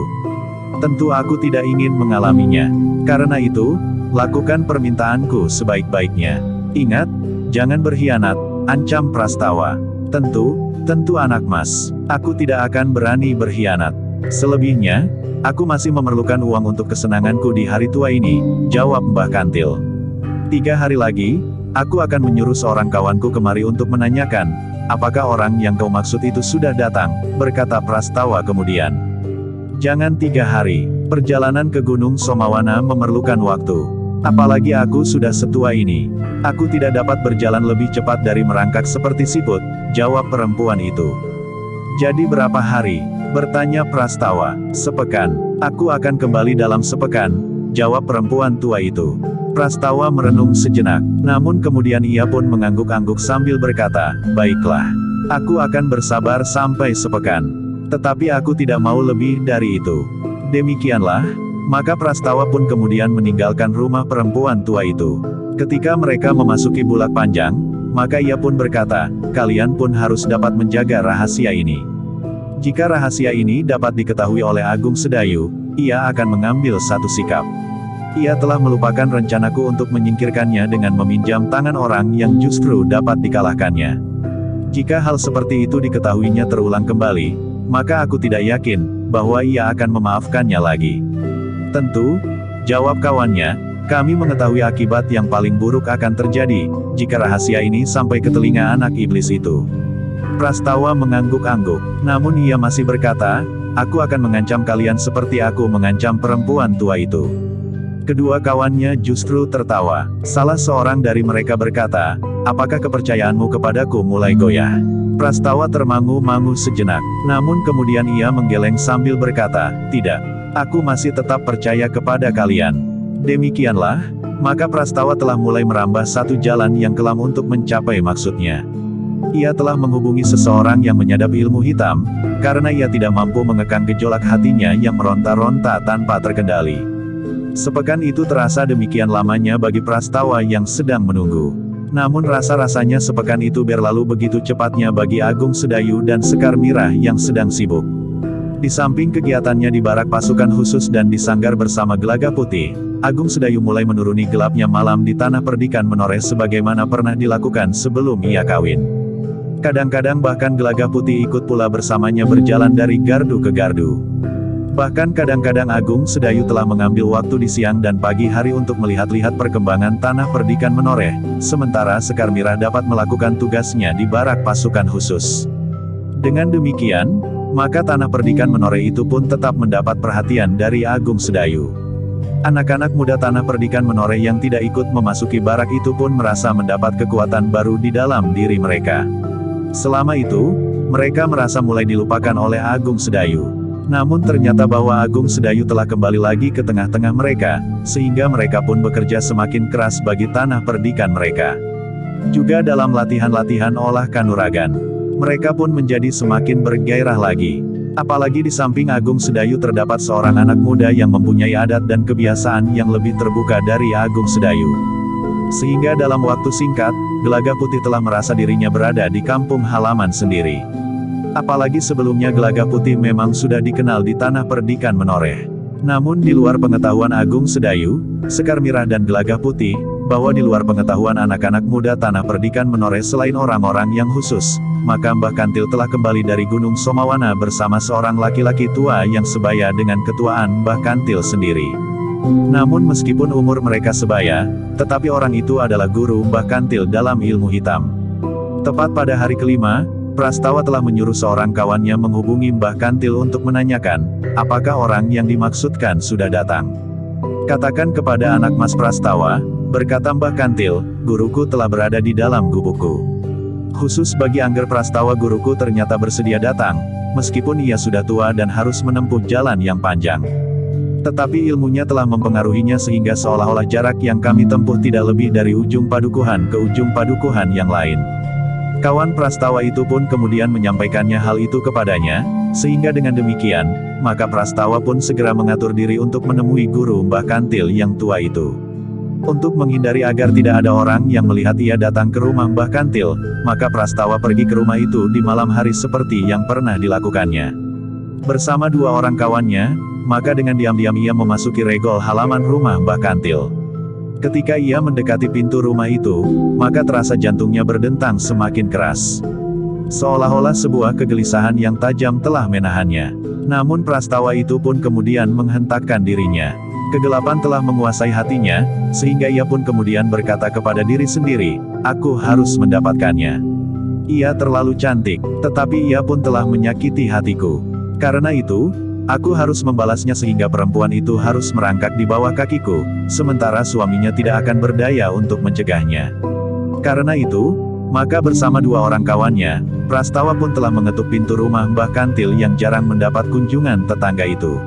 Tentu aku tidak ingin mengalaminya. Karena itu, lakukan permintaanku sebaik-baiknya. Ingat, jangan berkhianat, ancam Prastawa. Tentu anak mas, aku tidak akan berani berkhianat. Selebihnya, aku masih memerlukan uang untuk kesenanganku di hari tua ini, jawab Mbah Kantil. 3 hari lagi, Aku akan menyuruh seorang kawanku kemari untuk menanyakan, apakah orang yang kau maksud itu sudah datang, berkata Prastawa kemudian. Jangan 3 hari, perjalanan ke Gunung Somawana memerlukan waktu. Apalagi aku sudah setua ini. Aku tidak dapat berjalan lebih cepat dari merangkak seperti siput, jawab perempuan itu. Jadi berapa hari? Bertanya Prastawa. Sepekan. Aku akan kembali dalam sepekan, jawab perempuan tua itu. Prastawa merenung sejenak, namun kemudian ia pun mengangguk-angguk sambil berkata, baiklah. Aku akan bersabar sampai sepekan. Tetapi aku tidak mau lebih dari itu. Demikianlah, maka Prastawa pun kemudian meninggalkan rumah perempuan tua itu. Ketika mereka memasuki Bulak Panjang, maka ia pun berkata, kalian pun harus dapat menjaga rahasia ini. Jika rahasia ini dapat diketahui oleh Agung Sedayu, ia akan mengambil satu sikap. Ia telah melupakan rencanaku untuk menyingkirkannya dengan meminjam tangan orang yang justru dapat dikalahkannya. Jika hal seperti itu diketahuinya terulang kembali, maka aku tidak yakin bahwa ia akan memaafkannya lagi. Tentu, jawab kawannya, kami mengetahui akibat yang paling buruk akan terjadi, jika rahasia ini sampai ke telinga anak iblis itu. Prastawa mengangguk-angguk, namun ia masih berkata, aku akan mengancam kalian seperti aku mengancam perempuan tua itu. Kedua kawannya justru tertawa. Salah seorang dari mereka berkata, apakah kepercayaanmu kepadaku mulai goyah? Prastawa termangu-mangu sejenak, namun kemudian ia menggeleng sambil berkata, tidak. Aku masih tetap percaya kepada kalian. Demikianlah, maka Prastawa telah mulai merambah satu jalan yang kelam untuk mencapai maksudnya. Ia telah menghubungi seseorang yang menyadap ilmu hitam, karena ia tidak mampu mengekang gejolak hatinya yang meronta-ronta tanpa terkendali. Sepekan itu terasa demikian lamanya bagi Prastawa yang sedang menunggu. Namun rasa-rasanya sepekan itu berlalu begitu cepatnya bagi Agung Sedayu dan Sekar Mirah yang sedang sibuk. Di samping kegiatannya di barak pasukan khusus dan di sanggar bersama Gelagah Putih, Agung Sedayu mulai menuruni gelapnya malam di tanah perdikan Menoreh sebagaimana pernah dilakukan sebelum ia kawin. Kadang-kadang bahkan Gelagah Putih ikut pula bersamanya berjalan dari gardu ke gardu. Bahkan kadang-kadang Agung Sedayu telah mengambil waktu di siang dan pagi hari untuk melihat-lihat perkembangan tanah perdikan Menoreh, sementara Sekar Mirah dapat melakukan tugasnya di barak pasukan khusus. Dengan demikian, maka tanah perdikan Menoreh itu pun tetap mendapat perhatian dari Agung Sedayu. Anak-anak muda tanah perdikan Menoreh yang tidak ikut memasuki barak itu pun merasa mendapat kekuatan baru di dalam diri mereka. Selama itu, mereka merasa mulai dilupakan oleh Agung Sedayu. Namun ternyata bahwa Agung Sedayu telah kembali lagi ke tengah-tengah mereka, sehingga mereka pun bekerja semakin keras bagi tanah perdikan mereka. Juga dalam latihan-latihan olah kanuragan, mereka pun menjadi semakin bergairah lagi. Apalagi di samping Agung Sedayu terdapat seorang anak muda yang mempunyai adat dan kebiasaan yang lebih terbuka dari Agung Sedayu. Sehingga dalam waktu singkat, Gelagah Putih telah merasa dirinya berada di kampung halaman sendiri. Apalagi sebelumnya Gelagah Putih memang sudah dikenal di tanah perdikan Menoreh. Namun di luar pengetahuan Agung Sedayu, Sekar Mirah dan Gelagah Putih, bahwa di luar pengetahuan anak-anak muda tanah perdikan Menoreh selain orang-orang yang khusus, maka Mbah Kantil telah kembali dari Gunung Somawana bersama seorang laki-laki tua yang sebaya dengan ketuaan Mbah Kantil sendiri. Namun meskipun umur mereka sebaya, tetapi orang itu adalah guru Mbah Kantil dalam ilmu hitam. Tepat pada hari kelima, Prastawa telah menyuruh seorang kawannya menghubungi Mbah Kantil untuk menanyakan, apakah orang yang dimaksudkan sudah datang. Katakan kepada anak Mas Prastawa, berkata Mbah Kantil, guruku telah berada di dalam gubukku. Khusus bagi Angger Prastawa guruku ternyata bersedia datang, meskipun ia sudah tua dan harus menempuh jalan yang panjang. Tetapi ilmunya telah mempengaruhinya sehingga seolah-olah jarak yang kami tempuh tidak lebih dari ujung padukuhan ke ujung padukuhan yang lain. Kawan Prastawa itu pun kemudian menyampaikannya hal itu kepadanya, sehingga dengan demikian, maka Prastawa pun segera mengatur diri untuk menemui guru Mbah Kantil yang tua itu. Untuk menghindari agar tidak ada orang yang melihat ia datang ke rumah Mbah Kantil, maka Prastawa pergi ke rumah itu di malam hari seperti yang pernah dilakukannya. Bersama dua orang kawannya, maka dengan diam-diam ia memasuki regol halaman rumah Mbah Kantil. Ketika ia mendekati pintu rumah itu, maka terasa jantungnya berdentang semakin keras. seolah-olah sebuah kegelisahan yang tajam telah menahannya. Namun prastawa itu pun kemudian menghentakkan dirinya. Kegelapan telah menguasai hatinya, sehingga ia pun kemudian berkata kepada diri sendiri, aku harus mendapatkannya. Ia terlalu cantik, tetapi ia pun telah menyakiti hatiku. Karena itu, aku harus membalasnya sehingga perempuan itu harus merangkak di bawah kakiku, sementara suaminya tidak akan berdaya untuk mencegahnya. Karena itu, maka bersama dua orang kawannya, Prastawa pun telah mengetuk pintu rumah Mbah Kantil yang jarang mendapat kunjungan tetangga itu.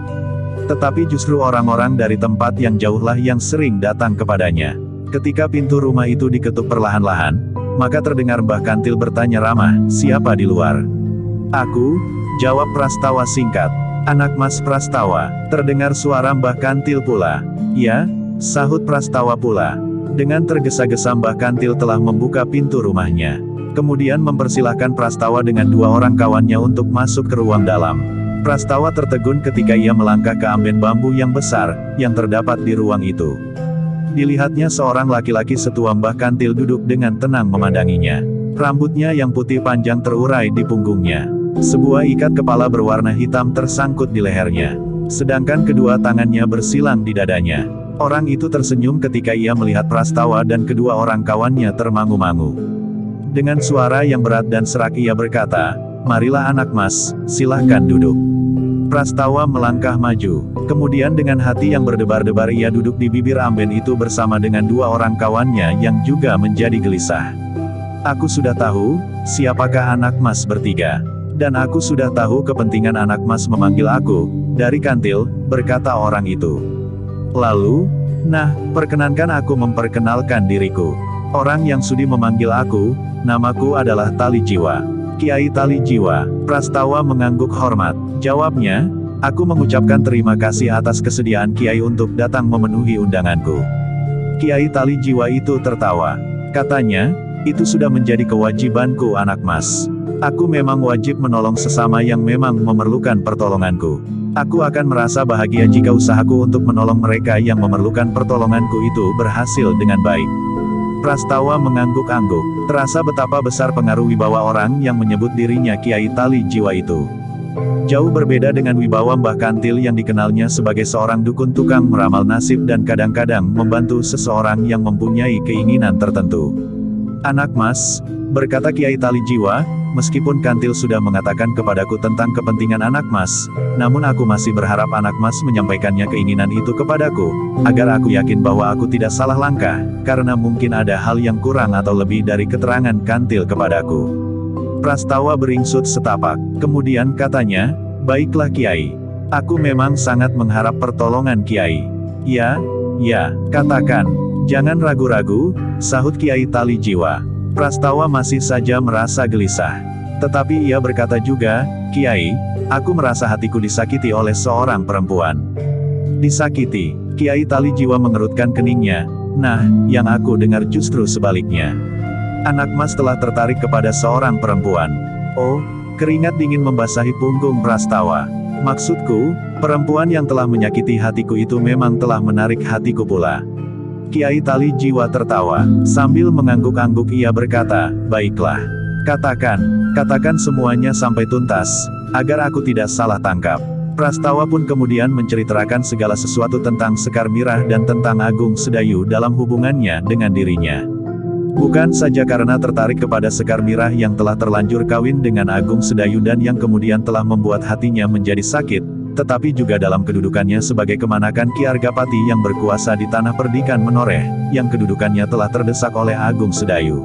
Tetapi justru orang-orang dari tempat yang jauhlah yang sering datang kepadanya. Ketika pintu rumah itu diketuk perlahan-lahan, maka terdengar Mbah Kantil bertanya ramah, siapa di luar? Aku, jawab Prastawa singkat. Anak Mas Prastawa. Terdengar suara Mbah Kantil pula. Ya, sahut Prastawa pula. Dengan tergesa-gesa Mbah Kantil telah membuka pintu rumahnya. Kemudian mempersilahkan Prastawa dengan dua orang kawannya untuk masuk ke ruang dalam. Prastawa tertegun ketika ia melangkah ke amben bambu yang besar, yang terdapat di ruang itu. Dilihatnya seorang laki-laki setua Mbah Kantil duduk dengan tenang memandanginya. Rambutnya yang putih panjang terurai di punggungnya. Sebuah ikat kepala berwarna hitam tersangkut di lehernya. Sedangkan kedua tangannya bersilang di dadanya. Orang itu tersenyum ketika ia melihat Prastawa dan kedua orang kawannya termangu-mangu. Dengan suara yang berat dan serak ia berkata, marilah anak mas, silahkan duduk. Prastawa melangkah maju. Kemudian dengan hati yang berdebar-debar ia duduk di bibir amben itu bersama dengan dua orang kawannya yang juga menjadi gelisah. Aku sudah tahu, siapakah anak mas bertiga. Dan aku sudah tahu kepentingan anak mas memanggil aku, dari Kantil, berkata orang itu. Lalu, nah, perkenankan aku memperkenalkan diriku. Orang yang sudi memanggil aku, namaku adalah Tali Jiwa. Kiai Tali Jiwa. Prastawa mengangguk hormat. Jawabnya, aku mengucapkan terima kasih atas kesediaan Kiai untuk datang memenuhi undanganku. Kiai Tali Jiwa itu tertawa. Katanya, itu sudah menjadi kewajibanku anak mas. Aku memang wajib menolong sesama yang memang memerlukan pertolonganku. Aku akan merasa bahagia jika usahaku untuk menolong mereka yang memerlukan pertolonganku itu berhasil dengan baik. Prastawa mengangguk-angguk. Terasa betapa besar pengaruh wibawa orang yang menyebut dirinya Kiai Tali Jiwa itu. Jauh berbeda dengan wibawa Mbah Kantil yang dikenalnya sebagai seorang dukun tukang meramal nasib dan kadang-kadang membantu seseorang yang mempunyai keinginan tertentu. Anak mas, berkata Kiai Tali Jiwa, meskipun Kantil sudah mengatakan kepadaku tentang kepentingan anak mas, namun aku masih berharap anak mas menyampaikannya keinginan itu kepadaku, agar aku yakin bahwa aku tidak salah langkah, karena mungkin ada hal yang kurang atau lebih dari keterangan Kantil kepadaku. Prastawa beringsut setapak, kemudian katanya, baiklah Kiai. Aku memang sangat mengharap pertolongan Kiai. Ya, katakan, jangan ragu-ragu, sahut Kiai Tali Jiwa. Prastawa masih saja merasa gelisah. Tetapi ia berkata juga, Kiai, aku merasa hatiku disakiti oleh seorang perempuan. Disakiti? Kiai Tali Jiwa mengerutkan keningnya. Nah, yang aku dengar justru sebaliknya. Anak mas telah tertarik kepada seorang perempuan. Oh, keringat dingin membasahi punggung Prastawa. Maksudku, perempuan yang telah menyakiti hatiku itu memang telah menarik hatiku pula. Kiai Tali Jiwa tertawa. Sambil mengangguk-angguk ia berkata, baiklah. Katakan semuanya sampai tuntas, agar aku tidak salah tangkap. Prastawa pun kemudian menceritakan segala sesuatu tentang Sekar Mirah dan tentang Agung Sedayu dalam hubungannya dengan dirinya. Bukan saja karena tertarik kepada Sekar Mirah yang telah terlanjur kawin dengan Agung Sedayu dan yang kemudian telah membuat hatinya menjadi sakit, tetapi juga dalam kedudukannya sebagai kemanakan Ki Argapati yang berkuasa di tanah Perdikan Menoreh, yang kedudukannya telah terdesak oleh Agung Sedayu.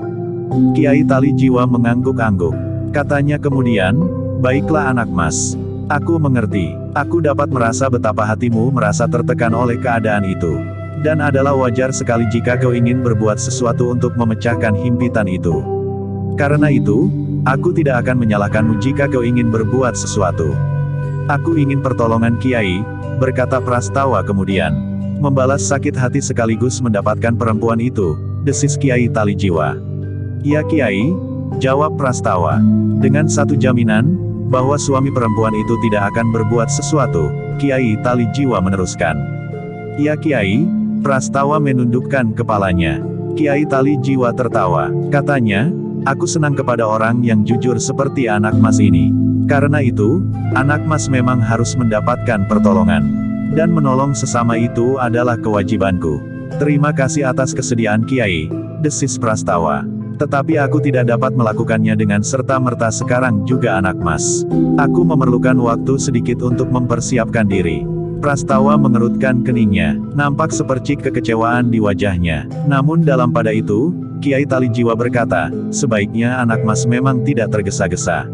Kiai Tali Jiwa mengangguk-angguk. Katanya kemudian, baiklah anak mas. Aku mengerti. Aku dapat merasa betapa hatimu merasa tertekan oleh keadaan itu. Dan adalah wajar sekali jika kau ingin berbuat sesuatu untuk memecahkan himpitan itu. Karena itu, aku tidak akan menyalahkanmu jika kau ingin berbuat sesuatu. Aku ingin pertolongan Kiai, berkata Prastawa kemudian. Membalas sakit hati sekaligus mendapatkan perempuan itu, desis Kiai Tali Jiwa. Ya Kiai, jawab Prastawa. Dengan satu jaminan, bahwa suami perempuan itu tidak akan berbuat sesuatu, Kiai Tali Jiwa meneruskan. Ya Kiai, Prastawa menundukkan kepalanya. Kiai Tali Jiwa tertawa. Katanya, Aku senang kepada orang yang jujur seperti anak mas ini. Karena itu, anak mas memang harus mendapatkan pertolongan. Dan menolong sesama itu adalah kewajibanku. Terima kasih atas kesediaan Kiai, desis Prastawa. Tetapi aku tidak dapat melakukannya dengan serta-merta sekarang juga anak mas. Aku memerlukan waktu sedikit untuk mempersiapkan diri. Prastawa mengerutkan keningnya, nampak sepercik kekecewaan di wajahnya. Namun dalam pada itu, Kiai Talijiwa berkata, sebaiknya anak mas memang tidak tergesa-gesa.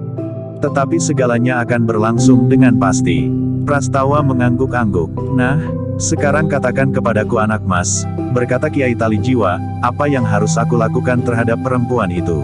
Tetapi segalanya akan berlangsung dengan pasti. Prastawa mengangguk-angguk. Nah, sekarang katakan kepadaku anak mas, berkata Kiai Talijiwa, apa yang harus aku lakukan terhadap perempuan itu?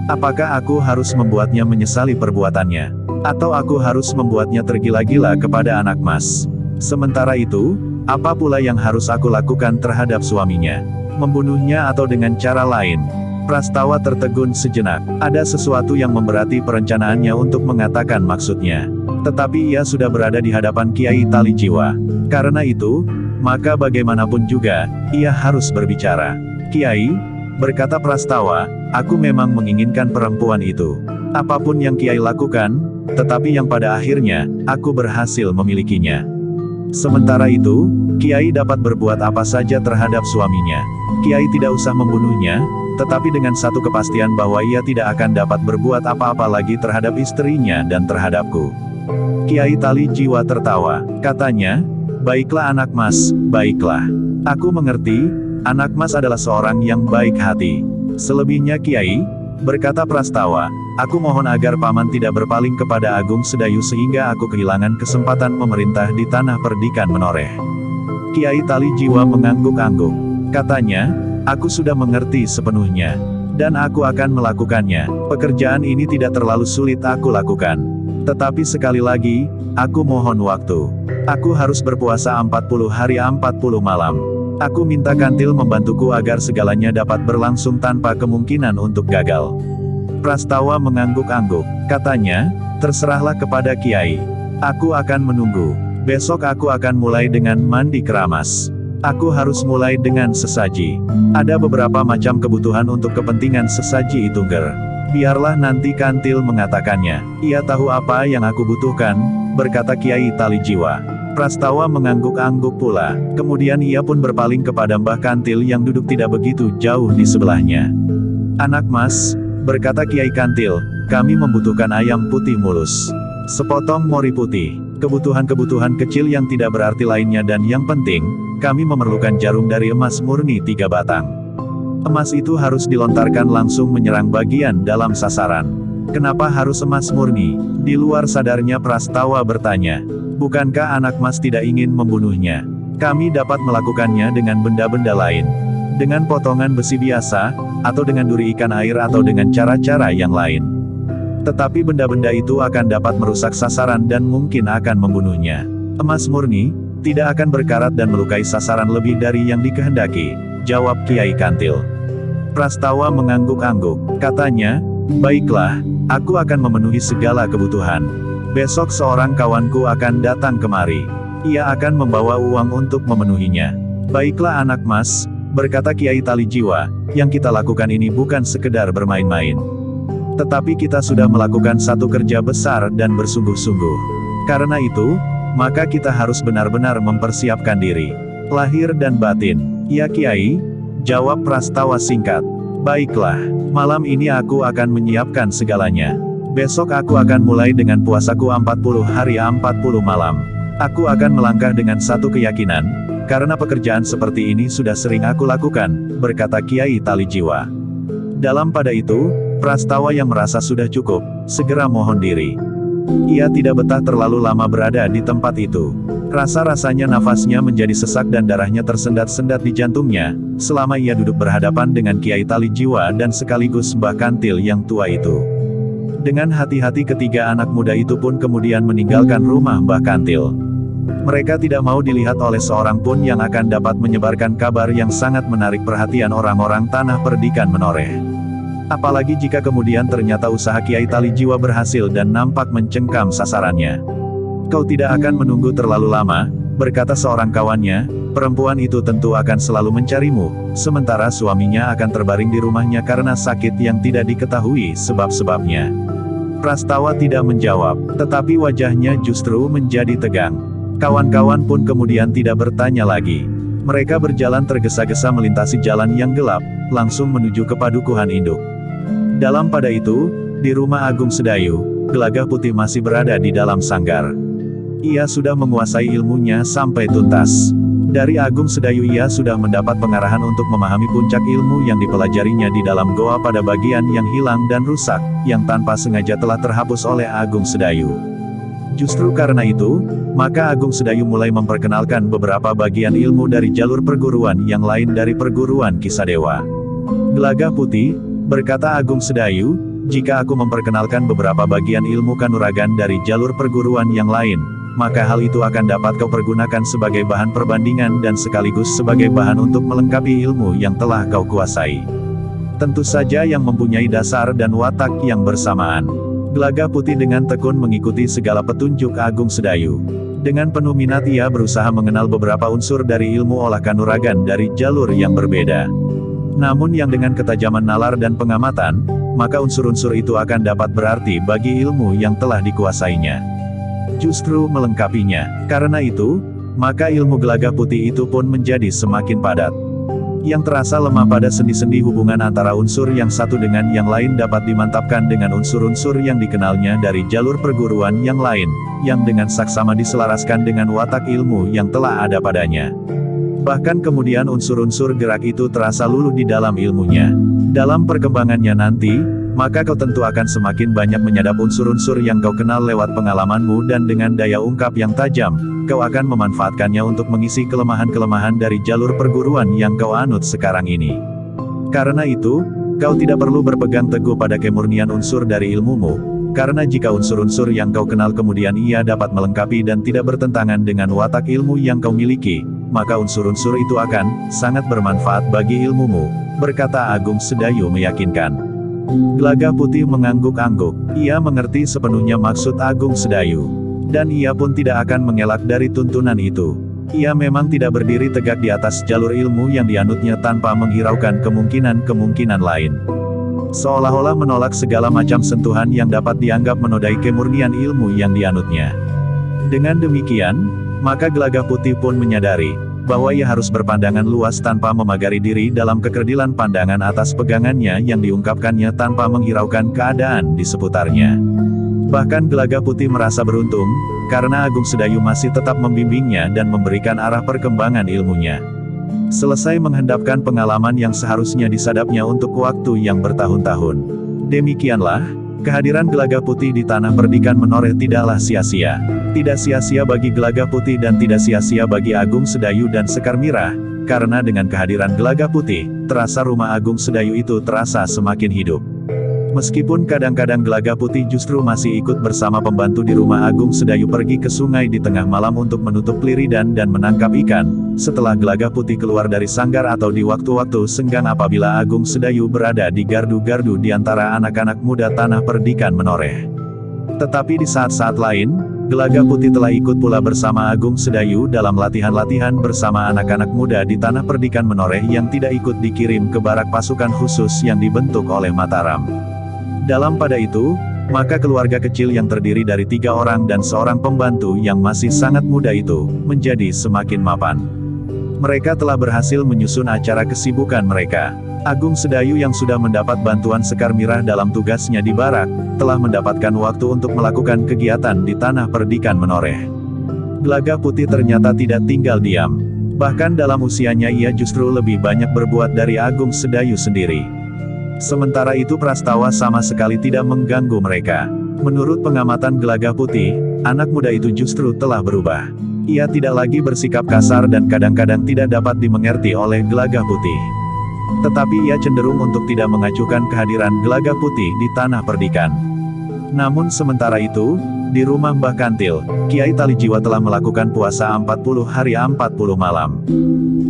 Apakah aku harus membuatnya menyesali perbuatannya? Atau aku harus membuatnya tergila-gila kepada anak mas? Sementara itu, apa pula yang harus aku lakukan terhadap suaminya? Membunuhnya atau dengan cara lain? Prastawa tertegun sejenak. Ada sesuatu yang memberati perencanaannya untuk mengatakan maksudnya. Tetapi ia sudah berada di hadapan Kiai Talijiwa. Karena itu, maka bagaimanapun juga, ia harus berbicara. Kiai, berkata Prastawa, aku memang menginginkan perempuan itu. Apapun yang Kiai lakukan, tetapi yang pada akhirnya, aku berhasil memilikinya. Sementara itu, Kiai dapat berbuat apa saja terhadap suaminya. Kiai tidak usah membunuhnya, tetapi dengan satu kepastian bahwa ia tidak akan dapat berbuat apa-apa lagi terhadap istrinya dan terhadapku. Kiai Talijiwa tertawa, katanya, baiklah anak mas, baiklah. Aku mengerti, anak mas adalah seorang yang baik hati. Selebihnya Kiai, berkata Prastawa, aku mohon agar paman tidak berpaling kepada Agung Sedayu sehingga aku kehilangan kesempatan memerintah di tanah Perdikan Menoreh. Kiai Talijiwa mengangguk-angguk. Katanya, aku sudah mengerti sepenuhnya. Dan aku akan melakukannya. Pekerjaan ini tidak terlalu sulit aku lakukan. Tetapi sekali lagi, aku mohon waktu. Aku harus berpuasa 40 hari 40 malam. Aku minta Kantil membantuku agar segalanya dapat berlangsung tanpa kemungkinan untuk gagal. Prastawa mengangguk-angguk. Katanya, terserahlah kepada Kiai. Aku akan menunggu. Besok aku akan mulai dengan mandi keramas. Aku harus mulai dengan sesaji. Ada beberapa macam kebutuhan untuk kepentingan sesaji itu ger. Biarlah nanti Kantil mengatakannya. Ia tahu apa yang aku butuhkan, berkata Kiai Talijiwa. Prastawa mengangguk-angguk pula. Kemudian ia pun berpaling kepada Mbah Kantil yang duduk tidak begitu jauh di sebelahnya. Anak mas, berkata Kiai Kantil, kami membutuhkan ayam putih mulus. Sepotong mori putih. Kebutuhan-kebutuhan kecil yang tidak berarti lainnya dan yang penting, kami memerlukan jarum dari emas murni 3 batang. Emas itu harus dilontarkan langsung menyerang bagian dalam sasaran. Kenapa harus emas murni? Di luar sadarnya Prastawa bertanya. Bukankah anak mas tidak ingin membunuhnya? Kami dapat melakukannya dengan benda-benda lain. Dengan potongan besi biasa, atau dengan duri ikan air atau dengan cara-cara yang lain. Tetapi benda-benda itu akan dapat merusak sasaran dan mungkin akan membunuhnya. Emas murni, tidak akan berkarat dan melukai sasaran lebih dari yang dikehendaki, jawab Kiai Kantil. Prastawa mengangguk-angguk. Katanya, baiklah, aku akan memenuhi segala kebutuhan. Besok seorang kawanku akan datang kemari. Ia akan membawa uang untuk memenuhinya. Baiklah anak mas, berkata Kiai Talijiwa, yang kita lakukan ini bukan sekedar bermain-main. Tetapi kita sudah melakukan satu kerja besar dan bersungguh-sungguh. Karena itu, maka kita harus benar-benar mempersiapkan diri. Lahir dan batin. Ya Kiai, jawab Prastawa singkat. Baiklah, malam ini aku akan menyiapkan segalanya. Besok aku akan mulai dengan puasaku 40 hari 40 malam. Aku akan melangkah dengan satu keyakinan, karena pekerjaan seperti ini sudah sering aku lakukan, berkata Kiai Talijiwa. Dalam pada itu, Prastawa yang merasa sudah cukup, segera mohon diri. Ia tidak betah terlalu lama berada di tempat itu. Rasa-rasanya nafasnya menjadi sesak dan darahnya tersendat-sendat di jantungnya, selama ia duduk berhadapan dengan Kiai Talijiwa dan sekaligus Mbah Kantil yang tua itu. Dengan hati-hati ketiga anak muda itu pun kemudian meninggalkan rumah Mbah Kantil. Mereka tidak mau dilihat oleh seorang pun yang akan dapat menyebarkan kabar yang sangat menarik perhatian orang-orang tanah Perdikan Menoreh. Apalagi jika kemudian ternyata usaha Kiai Talijiwa berhasil dan nampak mencengkam sasarannya. Kau tidak akan menunggu terlalu lama, berkata seorang kawannya, perempuan itu tentu akan selalu mencarimu, sementara suaminya akan terbaring di rumahnya karena sakit yang tidak diketahui sebab-sebabnya. Prastawa tidak menjawab, tetapi wajahnya justru menjadi tegang. Kawan-kawan pun kemudian tidak bertanya lagi. Mereka berjalan tergesa-gesa melintasi jalan yang gelap, langsung menuju ke padukuhan induk. Dalam pada itu, di rumah Agung Sedayu, Gelagah Putih masih berada di dalam sanggar. Ia sudah menguasai ilmunya sampai tuntas. Dari Agung Sedayu ia sudah mendapat pengarahan untuk memahami puncak ilmu yang dipelajarinya di dalam goa pada bagian yang hilang dan rusak, yang tanpa sengaja telah terhapus oleh Agung Sedayu. Justru karena itu, maka Agung Sedayu mulai memperkenalkan beberapa bagian ilmu dari jalur perguruan yang lain dari perguruan Kisadewa. Gelagah Putih, berkata Agung Sedayu, jika aku memperkenalkan beberapa bagian ilmu kanuragan dari jalur perguruan yang lain, maka hal itu akan dapat kau pergunakan sebagai bahan perbandingan dan sekaligus sebagai bahan untuk melengkapi ilmu yang telah kau kuasai. Tentu saja yang mempunyai dasar dan watak yang bersamaan. Gelagah Putih dengan tekun mengikuti segala petunjuk Agung Sedayu. Dengan penuh minat ia berusaha mengenal beberapa unsur dari ilmu olah kanuragan dari jalur yang berbeda. Namun yang dengan ketajaman nalar dan pengamatan, maka unsur-unsur itu akan dapat berarti bagi ilmu yang telah dikuasainya. Justru melengkapinya. Karena itu, maka ilmu Gelagah Putih itu pun menjadi semakin padat. Yang terasa lemah pada sendi-sendi hubungan antara unsur yang satu dengan yang lain dapat dimantapkan dengan unsur-unsur yang dikenalnya dari jalur perguruan yang lain, yang dengan saksama diselaraskan dengan watak ilmu yang telah ada padanya. Bahkan kemudian unsur-unsur gerak itu terasa luluh di dalam ilmunya. Dalam perkembangannya nanti, maka kau tentu akan semakin banyak menyadap unsur-unsur yang kau kenal lewat pengalamanmu dan dengan daya ungkap yang tajam, kau akan memanfaatkannya untuk mengisi kelemahan-kelemahan dari jalur perguruan yang kau anut sekarang ini. Karena itu, kau tidak perlu berpegang teguh pada kemurnian unsur dari ilmumu, karena jika unsur-unsur yang kau kenal kemudian ia dapat melengkapi dan tidak bertentangan dengan watak ilmu yang kau miliki, maka unsur-unsur itu akan sangat bermanfaat bagi ilmumu, berkata Agung Sedayu meyakinkan. Gelagah Putih mengangguk-angguk, ia mengerti sepenuhnya maksud Agung Sedayu. Dan ia pun tidak akan mengelak dari tuntunan itu. Ia memang tidak berdiri tegak di atas jalur ilmu yang dianutnya tanpa menghiraukan kemungkinan-kemungkinan lain. Seolah-olah menolak segala macam sentuhan yang dapat dianggap menodai kemurnian ilmu yang dianutnya. Dengan demikian, maka Gelagah Putih pun menyadari bahwa ia harus berpandangan luas tanpa memagari diri dalam kekerdilan pandangan atas pegangannya yang diungkapkannya tanpa menghiraukan keadaan di seputarnya. Bahkan Gelagah Putih merasa beruntung, karena Agung Sedayu masih tetap membimbingnya dan memberikan arah perkembangan ilmunya. Selesai menghendapkan pengalaman yang seharusnya disadapnya untuk waktu yang bertahun-tahun. Demikianlah, kehadiran Gelagah Putih di Tanah Perdikan Menoreh tidaklah sia-sia. Tidak sia-sia bagi Gelagah Putih dan tidak sia-sia bagi Agung Sedayu dan Sekar Mirah, karena dengan kehadiran Gelagah Putih, terasa rumah Agung Sedayu itu terasa semakin hidup. Meskipun kadang-kadang Gelagah Putih justru masih ikut bersama pembantu di rumah Agung Sedayu pergi ke sungai di tengah malam untuk menutup liridan dan menangkap ikan, setelah Gelagah Putih keluar dari sanggar atau di waktu-waktu senggang apabila Agung Sedayu berada di gardu-gardu di antara anak-anak muda Tanah Perdikan Menoreh. Tetapi di saat-saat lain, Gelagah Putih telah ikut pula bersama Agung Sedayu dalam latihan-latihan bersama anak-anak muda di Tanah Perdikan Menoreh yang tidak ikut dikirim ke barak pasukan khusus yang dibentuk oleh Mataram. Dalam pada itu, maka keluarga kecil yang terdiri dari 3 orang dan seorang pembantu yang masih sangat muda itu, menjadi semakin mapan. Mereka telah berhasil menyusun acara kesibukan mereka. Agung Sedayu yang sudah mendapat bantuan Sekar Mirah dalam tugasnya di barak, telah mendapatkan waktu untuk melakukan kegiatan di Tanah Perdikan Menoreh. Gelagah Putih ternyata tidak tinggal diam. Bahkan dalam usianya ia justru lebih banyak berbuat dari Agung Sedayu sendiri. Sementara itu Prastawa sama sekali tidak mengganggu mereka. Menurut pengamatan Gelagah Putih, anak muda itu justru telah berubah. Ia tidak lagi bersikap kasar dan kadang-kadang tidak dapat dimengerti oleh Gelagah Putih. Tetapi ia cenderung untuk tidak mengacuhkan kehadiran Gelagah Putih di Tanah Perdikan. Namun sementara itu, di rumah Mbah Kantil, Kiai Talijiwa telah melakukan puasa 40 hari 40 malam.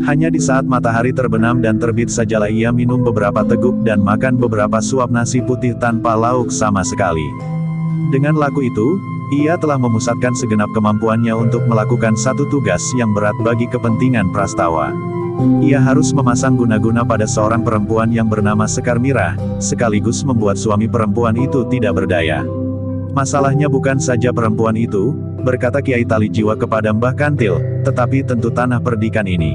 Hanya di saat matahari terbenam dan terbit sajalah ia minum beberapa teguk dan makan beberapa suap nasi putih tanpa lauk sama sekali. Dengan laku itu, ia telah memusatkan segenap kemampuannya untuk melakukan satu tugas yang berat bagi kepentingan Prastawa. Ia harus memasang guna-guna pada seorang perempuan yang bernama Sekar Mirah, sekaligus membuat suami perempuan itu tidak berdaya. Masalahnya bukan saja perempuan itu, berkata Kiai Talijiwa kepada Mbah Kantil, tetapi tentu tanah perdikan ini.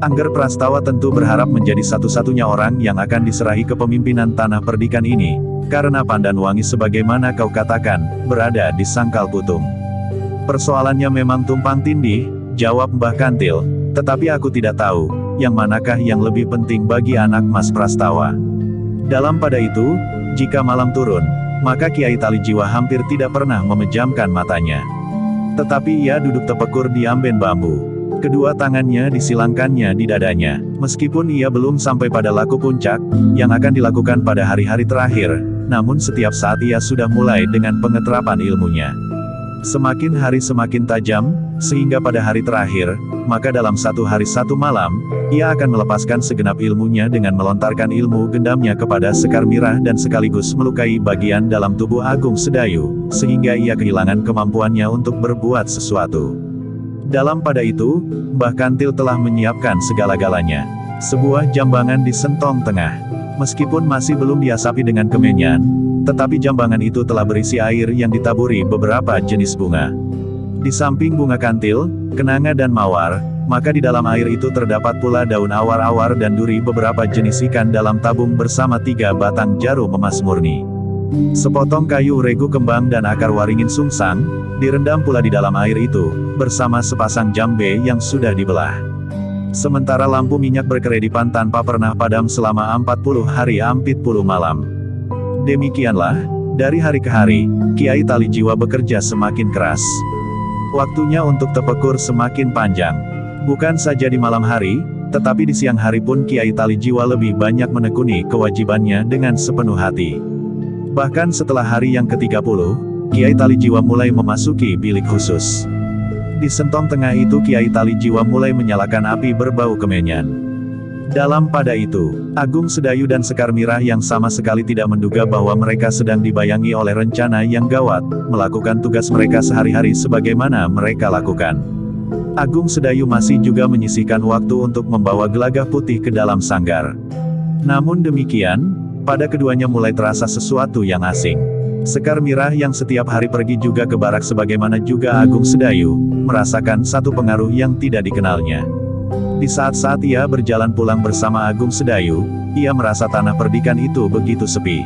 Angger Prastawa tentu berharap menjadi satu-satunya orang yang akan diserahi kepemimpinan tanah perdikan ini, karena Pandanwangi sebagaimana kau katakan, berada di Sangkal Putung. Persoalannya memang tumpang tindih, jawab Mbah Kantil, tetapi aku tidak tahu, yang manakah yang lebih penting bagi anak Mas Prastawa. Dalam pada itu, jika malam turun, maka Kiai Talijiwa hampir tidak pernah memejamkan matanya. Tetapi ia duduk tepekur di amben bambu. Kedua tangannya disilangkannya di dadanya, meskipun ia belum sampai pada laku puncak, yang akan dilakukan pada hari-hari terakhir, namun setiap saat ia sudah mulai dengan pengeterapan ilmunya. Semakin hari semakin tajam, sehingga pada hari terakhir, maka dalam satu hari satu malam, ia akan melepaskan segenap ilmunya dengan melontarkan ilmu gendamnya kepada Sekar Mirah dan sekaligus melukai bagian dalam tubuh Agung Sedayu, sehingga ia kehilangan kemampuannya untuk berbuat sesuatu. Dalam pada itu, Mbah Kantil telah menyiapkan segala-galanya. Sebuah jambangan di sentong tengah. Meskipun masih belum diasapi dengan kemenyan, tetapi jambangan itu telah berisi air yang ditaburi beberapa jenis bunga. Di samping bunga kantil, kenanga dan mawar, maka di dalam air itu terdapat pula daun awar-awar dan duri beberapa jenis ikan dalam tabung bersama 3 batang jarum emas murni. Sepotong kayu regu kembang dan akar waringin sungsang, direndam pula di dalam air itu, bersama sepasang jambe yang sudah dibelah. Sementara lampu minyak berkeredipan tanpa pernah padam selama 40 hari 40 malam. Demikianlah, dari hari ke hari, Kiai Talijiwa bekerja semakin keras. Waktunya untuk tepekur semakin panjang. Bukan saja di malam hari, tetapi di siang hari pun Kiai Talijiwa lebih banyak menekuni kewajibannya dengan sepenuh hati. Bahkan setelah hari yang ke-30, Kiai Talijiwa mulai memasuki bilik khusus. Di sentong tengah itu Kiai Talijiwa mulai menyalakan api berbau kemenyan. Dalam pada itu, Agung Sedayu dan Sekar Mirah yang sama sekali tidak menduga bahwa mereka sedang dibayangi oleh rencana yang gawat, melakukan tugas mereka sehari-hari sebagaimana mereka lakukan. Agung Sedayu masih juga menyisihkan waktu untuk membawa Gelagah Putih ke dalam sanggar. Namun demikian, pada keduanya mulai terasa sesuatu yang asing. Sekar Mirah yang setiap hari pergi juga ke barak sebagaimana juga Agung Sedayu, merasakan satu pengaruh yang tidak dikenalnya. Di saat-saat ia berjalan pulang bersama Agung Sedayu, ia merasa tanah perdikan itu begitu sepi.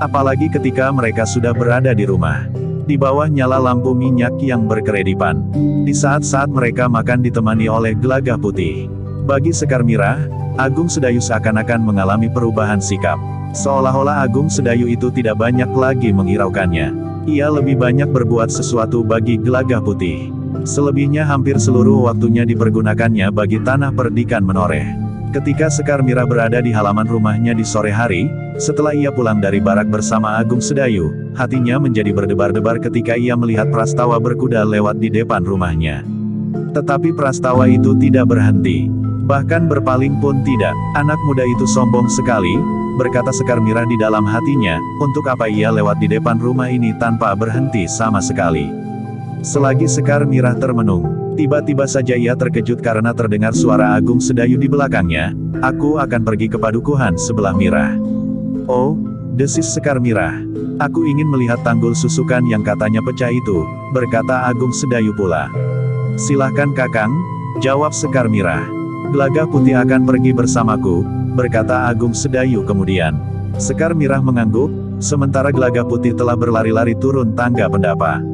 Apalagi ketika mereka sudah berada di rumah. Di bawah nyala lampu minyak yang berkeredipan. Di saat-saat mereka makan ditemani oleh Gelagah Putih. Bagi Sekar Mirah, Agung Sedayu seakan-akan mengalami perubahan sikap. Seolah-olah Agung Sedayu itu tidak banyak lagi menghiraukannya. Ia lebih banyak berbuat sesuatu bagi Gelagah Putih. Selebihnya hampir seluruh waktunya dipergunakannya bagi tanah perdikan menoreh. Ketika Sekar Mirah berada di halaman rumahnya di sore hari, setelah ia pulang dari barak bersama Agung Sedayu, hatinya menjadi berdebar-debar ketika ia melihat Prastawa berkuda lewat di depan rumahnya. Tetapi Prastawa itu tidak berhenti. Bahkan berpaling pun tidak. Anak muda itu sombong sekali, berkata Sekar Mirah di dalam hatinya, untuk apa ia lewat di depan rumah ini tanpa berhenti sama sekali. Selagi Sekar Mirah termenung, tiba-tiba saja ia terkejut karena terdengar suara Agung Sedayu di belakangnya, "Aku akan pergi ke padukuhan sebelah Mirah." "Oh," desis Sekar Mirah. "Aku ingin melihat tanggul susukan yang katanya pecah itu," berkata Agung Sedayu pula. "Silahkan Kakang," jawab Sekar Mirah. "Gelagah Putih akan pergi bersamaku," berkata Agung Sedayu kemudian. Sekar Mirah mengangguk, sementara Gelagah Putih telah berlari-lari turun tangga pendapa.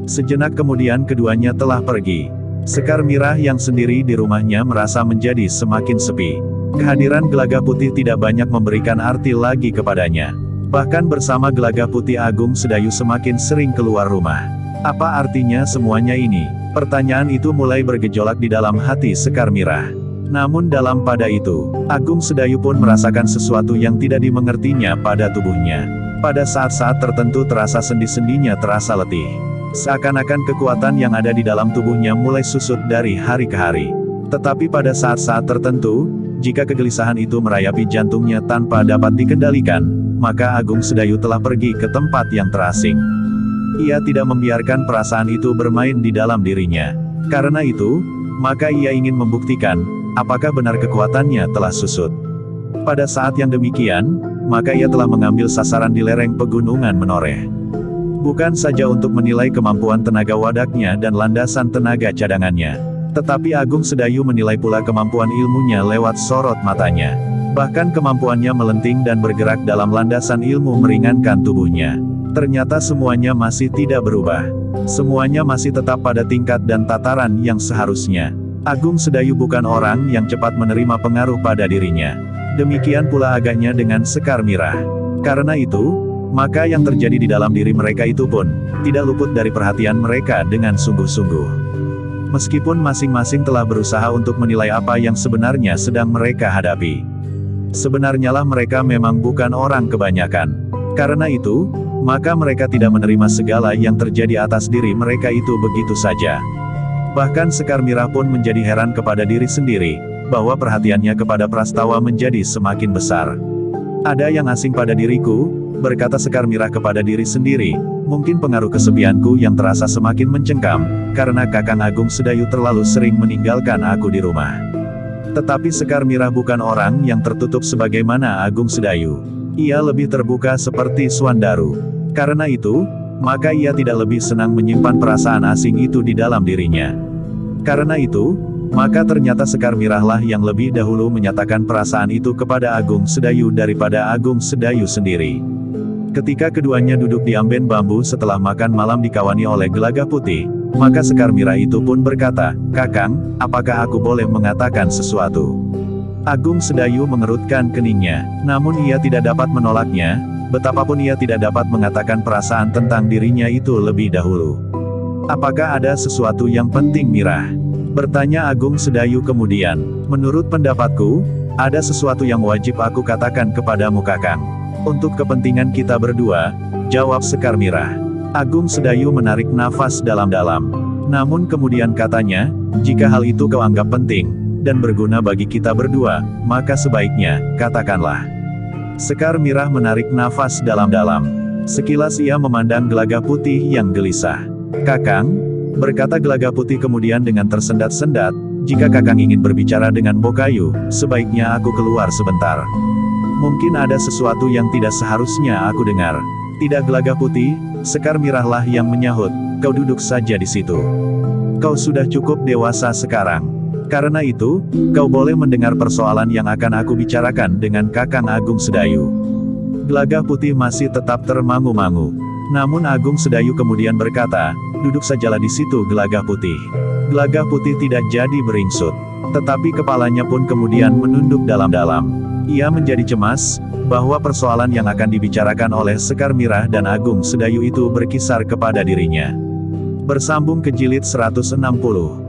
Sejenak kemudian keduanya telah pergi. Sekar Mirah yang sendiri di rumahnya merasa menjadi semakin sepi. Kehadiran Gelagah Putih tidak banyak memberikan arti lagi kepadanya. Bahkan bersama Gelagah Putih Agung Sedayu semakin sering keluar rumah. Apa artinya semuanya ini? Pertanyaan itu mulai bergejolak di dalam hati Sekar Mirah. Namun dalam pada itu, Agung Sedayu pun merasakan sesuatu yang tidak dimengertinya pada tubuhnya. Pada saat-saat tertentu terasa sendi-sendinya terasa letih. Seakan-akan kekuatan yang ada di dalam tubuhnya mulai susut dari hari ke hari. Tetapi pada saat-saat tertentu, jika kegelisahan itu merayapi jantungnya tanpa dapat dikendalikan, maka Agung Sedayu telah pergi ke tempat yang terasing. ia tidak membiarkan perasaan itu bermain di dalam dirinya. Karena itu, maka ia ingin membuktikan, apakah benar kekuatannya telah susut. Pada saat yang demikian, maka ia telah mengambil sasaran di lereng pegunungan Menoreh. Bukan saja untuk menilai kemampuan tenaga wadaknya dan landasan tenaga cadangannya, tetapi Agung Sedayu menilai pula kemampuan ilmunya lewat sorot matanya. Bahkan kemampuannya melenting dan bergerak dalam landasan ilmu meringankan tubuhnya. Ternyata semuanya masih tidak berubah. Semuanya masih tetap pada tingkat dan tataran yang seharusnya. Agung Sedayu bukan orang yang cepat menerima pengaruh pada dirinya. Demikian pula agaknya dengan Sekar Mirah. Karena itu, maka yang terjadi di dalam diri mereka itu pun tidak luput dari perhatian mereka dengan sungguh-sungguh. Meskipun masing-masing telah berusaha untuk menilai apa yang sebenarnya sedang mereka hadapi. Sebenarnya lah mereka memang bukan orang kebanyakan. Karena itu, maka mereka tidak menerima segala yang terjadi atas diri mereka itu begitu saja. Bahkan Sekar Mirah pun menjadi heran kepada diri sendiri, bahwa perhatiannya kepada Prastawa menjadi semakin besar. Ada yang asing pada diriku, berkata Sekar Mirah kepada diri sendiri, mungkin pengaruh kesepianku yang terasa semakin mencengkam, karena Kakang Agung Sedayu terlalu sering meninggalkan aku di rumah. Tetapi Sekar Mirah bukan orang yang tertutup sebagaimana Agung Sedayu. Ia lebih terbuka seperti Swandaru. Karena itu, maka ia tidak lebih senang menyimpan perasaan asing itu di dalam dirinya. Karena itu, maka ternyata Sekar Mirah lah yang lebih dahulu menyatakan perasaan itu kepada Agung Sedayu daripada Agung Sedayu sendiri. Ketika keduanya duduk di amben bambu setelah makan malam dikawani oleh Gelagah Putih, maka Sekar Mirah itu pun berkata, "Kakang, apakah aku boleh mengatakan sesuatu?" Agung Sedayu mengerutkan keningnya, namun ia tidak dapat menolaknya, betapapun ia tidak dapat mengatakan perasaan tentang dirinya itu lebih dahulu. "Apakah ada sesuatu yang penting, Mirah?" bertanya Agung Sedayu kemudian. "Menurut pendapatku, ada sesuatu yang wajib aku katakan kepadamu Kakang. Untuk kepentingan kita berdua," jawab Sekar Mirah. Agung Sedayu menarik nafas dalam-dalam. Namun kemudian katanya, "Jika hal itu kau anggap penting, dan berguna bagi kita berdua, maka sebaiknya, katakanlah." Sekar Mirah menarik nafas dalam-dalam. Sekilas ia memandang Gelagah Putih yang gelisah. "Kakang," berkata Gelagah Putih kemudian dengan tersendat-sendat, "jika Kakang ingin berbicara dengan Bokayu, sebaiknya aku keluar sebentar. Mungkin ada sesuatu yang tidak seharusnya aku dengar." "Tidak Gelagah Putih," Sekar Mirah lah yang menyahut, "kau duduk saja di situ. Kau sudah cukup dewasa sekarang. Karena itu, kau boleh mendengar persoalan yang akan aku bicarakan dengan Kakang Agung Sedayu." Gelagah Putih masih tetap termangu-mangu. Namun Agung Sedayu kemudian berkata, "Duduk sajalah di situ Gelagah Putih." Gelagah Putih tidak jadi beringsut. Tetapi kepalanya pun kemudian menunduk dalam-dalam. Ia menjadi cemas, bahwa persoalan yang akan dibicarakan oleh Sekar Mirah dan Agung Sedayu itu berkisar kepada dirinya. Bersambung ke jilid 160.